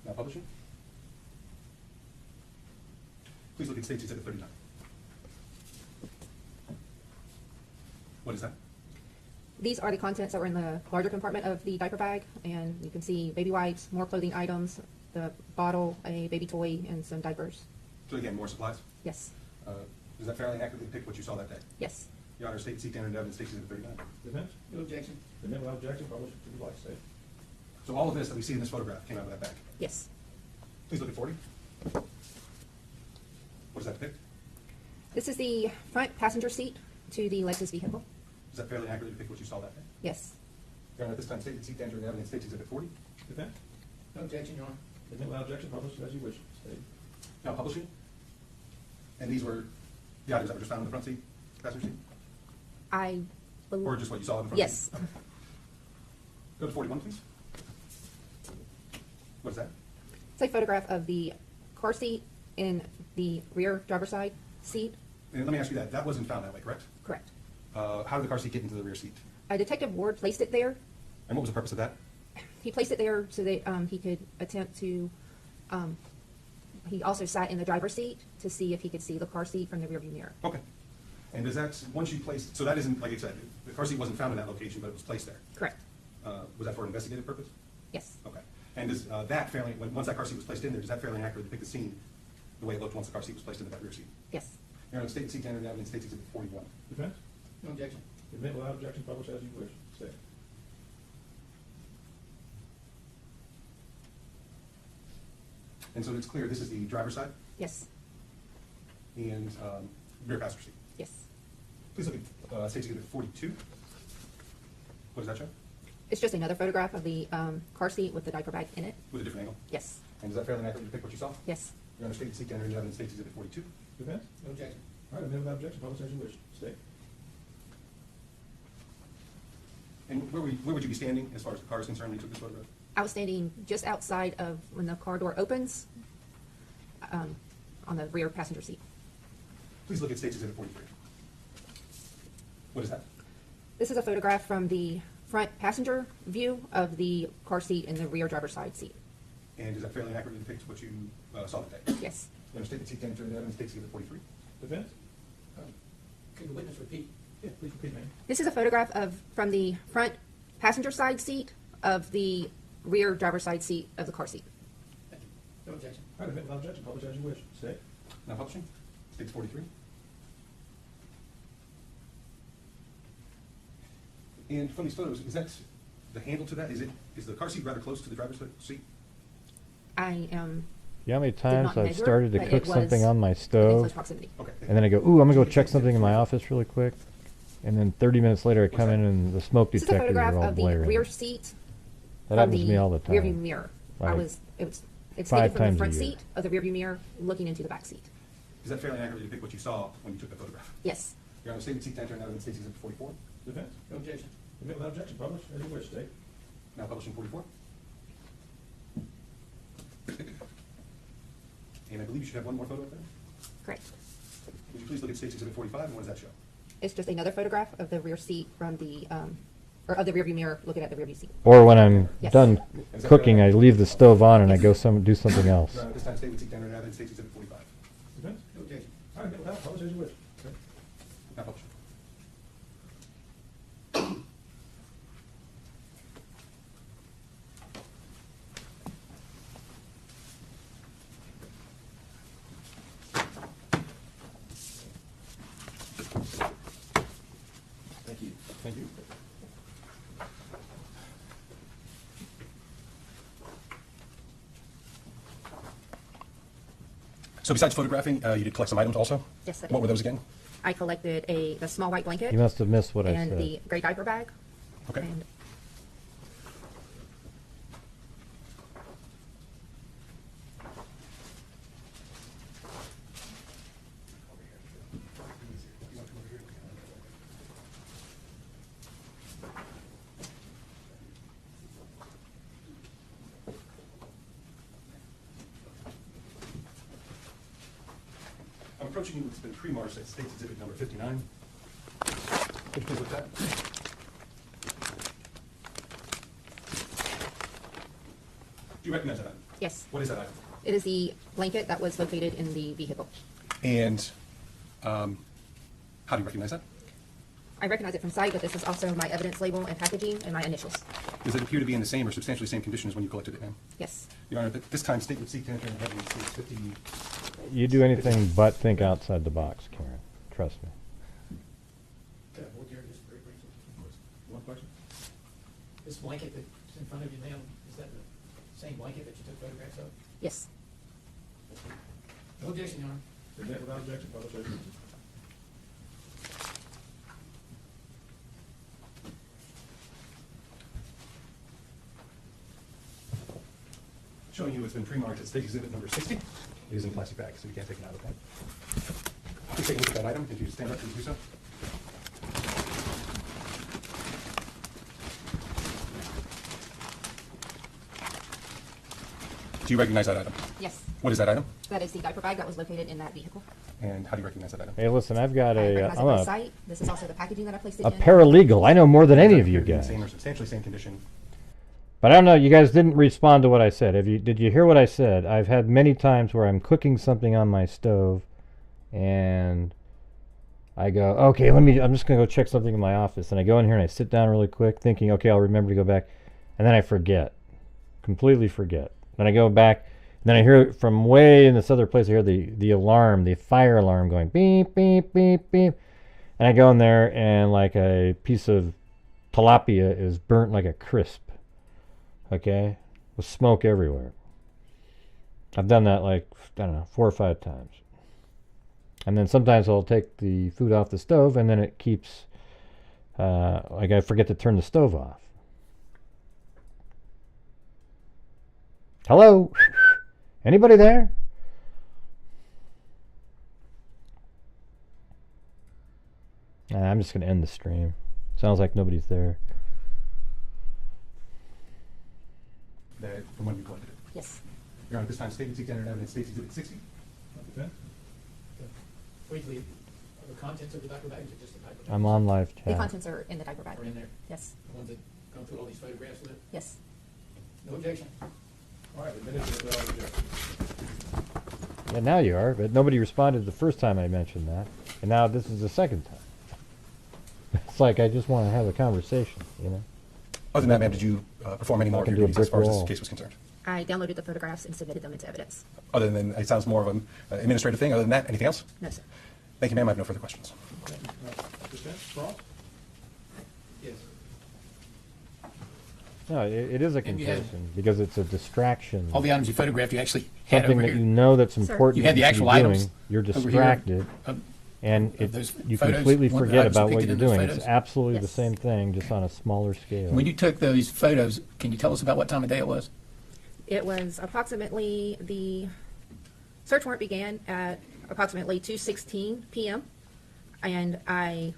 Now publishing. Please look at state exhibit 39. What is that? These are the contents that were in the larger compartment of the diaper bag, and you can see baby wipes, more clothing items, the bottle, a baby toy, and some diapers. So again, more supplies? Yes. Does that fairly accurately depict what you saw that day? Yes. Your Honor, state and seek to enter in evidence, state exhibit 39. Defense? No objection. Admit without objection, publish as you like. State. So all of this that we see in this photograph came out of that bag. Yes. Please look at 40. What does that depict? This is the front passenger seat to the Lexus vehicle. Does that fairly accurately depict what you saw that day? Yes. Your Honor, at this time, state and seek to enter in evidence, state exhibit 40. Defense? No objection, Your Honor. Admit without objection, publish as you wish. State. Now publishing. And these were the items that were just found in the front seat, passenger seat? I believe. Or just what you saw in the front Yes. seat? Okay. Go to 41, please. What is that? It's a photograph of the car seat in the rear driver's side seat. And let me ask you that. That wasn't found that way, correct? Correct. How did the car seat get into the rear seat? Detective Ward placed it there. And what was the purpose of that? He placed it there so that he could attempt to. He also sat in the driver's seat to see if he could see the car seat from the rearview mirror. Okay. And does that, once you placed, so that isn't, like I said, the car seat wasn't found in that location, but it was placed there? Correct. Was that for an investigative purpose? Yes. Okay. And does that fairly, once that car seat was placed in there, does that fairly accurately depict the scene the way it looked once the car seat was placed into that rear seat? Yes. Your Honor, state and seek to enter in evidence, state exhibit 41. Defense? No objection. Admit without objection, publish as you wish. State. And so it's clear, this is the driver's side Yes. and rear passenger seat. Yes. Please look at state exhibit 42. What does that show? It's just another photograph of the car seat with the diaper bag in it. With a different angle? Yes. And does that fairly accurately depict what you saw? Yes. Your Honor, state and seek to enter in evidence, state exhibit 42. Defense? No objection. All right, admit without objection, publish as you wish. State. And where would you be standing as far as the car is concerned when you took this photograph? I was standing just outside of when the car door opens, on the rear passenger seat. Please look at state exhibit 43. What is that? This is a photograph from the front passenger view of the car seat and the rear driver's side seat. And does that fairly accurately depict what you saw that day? Yes. Your Honor, state and seek to enter in evidence, state exhibit 43. Defense? Can the witness repeat? Yeah, please repeat, ma'am. This is a photograph from the front passenger side seat of the rear driver's side seat of the car seat. Thank you. No objection. All right, admit without objection, publish as you wish. State. Now publishing. State 43. And from these photos, is that the handle to that? Is the car seat rather close to the driver's seat? I am. You know how many Did times not I've measure, started to but cook it was something on my within stove, close proximity. Okay. and then I go, ooh, I'm going to go check something in my office really quick, and then 30 minutes later I come in and the smoke This is a detectors photograph are all of the blaring. rear seat. That from happens to the me all the time. Rearview mirror. Like It's 5 taken from times the a front year. seat of the rearview mirror, looking into the back seat. Does that fairly accurately depict what you saw when you took the photograph? Yes. Your Honor, state and seek to enter in evidence, state exhibit 44. Defense? No objection. Admit without objection, publish as you wish. State. Now publishing 44. And I believe you should have one more photo of that. Correct. Would you please look at State Exhibit 45, and what does that show? It's just another photograph of the rear seat from the, or of the rearview mirror looking at the rearview seat. Or when I'm Yes. done cooking, I leave the stove on and I go do something else. This time, state would seek down and in State Exhibit 45. Okay. All right, well, publish as you wish. Okay. Not published. Thank you. Thank you. So besides photographing, you did collect some items also? Yes, I did. What were those again? I collected the small white blanket. You must have missed what I and said. the gray diaper bag. Okay. And I'm approaching you. It's been pre-marked at State Exhibit number 59. Could you please look at that? Do you recognize that item? yes, What is that item? it is the blanket that was located in the vehicle. And how do you recognize that? I recognize it from sight, but this is also my evidence label and packaging and my initials. Does it appear to be in the same or substantially same condition as when you collected it, ma'am? Yes. Your Honor, at this time, State would seek to enter into evidence States 50. You do anything but think outside the box, Karen. Trust me. Okay, well, Gary, just very briefly. One question? This blanket that's in front of you now, is that the same blanket that you took photographs of? Yes. No objection, Your Honor. Present without objection, publish as you wish. Showing you it's been pre-marked at State Exhibit number 60. It is in a plastic bag, so you can't take it out of that. Please take a look at that item. If you stand up, please do so. Do you recognize that item? Yes. What is that item? That is the diaper bag that was located in that vehicle. And how do you recognize that item? Hey, listen, I've got I a, recognize it I'm from a sight. This is also the packaging that I placed it a in. paralegal. I know more than any of you Does it appear to be in guys. the same or substantially same condition. But I don't know, you guys didn't respond to what I said. Did you hear what I said? I've had many times where I'm cooking something on my stove and I go, okay, I'm just going to go check something in my office. And I go in here and I sit down really quick thinking, okay, I'll remember to go back. And then I forget, completely forget. Then I go back, and then I hear from way in this other place, I hear the alarm, the fire alarm going beep, beep, beep, beep. And I go in there and like a piece of tilapia is burnt like a crisp. Okay? With smoke everywhere. I've done that like, I don't know, 4 or 5 times. And then sometimes I'll take the food off the stove and then it keeps, like I forget to turn the stove off. Hello? Anybody there? I'm just going to end the stream. Sounds like nobody's there. That from when you collected it. Yes. Your Honor, at this time, State would seek to enter into evidence States Exhibit 60. Briefly, are the contents of the diaper bag or just the diaper bag? I'm on live chat. The contents are in the diaper bag. Are in there? Yes. The ones that come through all these photographs with it? Yes. No objection. All right, the minutes are without objection. Yeah, now you are, but nobody responded the first time I mentioned that. And now this is the second time. It's like I just want to have a conversation, you know? Other than that, ma'am, did you perform any more of can your do a duties as brick far as this wall. case was concerned? I downloaded the photographs and submitted them into evidence. Other than, it sounds more of an administrative thing. Other than that, anything else? No, sir. Thank you, ma'am. I have no further questions. Okay. Understand? Cross? Yes. No, it is a And you had- confession because it's a distraction. All the items you photographed, you actually had Something over that here. you know that's Sir. important. You had the that should actual be doing, items You're over here distracted, of- and of those you photos, completely one of the forget items about what depicted you're in those doing. photos. It's absolutely the Yes. same thing, just on a smaller scale. When you took those photos, can you tell us about what time of day it was? It was approximately, the search warrant began at approximately 2:16 p.m. and I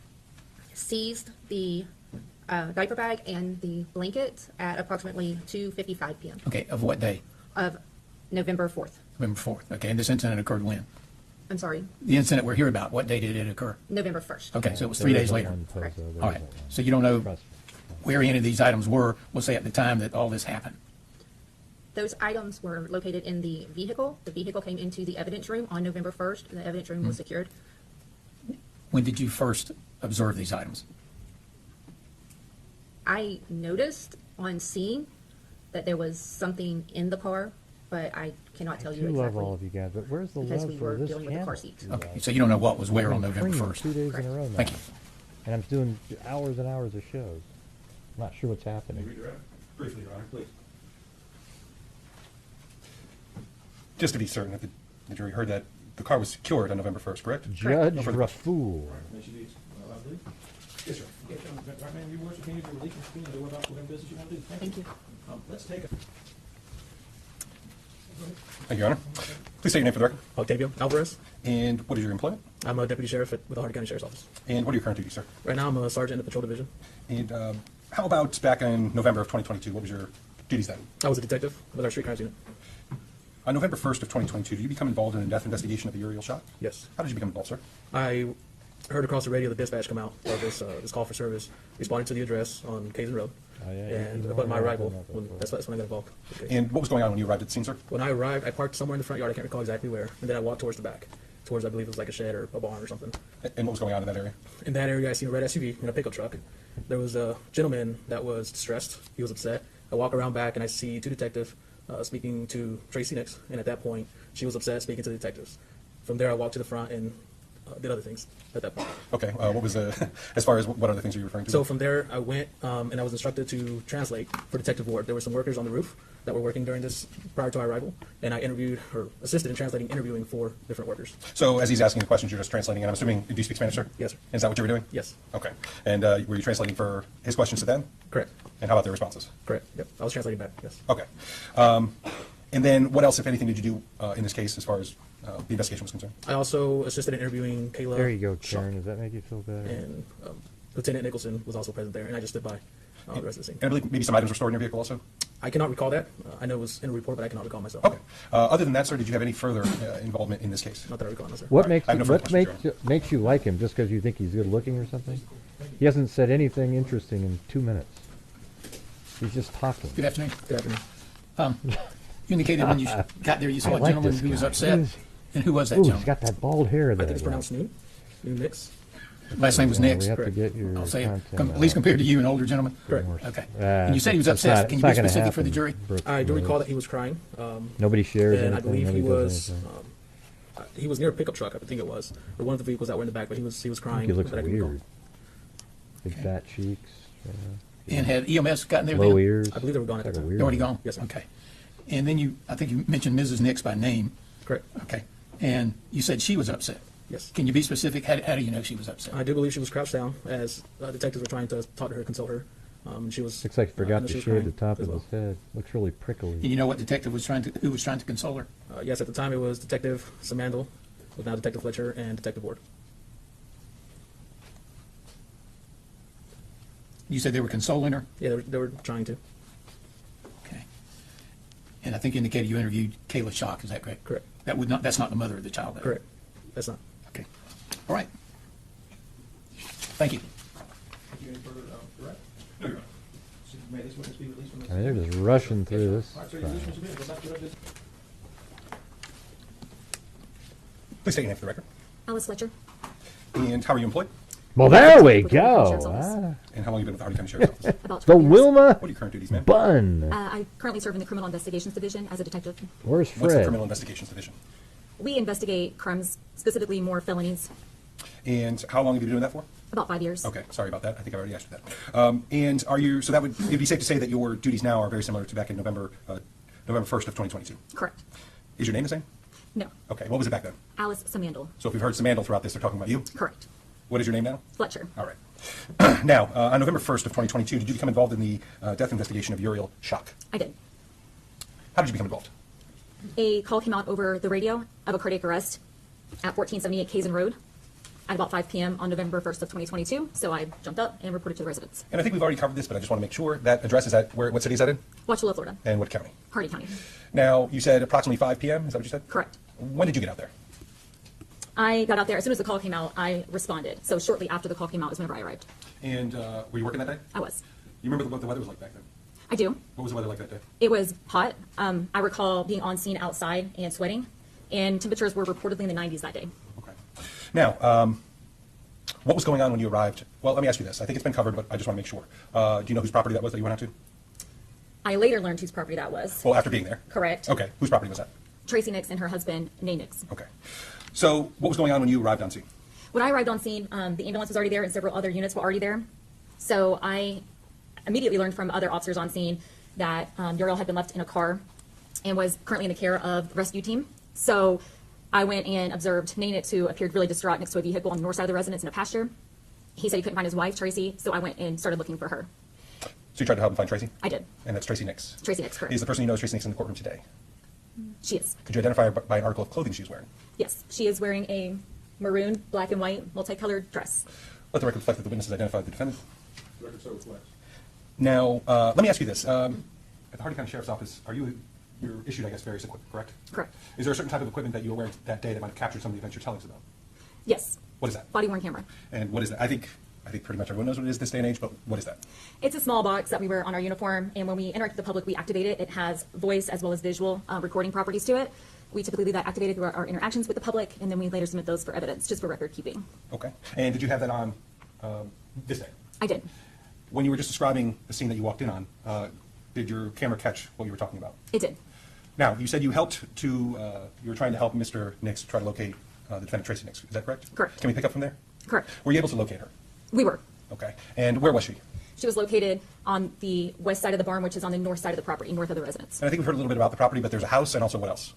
seized the diaper bag and the blanket at approximately 2:55 p.m. Okay, of what day? of November 4th. November 4th. Okay, and this incident occurred when? I'm sorry, The incident we're here about, what day did it occur? November 1st. Okay, so it was 3 days later. Correct. All right, so you don't know where any of these items were, we'll say at the time that all this happened. Those items were located in the vehicle. The vehicle came into the evidence room on November 1st, and the evidence room was secured. When did you first observe these items? I noticed on scene that there was something in the car, but I cannot tell you I do love all exactly. of you guys, but where's the Because love we for were this dealing with the channel? car seats. Okay, so you don't know what was where on November Premium 1st? 2 days in a row now. Thank you. And I'm doing hours and hours of shows. I'm not sure what's happening. Briefly, Your Honor, please. Just to be certain that the jury heard that the car was secured on November 1st, correct? Judge No further questions. Rafool. I believe. Yes, sir. Okay, right, ma'am, your words are continued to release your screen and do about whatever business you want to do. Thank you. Let's take a. Thank you, Your Honor. Please state your name for the record. Octavio Alvarez. And what is your employment? I'm a deputy sheriff with the Hardy County Sheriff's Office. And what are your current duties, sir? Right now, I'm a sergeant in the patrol division. And how about back in November of 2022? What was your duties then? I was a detective with our street crimes unit. On November 1st of 2022, did you become involved in a death investigation of the Uriel shot? Yes. How did you become involved, sir? I heard across the radio the dispatch come out of this call for service, responded to the address on Kaysen Road, Oh, yeah, and you upon my know arrival, that. that's when I got involved. Okay. And what was going on when you arrived at the scene, sir? When I arrived, I parked somewhere in the front yard. I can't recall exactly where, and then I walked towards the back, towards I believe it was like a shed or a barn or something. And what was going on in that area? In that area, I seen a red SUV and a pickup truck. There was a gentleman that was distressed. He was upset. I walk around back and I see two detectives speaking to Tracey Nix, and at that point, she was upset speaking to the detectives. From there, I walked to the front and did other things at that point. Okay, what was as far as what other things are you referring to? So from there, I went and I was instructed to translate for Detective Ward. There were some workers on the roof that were working during this prior to our arrival, and I interviewed or assisted in translating, interviewing for different workers. So as he's asking the questions, you're just translating, and I'm assuming, do you speak Spanish, sir? Yes, sir. Is that what you were doing? Yes. Okay. And were you translating for his questions to them? Correct. And how about their responses? Correct. Yep. I was translating back. Yes. Okay. And then what else, if anything, did you do in this case as far as the investigation was concerned? I also assisted in interviewing Kayla. There you go, Karen. Does that make you feel better? And Lieutenant Nicholson was also present there, and I just stood by the rest of the scene. And I believe maybe some items were stored in your vehicle also? I cannot recall that. I know it was in a report, but I cannot recall myself. Okay. Other than that, sir, did you have any further involvement in this case? Not that I recall, no, sir. What All right. makes I have you, no further what questions, Your makes you like him just because you think he's good looking or something? He hasn't said anything interesting in 2 minutes. He's just talking. Good afternoon. Good afternoon. You indicated when you got there, you saw I a like gentleman this who was guy. upset. Who is- And who was that Ooh, he's gentleman? got that bald hair I there. think it's pronounced New Nix. Last name was Well, Nix. we have to correct. get your I'll say, content at least out. compared to you, an older gentleman. Correct. Okay. And you said he was It's upset. not- Can it's you not be gonna specific for the happen, jury? Brooks, I do really. recall that he was crying. Nobody shares And I anything, believe he nobody does was anything. he was near a pickup truck. I think it was, or one of the vehicles that were in the back. But he was I crying. think he looks but I couldn't recall. weird. Big fat cheeks. And had EMS gotten there Low then? ears. I believe they were gone at Like that a time. weird They're already one. gone? Yes, sir. Okay. And then I think you mentioned Mrs. Nix by name. Correct. Okay. And you said she was upset. Yes. Can you be specific? How do you know she was upset? I do believe she was crouched down as detectives were trying to talk to her, consult her. She was. Looks like he I forgot know to she was shave the crying top as of well. his head. Looks really prickly. And you know what detective was who was trying to console her? Yes, at the time it was Detective Samandel, with now Detective Fletcher and Detective Ward. You said they were consoling her? Yeah, they were trying to. Okay. And I think you indicated you interviewed Kayla Shock, is that correct? Correct. That's not the mother of the child. though. Correct. That's not. Okay. All right. Thank you. Any further, direct? No, Your Honor. May this witness be released from this? I mean, they're just rushing through this. All right, sir, you're released from subpoena. Go back to the business. Please state your name for the record. Alice Fletcher. And how are you employed? Well, there we With the Sheriff's go. Office. Ah, And how long have you been with the Hardy County Sheriff's Office? About the 12 years. Wilma What are your current duties, ma'am? Bun. I currently serve in the Criminal Investigations Division as a detective. Where's What's the Fred? Criminal Investigations Division? We investigate crimes, specifically more felonies, And how long have you been doing that for? about 5 years. Okay, sorry about that. I think I already asked you that. And are you, so that would, it'd be safe to say that your duties now are very similar to back in November 1st of 2022. Correct. Is your name the same? No. Okay, what was it back then? Alice Samandel. So if we've heard Samandel throughout this, they're talking about you? Correct. What is your name now? Fletcher. All right. Now, on November 1st of 2022, did you become involved in the death investigation of Uriel Shock? I did. How did you become involved? A call came out over the radio of a cardiac arrest at 1478 Kaysen Road. at about 5 p.m. on November 1st of 2022. So I jumped up and reported to the residents. And I think we've already covered this, but I just want to make sure that address is at what city is that in? Wauchula, Florida. And what county? Hardy County. Now, you said approximately 5 p.m. Is that what you said? Correct. When did you get out there? I got out there as soon as the call came out. I responded. So shortly after the call came out is whenever I arrived. And were you working that day? I was. You remember what the weather was like back then? I do. What was the weather like that day? It was hot. I recall being on scene outside and sweating, and temperatures were reportedly in the 90s that day. Okay. Now, what was going on when you arrived? Well, let me ask you this. I think it's been covered, but I just want to make sure. Do you know whose property that was that you went out to? I later learned whose property that was. Well, after being there. Correct. Okay. Whose property was that? Tracey Nix and her husband, Nay Nix. Okay. So what was going on when you arrived on scene? When I arrived on scene, the ambulance was already there and several other units were already there. So I immediately learned from other officers on scene that Terrell had been left in a car and was currently in the care of the rescue team. So I went and observed Nay Nix, who appeared really distraught next to a vehicle on the north side of the residence in a pasture. He said he couldn't find his wife, Tracey, so I went and started looking for her. So you tried to help him find Tracey? I did. And that's Tracey Nix? Tracey Nix, correct. Is the person you know as Tracey Nix in the courtroom today? She is. Could you identify her by an article of clothing she was wearing? Yes, she is wearing a maroon, black and white, multicolored dress. Let the record reflect that the witnesses identified the defendant. The record so reflects. Now, let me ask you this. At the Hardy County Sheriff's Office, you're issued, I guess, various equipment, correct? Correct. Is there a certain type of equipment that you were wearing that day that might have captured some of the events you're telling us about? Yes. What is that? Body-worn camera. And what is that? I think pretty much everyone knows what it is this day and age, but what is that? It's a small box that we wear on our uniform, and when we interact with the public, we activate it. It has voice as well as visual recording properties to it. We typically leave that activated through our interactions with the public, and then we later submit those for evidence, just for record keeping. Okay. And did you have that on this day? I did. When you were just describing the scene that you walked in on, did your camera catch what you were talking about? It did. Now, you said you were trying to help Mr. Nix try to locate the defendant, Tracey Nix. Is that correct? Correct. Can we pick up from there? Correct. Were you able to locate her? We were. Okay. And where was she? She was located on the west side of the barn, which is on the north side of the property, north of the residence. And I think we've heard a little bit about the property, but there's a house and also what else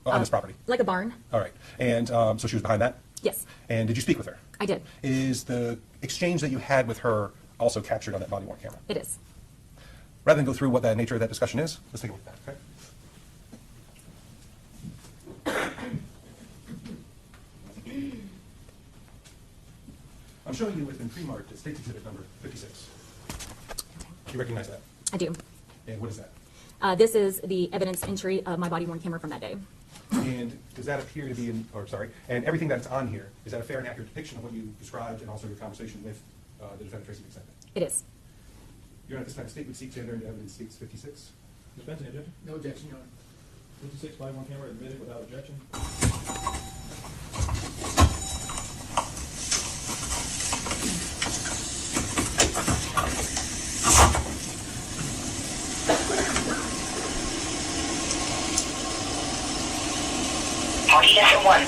on this property? Like a barn. All right. And so she was behind that? Yes. And did you speak with her? I did. Is the exchange that you had with her also captured on that body-worn camera? It is. Rather than go through what the nature of that discussion is, let's take a look at that, okay? I'm showing you what's been pre-marked as State's Exhibit number 56. You recognize that? I do. And what is that? This is the evidence entry of my body-worn camera from that day. And does that appear to be, and everything that's on here, is that a fair and accurate depiction of what you described and also your conversation with the defendant, Tracey Nix? It is. Your Honor, at this time, state would seek to enter into evidence states 56. Ms. Benson, objection? No objection, Your Honor. 56 body worn camera admitted without objection. RDS-1.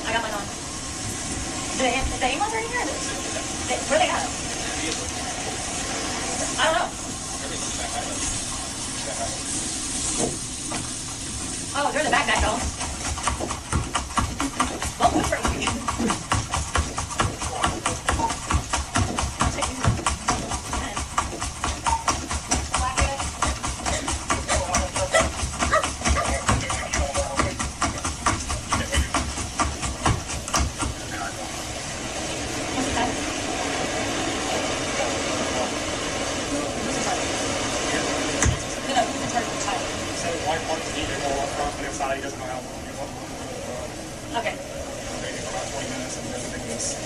I got mine on. Is the ambulance already here? Where they got them? I don't know. Oh, they're in the backpack though. Well, what's right here? Okay. About 20 minutes and everything was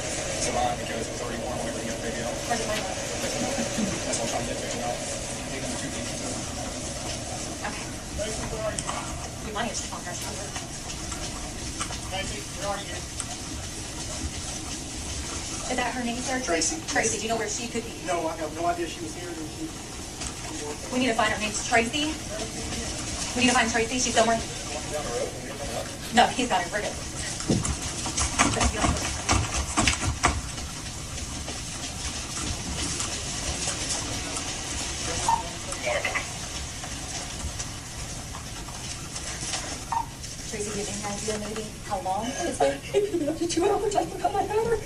survived because it was already warm whenever you got the video. Where's the microphone? That's what I'm trying to get to, you know. Taking the two pieces of it. Okay. We might just on her shoulder. Is that her name, sir? Tracey. Tracey. Do you know where she could be? No, I have no idea she was here. We need to find her. Name's Tracey. We need to find Tracey. She's somewhere. No, he's got her. We're good. Tracey, do you have any idea maybe how long it's been? It's been up to 2 hours. I forgot my hammer.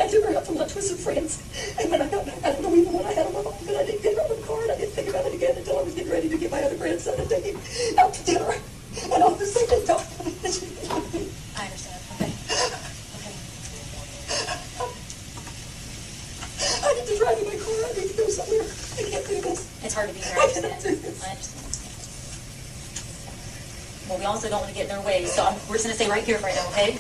I took her out to lunch with some friends. And when I got back, I don't know even what I had on my phone, but I didn't get her on the car, and I didn't think about it again until I was getting ready to get my other grandson and take him out to dinner. And all of a sudden, I understand. Okay. I understand. Well, we also don't want to get in their way, so we're just going to stay right here right now, okay?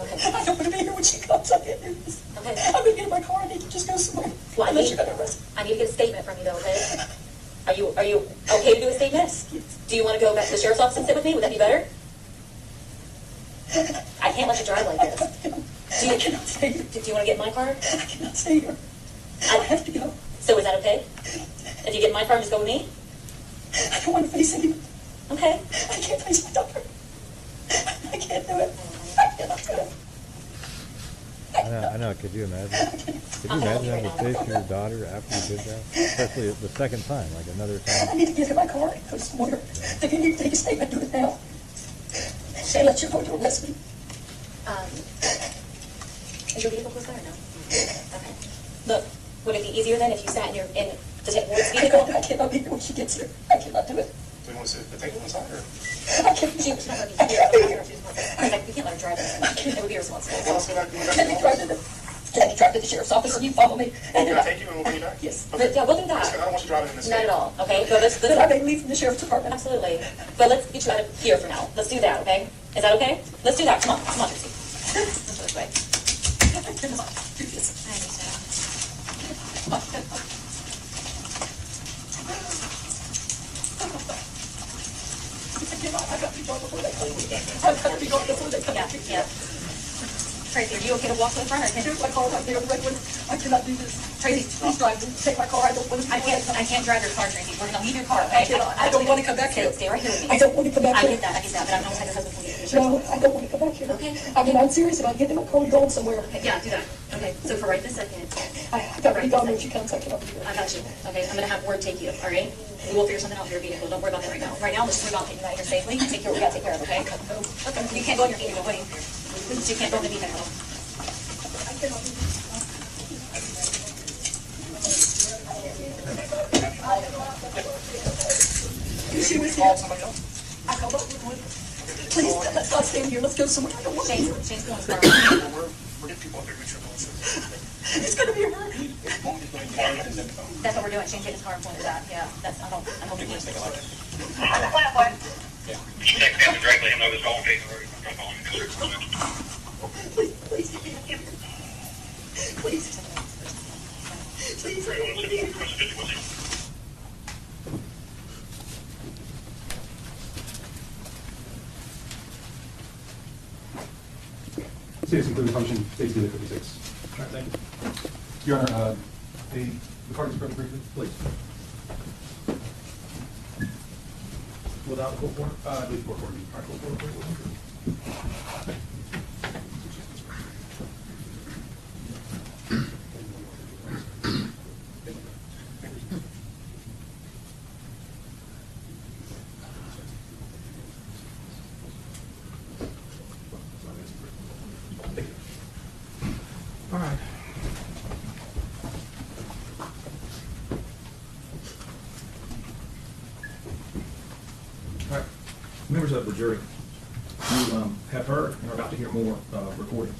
I don't want to be here when she comes. I can't do this. Okay. I'm going to get in my car. I need to just go somewhere. Well, Unless you're going to arrest me. I need to get a statement from you, though, okay? Are you okay to do a statement? Yes. Do you want to go back to the sheriff's office and sit with me? Would that be better? I can't let you drive like this. I cannot stay here. Do you want to get in my car? I cannot stay here. I have to go. So is that okay? If you get in my car and just go with me? I don't want to face anyone. Okay. I can't face my daughter. I can't do it. I cannot do it. I know. Could you imagine? Could you imagine having to face your daughter after you did that? Especially the second time, like another I time. need to get in my car and go somewhere. If you need to take a statement, do it now. Shayla, you're going to arrest me. Is your vehicle close by or no? Okay. Look, would it be easier then if you sat in the Ward's vehicle? I cannot be here when she gets here. I cannot do it. Do you want to sit at the table inside or? I can't be She here. was not going to be here. We can't let her drive this. It would be irresponsible. Well, let's go back. Can you drive to the sheriff's office and you follow me? And Can I take you and we'll bring you back? Yes. But, yeah, we'll do I that. don't want you driving in this Not state. at all, okay? But let's But I may leave from the sheriff's department. absolutely. But let's get you out of here for now. Let's do that, okay? Is that okay? Let's do that. Come on, Tracy. Let's go this way. I cannot do this. I understand. I've got to be gone before they come. I've got to be gone before they come. Yeah. Tracy, are you okay to walk to the front or can Here's my car right there, the red one. I cannot do this. Tracy, Please drive. Take my car. I don't want to. I can't drive your car, Tracy. We're gonna leave your car, okay? I don't want to come back here. Stay right here with me. I don't want to come back I here. get that, but I'm not your husband. No, I don't want to come back here. Okay. I mean, I'm serious about getting in my car and going somewhere. Okay, yeah, do that. Okay, so for right this second, I got to be gone when she comes. I cannot be here. I got you. Okay, I'm gonna have Ward take you, all right? We will figure something out with your vehicle. Don't worry about that right now. Right now, let's worry about getting you out here safely. Take care of what we gotta take care of, okay? Okay, you can't go on your vehicle, buddy. You can't go in the vehicle. She was here. I called up with one. Please, let's not stand here. Let's go somewhere. I don't want to be here. Shane's going to We're getting people up there to reach your police. It's going to be a murder. That's what we're doing. Shane's getting his car and pointed that. Yeah, that's, I'm hoping he's. She texted him directly. I know this whole case. Please, please get me out here. Please. Please, I don't want to be here. Citizen Clearing Function, State Unit 56. All right, thank you. Your Honor, the card is present briefly, please. Without the court warrant? I believe court order. All right, court order. All right. All right, members of the jury, you have heard and are about to hear more recordings.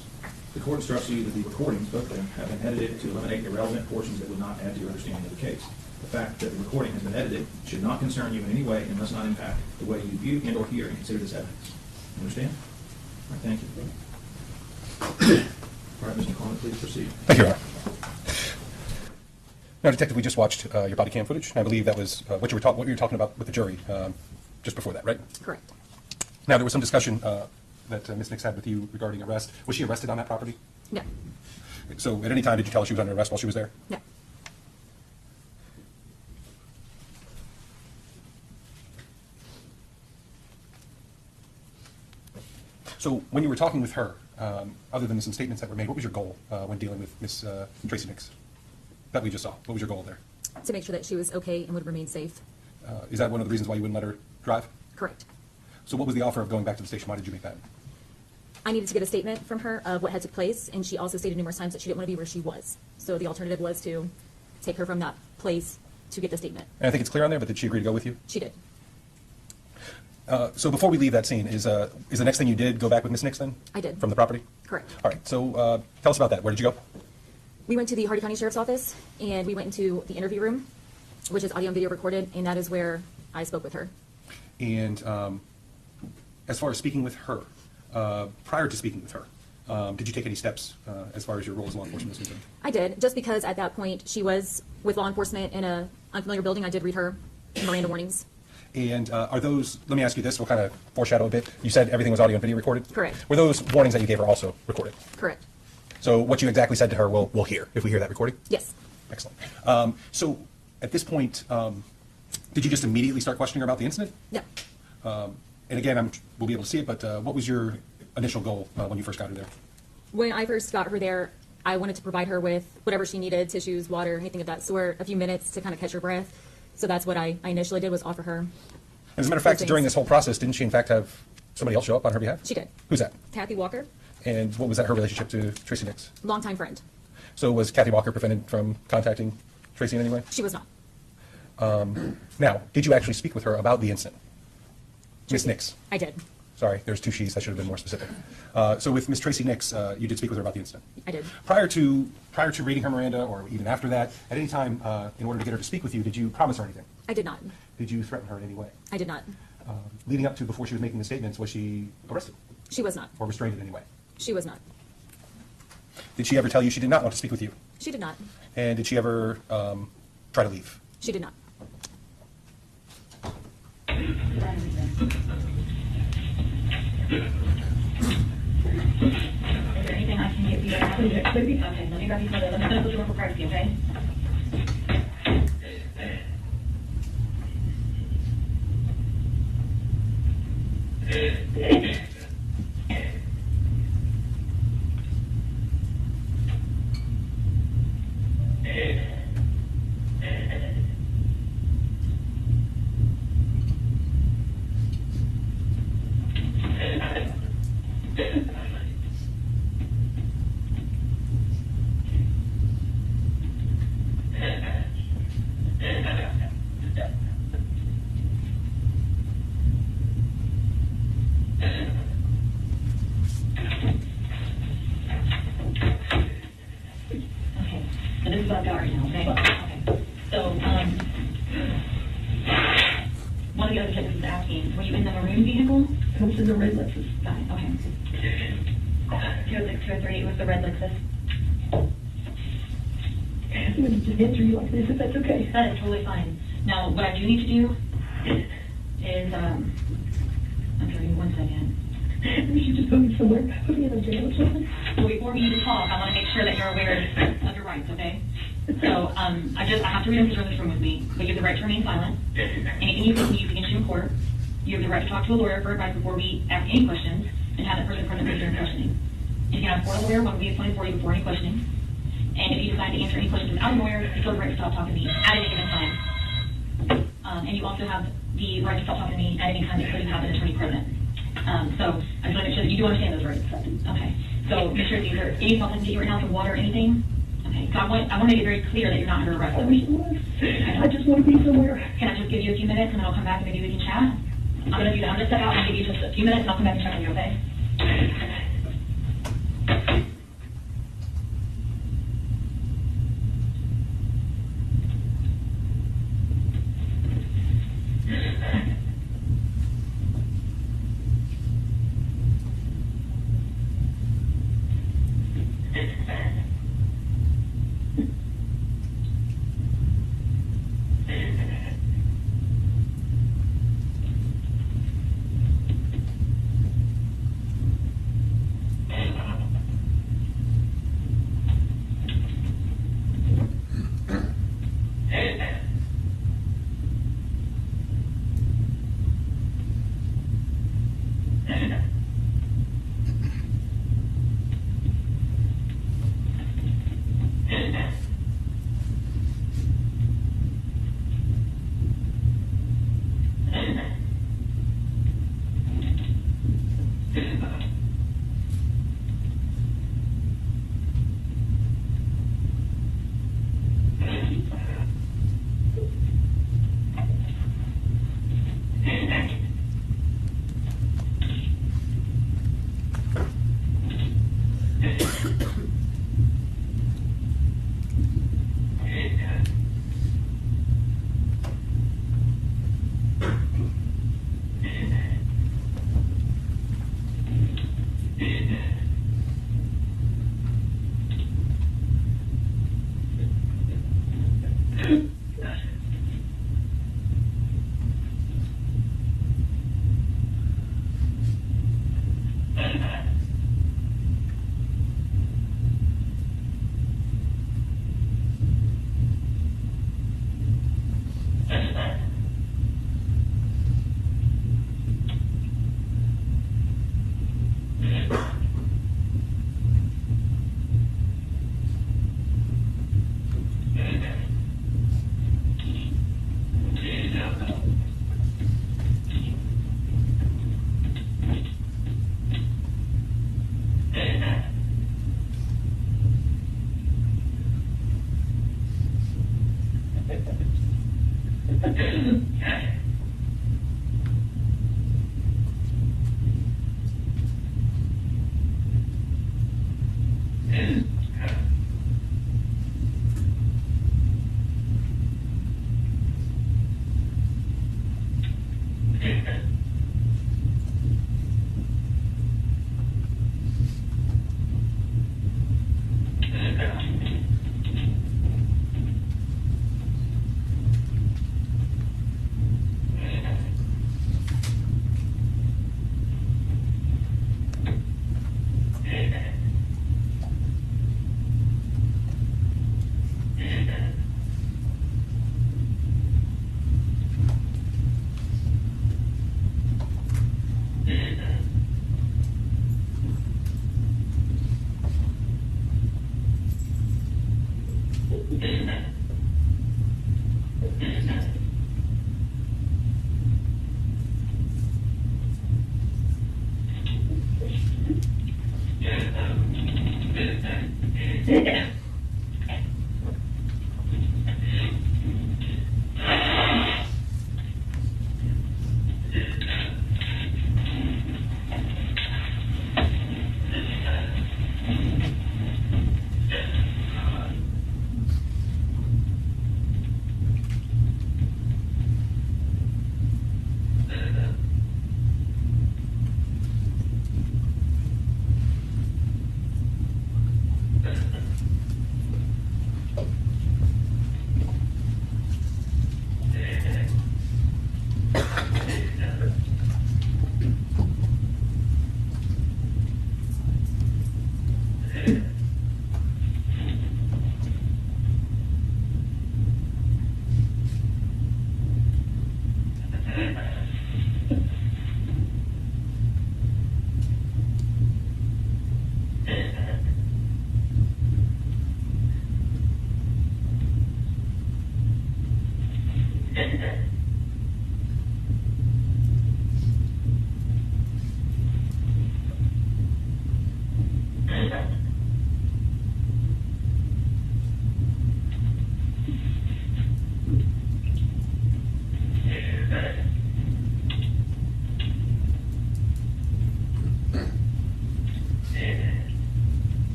The court instructs you that the recordings, both of them, have been edited to eliminate irrelevant portions that would not add to your understanding of the case. The fact that the recording has been edited should not concern you in any way and must not impact the way you view and or hear and consider this evidence. Understand? All right, thank you. All right, Mr. Coleman, please proceed. Thank you, Your Honor. Now, Detective, we just watched your body cam footage. I believe that was what you were talking about with the jury just before that, right? Correct. Now, there was some discussion that Ms. Nix had with you regarding arrest. Was she arrested on that property? No. So at any time did you tell her she was under arrest while she was there? No. So when you were talking with her, other than some statements that were made, what was your goal when dealing with Ms. Tracey Nix that we just saw? What was your goal there? To make sure that she was okay and would remain safe. Is that one of the reasons why you wouldn't let her drive? Correct. So what was the offer of going back to the station? Why did you make that? I needed to get a statement from her of what had took place, and she also stated numerous times that she didn't want to be where she was. So the alternative was to take her from that place to get the statement. And I think it's clear on there, but did she agree to go with you? She did. So before we leave that scene, is the next thing you did go back with Miss Nix then? I did. From the property? Correct. All right. So tell us about that. Where did you go? We went to the Hardy County Sheriff's Office, and we went into the interview room, which is audio and video recorded, and that is where I spoke with her. And as far as speaking with her, prior to speaking with her, did you take any steps as far as your role as law enforcement is concerned? I did, just because at that point she was with law enforcement in an unfamiliar building. I did read her Miranda warnings. And are those, let me ask you this, we'll kind of foreshadow a bit. You said everything was audio and video recorded? Correct. Were those warnings that you gave her also recorded? Correct. So what you exactly said to her, we'll hear, if we hear that recording? Yes. Excellent. So at this point, did you just immediately start questioning her about the incident? Yeah. And again, we'll be able to see it, but what was your initial goal when you first got her there? When I first got her there, I wanted to provide her with whatever she needed, tissues, water, anything of that sort, a few minutes to kind of catch her breath. So that's what I initially did, was offer her. As a matter of fact, things. during this whole process, didn't she in fact have somebody else show up on her behalf? She did. Who's that? Kathy Walker, And what was that, her relationship to Tracey Nix? longtime friend. So was Kathy Walker prevented from contacting Tracey in any way? She was not. Now, did you actually speak with her about the incident? Miss Nix. I did. Sorry, there's two she's. I should have been more specific. So with Miss Tracey Nix, you did speak with her about the incident. I did. Prior to reading her Miranda, or even after that, at any time in order to get her to speak with you, did you promise her anything? I did not. Did you threaten her in any way? I did not. Leading up to before she was making the statements, was she arrested She was not. or restrained in any way? She was not. Did she ever tell you she did not want to speak with you? She did not. And did she ever try to leave? She did not. Is there anything I can get you? Okay, let me grab you for the, let me put you on for privacy, okay? And this is what I've got right now, okay? Okay. So, one of the other detectives was asking, were you in the maroon vehicle? I was in the red Lexus. Got it, okay. 206-203 was the red Lexus. I'm going to just answer you like this, if that's okay. That is totally fine. Now, what I do need to do is, I'm sorry, one second. You should just put me somewhere, put me in a jail or something. So before we even talk, I want to make sure that you're aware of your rights, okay? So, I have to read them because you're in this room with me, but you have the right to remain silent. Anything you can use against you in court. You have the right to talk to a lawyer for advice before we ask any questions, and have that person present during questioning. And you can ask for a lawyer, one will be appointed for you before any questioning. And if you decide to answer any questions without a lawyer, you still have the right to stop talking to me at any given time. And you also have the right to stop talking to me at any time because you have an attorney present. So I just want to make sure that you do understand those rights. Okay. So make sure that there any problems that you right now, some water or anything. Okay. So I want to make it very clear that you're not under arrest. I just want to be somewhere. Can I just give you a few minutes and then I'll come back and maybe we can chat? I'm going to do that. I'm going to step out and give you just a few minutes and I'll come back and check on you, okay?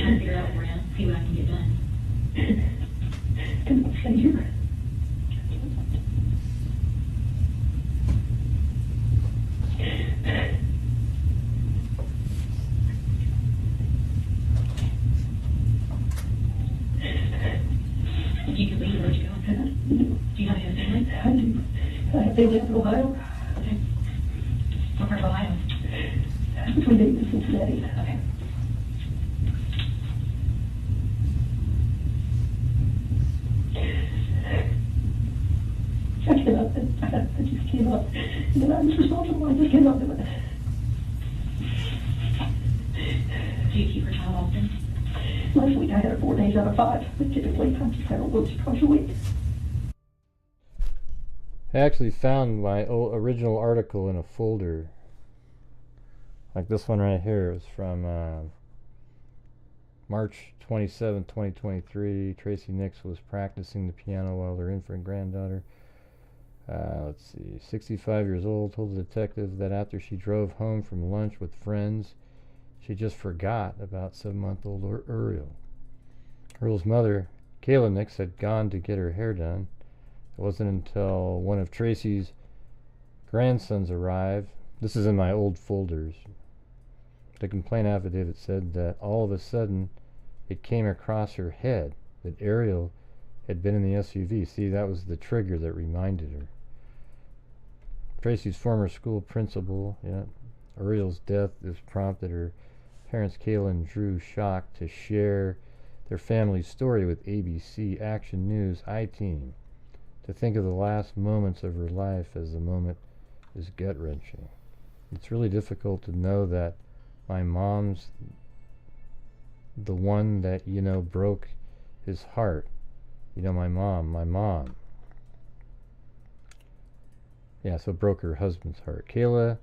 trying to figure out where to see what I can get done. Can I stay here? If you could leave, where'd you go? Do you have a family? I do. I have family up in Ohio. Okay. What part of Ohio? Between Dayton and Cincinnati. Okay. I cannot. I just cannot. And then I was responsible. I just cannot do it. Do you keep her child often? Last week I had her 4 days out of 5, but typically I just had her once or twice a week. I actually found my original article in a folder. Like this one right here is from March 27, 2023. Tracey Nix was practicing the piano while her infant granddaughter, let's see, 65 years old, told the detective that after she drove home from lunch with friends, she just forgot about 7-month-old Uriel. Uriel's mother, Kayla Nix, had gone to get her hair done. It wasn't until one of Tracey's grandsons arrived. This is in my old folders. The complaint affidavit said that all of a sudden it came across her head that Ariel had been in the SUV. See, that was the trigger that reminded her. Tracey's former school principal, Ariel's death has prompted her parents Kayla and Drew shocked to share their family's story with ABC Action News I-Team. To think of the last moments of her life as the moment is gut-wrenching. It's really difficult to know that my mom's the one that, broke his heart. My mom. Yeah, so broke her husband's heart. Kayla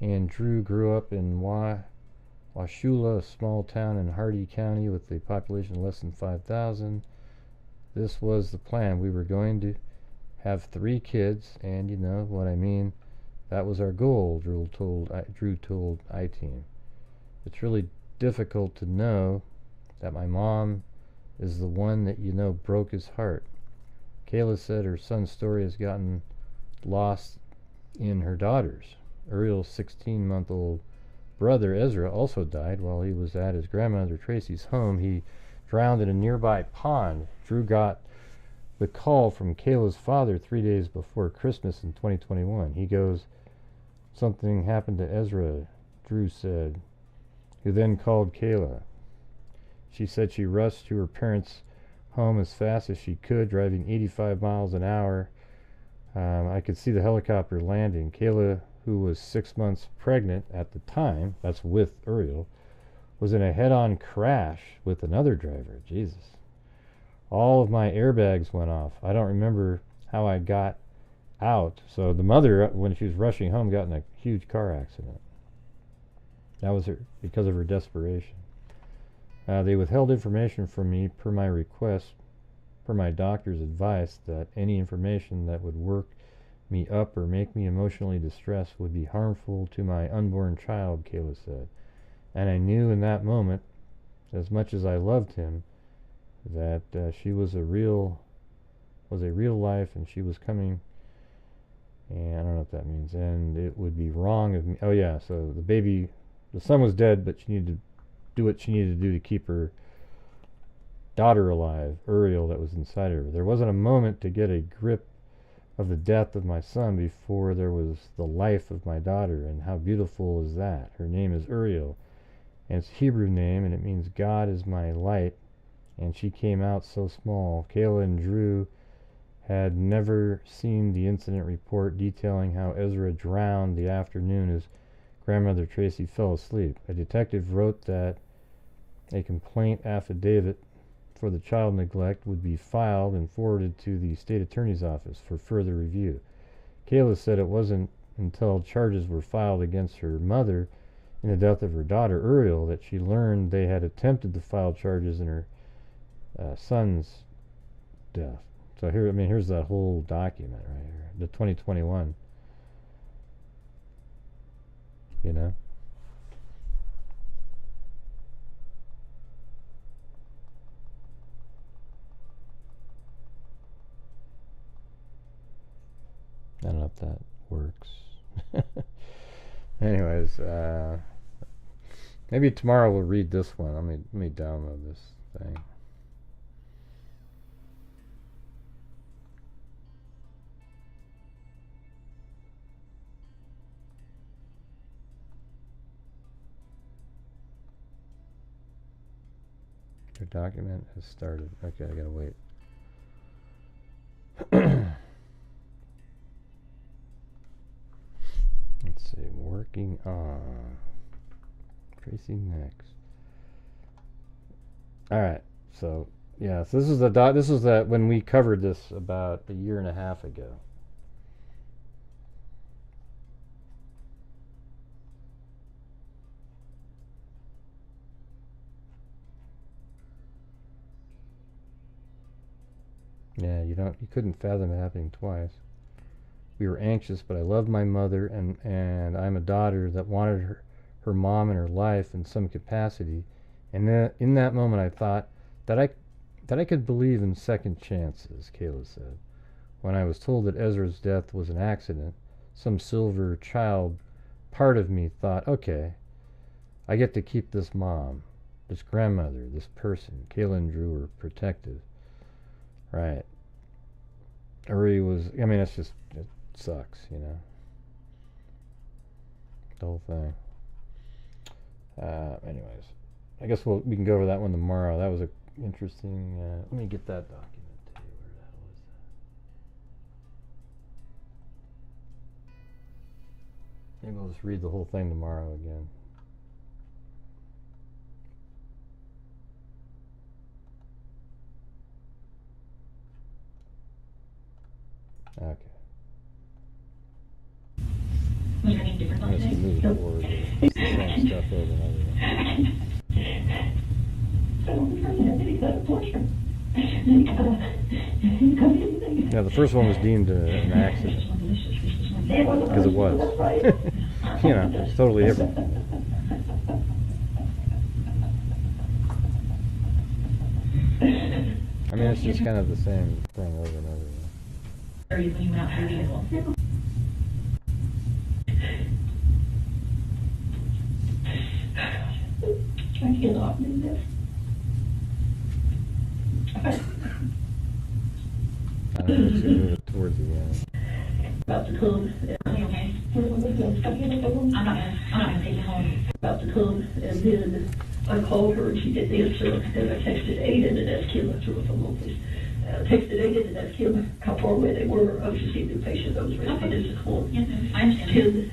and Drew grew up in Washula, a small town in Hardy County with a population less than 5,000. This was the plan. We were going to have 3 kids, and you know what I mean. That was our goal, Drew told I-Team. It's really difficult to know that my mom is the one that broke his heart. Kayla said her son's story has gotten lost in her daughter's. Uriel's 16-month-old brother Ezra also died while he was at his grandmother Tracey's home. He drowned in a nearby pond. Drew got the call from Kayla's father 3 days before Christmas in 2021. He goes, "Something happened to Ezra," Drew said, who then called Kayla. She said she rushed to her parents' home as fast as she could, driving 85 miles an hour. I could see the helicopter landing. Kayla, who was 6 months pregnant at the time, that's with Uriel, was in a head-on crash with another driver. Jesus. All of my airbags went off. I don't remember how I got out. So the mother, when she was rushing home, got in a huge car accident. That was because of her desperation. They withheld information from me per my request, per my doctor's advice, that any information that would work me up or make me emotionally distressed would be harmful to my unborn child, Kayla said. And I knew in that moment, as much as I loved him, that she was a real life, and she was coming. And I don't know what that means. And it would be wrong of me. Oh yeah, so the son was dead, but she needed to do what she needed to do to keep her daughter alive, Uriel, that was inside of her. There wasn't a moment to get a grip of the death of my son before there was the life of my daughter. And how beautiful is that? Her name is Uriel, and it's a Hebrew name, and it means God is my light. And she came out so small. Kayla and Drew had never seen the incident report detailing how Ezra drowned the afternoon his grandmother Tracey fell asleep. A detective wrote that a complaint affidavit for the child neglect would be filed and forwarded to the state attorney's office for further review. Kayla said it wasn't until charges were filed against her mother in the death of her daughter Uriel that she learned they had attempted to file charges in her son's death. So here's that whole document right here, the 2021. I don't know if that works. Anyways, maybe tomorrow we'll read this one. Let me download this thing. Your document has started. Okay, I gotta wait. Let's see, working on Tracey Nix. All right, so yeah, so this is the this was the when we covered this about a year and a half ago. Yeah, you couldn't fathom it happening twice. We were anxious, but I loved my mother, and I'm a daughter that wanted her mom in her life in some capacity. And in that moment, I thought that I could believe in second chances, Kayla said. When I was told that Ezra's death was an accident, some silver child part of me thought, okay, I get to keep this mom, this grandmother, this person. Kayla and Drew were protective. Right. Uri was, I mean, it sucks, you know. The whole thing. Anyways, I guess we can go over that one tomorrow. That was a interesting, let me get that document to you. Where the hell is that? Maybe I'll just read the whole thing tomorrow again. Okay. I'm just gonna move forward. It's the same stuff over and over. Yeah, the first one was deemed an accident. Because it was. You know, it's totally different. I mean, it's just kind of the same thing over and over. Areas when you went out to your vehicle. I cannot do this. I don't know, it's going to move it towards the end. About to come. Okay. I'm not gonna take you home. About to come, and then I called her and she didn't answer, and I texted Aiden and asked him, I threw a phone on this. Texted Aiden and asked him how far away they were. I was just seeing the patient. I was ready to this home. Yes, I understand.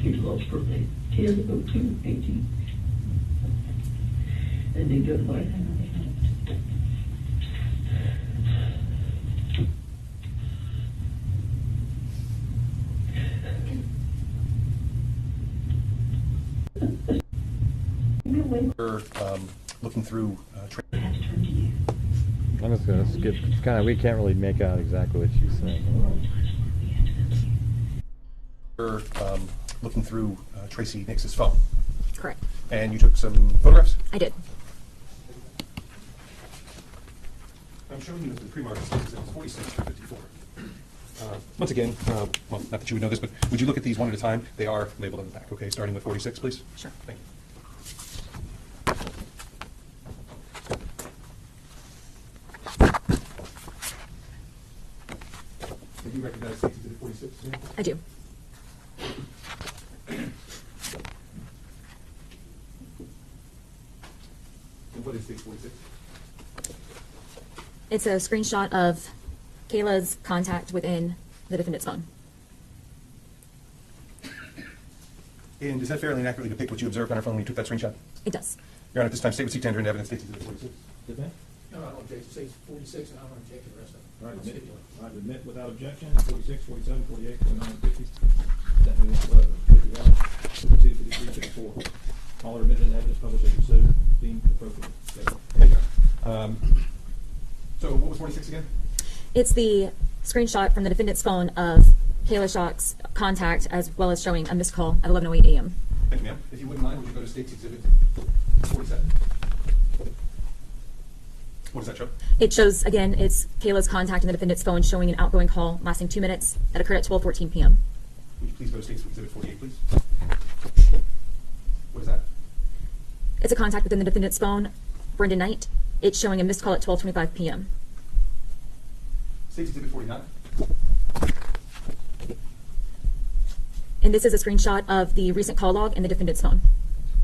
Here's Love's birthday, 10/02/18. And then go to my We're looking through. I'm just going to skip. It's kind of, we can't really make out exactly what she's saying. We're looking through Tracey Nix's phone. Correct. And you took some photographs? I did. I'm showing you the pre-market stakes. It's 46 to 54. Once again, well, not that you would know this, but would you look at these one at a time? They are labeled on the back. Okay, starting with 46, please. Sure. Thank you. Do you recognize stakes exhibit 46? Yeah? I do. And what is stake 46? It's a screenshot of Kayla's contact within the defendant's phone. And does that fairly and accurately depict what you observed on her phone when you took that screenshot? It does. Your Honor, at this time, state with seek to enter into evidence, state exhibit 46. Defense? No, I don't object to say 46, and I don't object to the rest of it. All right, admit, admit without objection, 46, 47, 48, 49, 50, 51, 52, 53, 54. All are admitted in evidence published as so deemed appropriate. Thank you. So what was 46 again? It's the screenshot from the defendant's phone of Kayla Shock's contact, as well as showing a missed call at 11:08 a.m. Thank you, ma'am. If you wouldn't mind, would you go to State's Exhibit 47? What does that show? It shows, again, it's Kayla's contact in the defendant's phone showing an outgoing call lasting 2 minutes that occurred at 12:14 p.m. Would you please go to State's Exhibit 48, please? What is that? It's a contact within the defendant's phone, Brenda Knight. It's showing a missed call at 12:25 p.m. State's Exhibit 49. And this is a screenshot of the recent call log in the defendant's phone.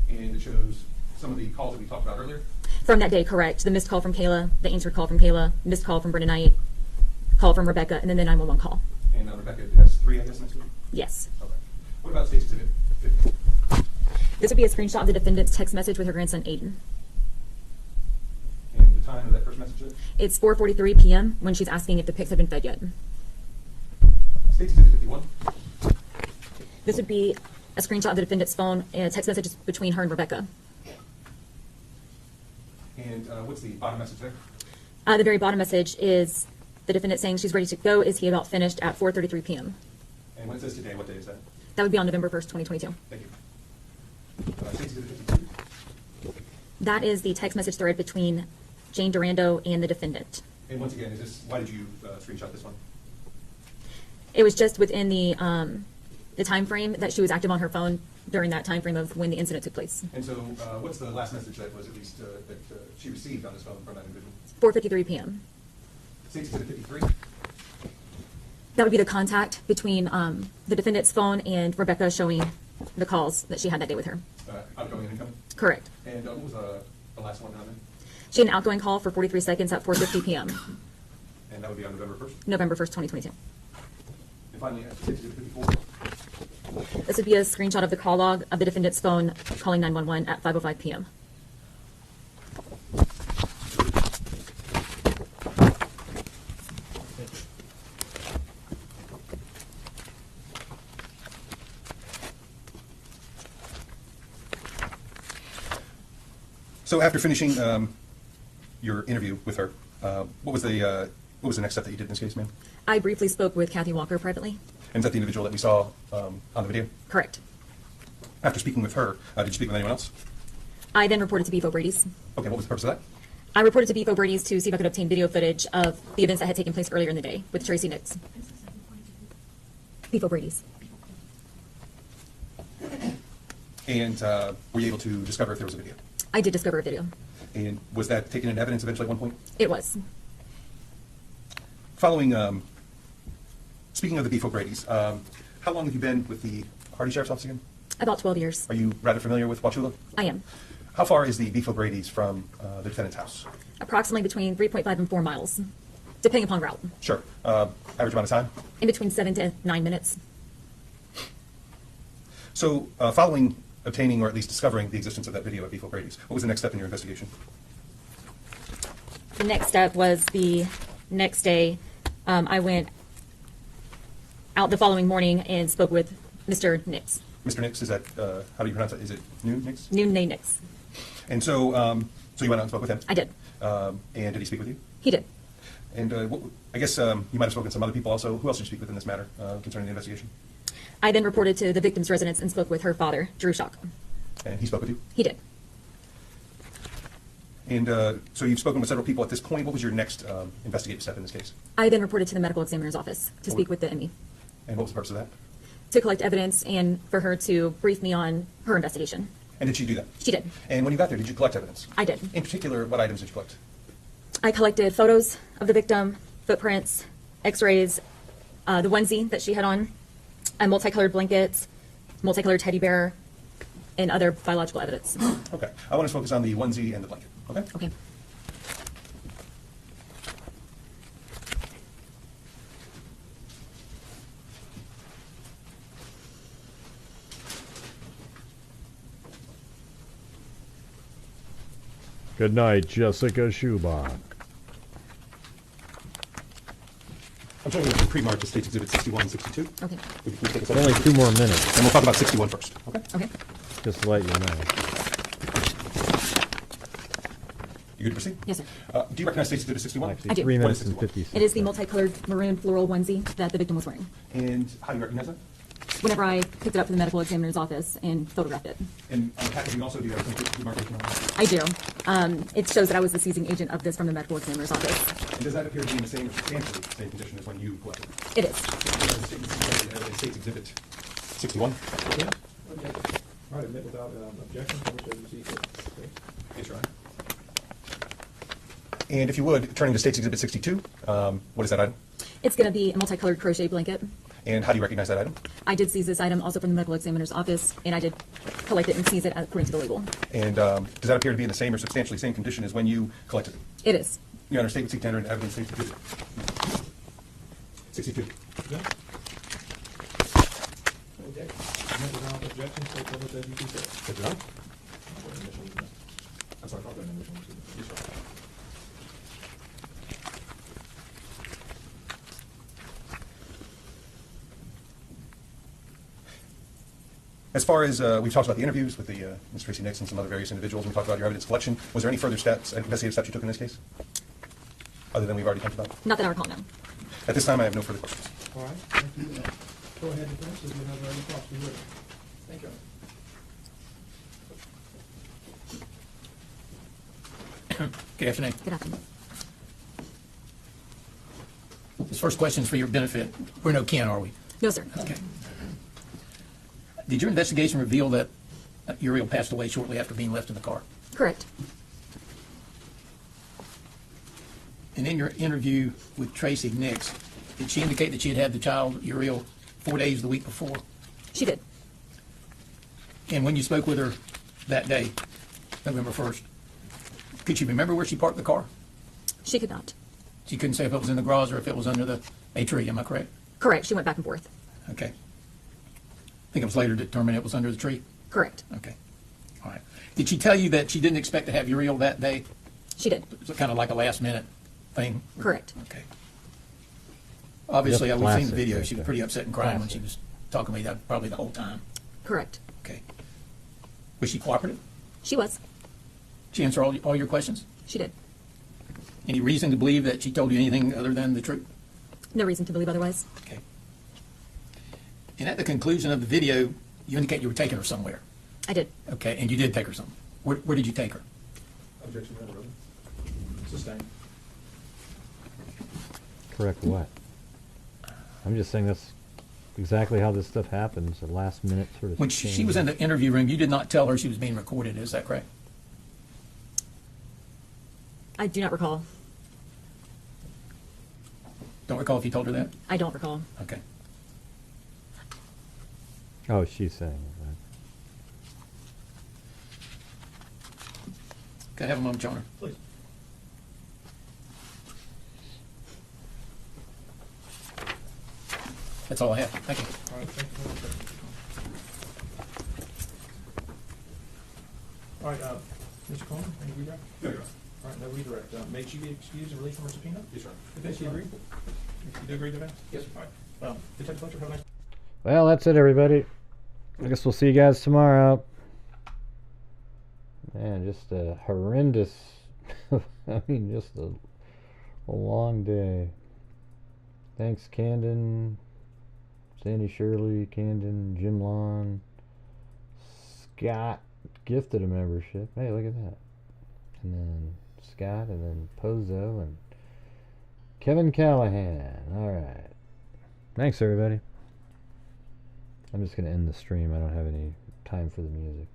And it shows some of the calls that we talked about earlier. From that day, correct. The missed call from Kayla, the answered call from Kayla, missed call from Brenda Knight, call from Rebecca, and then the 911 call. And Rebecca has 3, I guess, next to it? Yes. Okay. What about State's Exhibit 50? This would be a screenshot of the defendant's text message with her grandson, Aiden. And the time of that first message is? It's 4:43 p.m. when she's asking if the pigs have been fed yet. State's Exhibit 51. This would be a screenshot of the defendant's phone and text messages between her and Rebecca. And what's the bottom message there? The very bottom message is the defendant saying she's ready to go. Is he about finished at 4:33 p.m.? And when it says today, what day is that? That would be on November 1st, 2022. Thank you. State's Exhibit 52. That is the text message thread between Jane Durando and the defendant. And once again, why did you screenshot this one? It was just within the time frame that she was active on her phone during that time frame of when the incident took place. And so what's the last message that was at least that she received on this phone from that individual? 4:53 p.m. State's Exhibit 53. That would be the contact between the defendant's phone and Rebecca showing the calls that she had that day with her. Outgoing and incoming? Correct. And what was the last one down there? She had an outgoing call for 43 seconds at 4:50 p.m. And that would be on November 1st? November 1st, 2022. And finally, State's Exhibit 54. This would be a screenshot of the call log of the defendant's phone calling 911 at 5:05 p.m. So after finishing your interview with her, what was the next step that you did in this case, ma'am? I briefly spoke with Kathy Walker privately. And is that the individual that we saw on the video? Correct. After speaking with her, did you speak with anyone else? I then reported to Beef O'Brady's. Okay, what was the purpose of that? I reported to Beef O'Brady's to see if I could obtain video footage of the events that had taken place earlier in the day with Tracey Nix. Beef O'Brady's. And were you able to discover if there was a video? I did discover a video. And was that taken in evidence eventually at one point? It was. Following, speaking of the Beef O'Brady's, how long have you been with the Hardy Sheriff's Office again? About 12 years. Are you rather familiar with Wauchula? I am. How far is the Beef O'Brady's from the defendant's house? Approximately between 3.5 and 4 miles, depending upon route. Sure. Average amount of time? In between 7 to 9 minutes. So, following obtaining or at least discovering the existence of that video at Beef O'Brady's, what was the next step in your investigation? The next step was the next day. I went out the following morning and spoke with Mr. Nix. Mr. Nix, is that, how do you pronounce it? Is it Noon Nix? Noon Nix. And so, so you went out and spoke with him? I did. And did he speak with you? He did. And I guess you might have spoken to some other people also. Who else did you speak with in this matter concerning the investigation? I then reported to the victim's residence and spoke with her father, Drew Shock. And he spoke with you? He did. And so you've spoken with several people at this point. What was your next investigative step in this case? I then reported to the medical examiner's office to speak with the ME. And what was the purpose of that? To collect evidence and for her to brief me on her investigation. And did she do that? She did. And when you got there, did you collect evidence? I did. In particular, what items did you collect? I collected photos of the victim, footprints, x-rays, the onesie that she had on, multicolored blankets, multicolored teddy bear, and other biological evidence. Okay. I want to focus on the onesie and the blanket. Okay? Okay. Good night, Jessica Schubach. I'm showing you the pre-marked to State's Exhibit 61 and 62. Okay. Only 2 more minutes. And we'll talk about 61 first. Okay? Okay. Just to let you know. You good to proceed? Yes, sir. Do you recognize State's Exhibit 61? Actually, I do. 3 What minutes is and 61? 56. It is the multicolored maroon floral onesie that the victim was wearing. And how do you recognize that? Whenever I picked it up from the medical examiner's office and photographed it. And on the packaging also, do you have some demarcation on it? I do. It shows that I was the seizing agent of this from the medical examiner's office. And does that appear to be in the same, substantially same condition as when you collected it? It is. State's Exhibit 61? Yeah. Okay. All right, admit without objection, whichever you see fit. Okay. Yes, Your Honor. And if you would, turning to State's Exhibit 62, what is that item? It's going to be a multicolored crochet blanket. And how do you recognize that item? I did seize this item also from the medical examiner's office, and I did collect it and seize it according to the label. And does that appear to be in the same or substantially same condition as when you collected it? It is. Your Honor, statement seek tender and evidence 62. 62. Yeah. Okay. Admit without objection, state public as you see fit. Yes, Your Honor. I'm sorry, I'll go ahead and initial. Yes, sir. As far as we've talked about the interviews with the Ms. Tracey Nix and some other various individuals, we talked about your evidence collection. Was there any further steps, investigative steps you took in this case? Other than we've already talked about? Not that I recall, no. At this time, I have no further questions. All right, thank you. Go ahead, defense, if you have any thoughts, be ready. Thank you. Good afternoon. Good afternoon. This first question is for your benefit. We're no kin, are we? No, sir. Okay. Did your investigation reveal that Uriel passed away shortly after being left in the car? Correct. And in your interview with Tracey Nix, did she indicate that she had had the child, Uriel, 4 days the week before? She did. And when you spoke with her that day, November 1st, could she remember where she parked the car? She could not. She couldn't say if it was in the garage or if it was under a tree, am I correct? Correct. She went back and forth. Okay. I think it was later determined it was under the tree? Correct. Okay. All right. Did she tell you that she didn't expect to have Uriel that day? She did. Was it kind of like a last minute thing? Correct. Okay. Obviously, Just we've seen the classic video. right She was there. pretty upset and crying when she Classic. was talking to me that probably the whole time. Correct. Okay. Was she cooperative? She was. She answered all your questions? She did. Any reason to believe that she told you anything other than the truth? No reason to believe otherwise. Okay. And at the conclusion of the video, you indicate you were taking her somewhere. I did. Okay, and you did take her somewhere. Where did you take her? Objection, Your Honor. Sustained. Correct what? I'm just saying that's exactly how this stuff happens, a last minute sort of When she was in the interview room, you did not tell her she was being recorded, is that correct? I do not recall. Don't recall if you told her that? I don't recall. Okay. Oh, she's saying that. Can I have a moment, Your Honor? Please. That's all I have. Thank you. All right, thank you very much. All right, Mr. Coleman, any redirect? No, Your Honor. All right, no redirect. May she be excused and released from her subpoena? Yes, Your Honor. Defense, you agree? You do agree, defense? Yes. All right. Detective Fletcher, have a nice. Well, that's it, everybody. I guess we'll see you guys tomorrow. Man, just a horrendous, I mean, just a long day. Thanks, Camden, Sandy Shirley, Camden, Jim Long, Scott gifted a membership. Hey, look at that. And then Scott, and then Pozo, and Kevin Callahan. All right. Thanks, everybody. I'm just going to end the stream. I don't have any time for the music.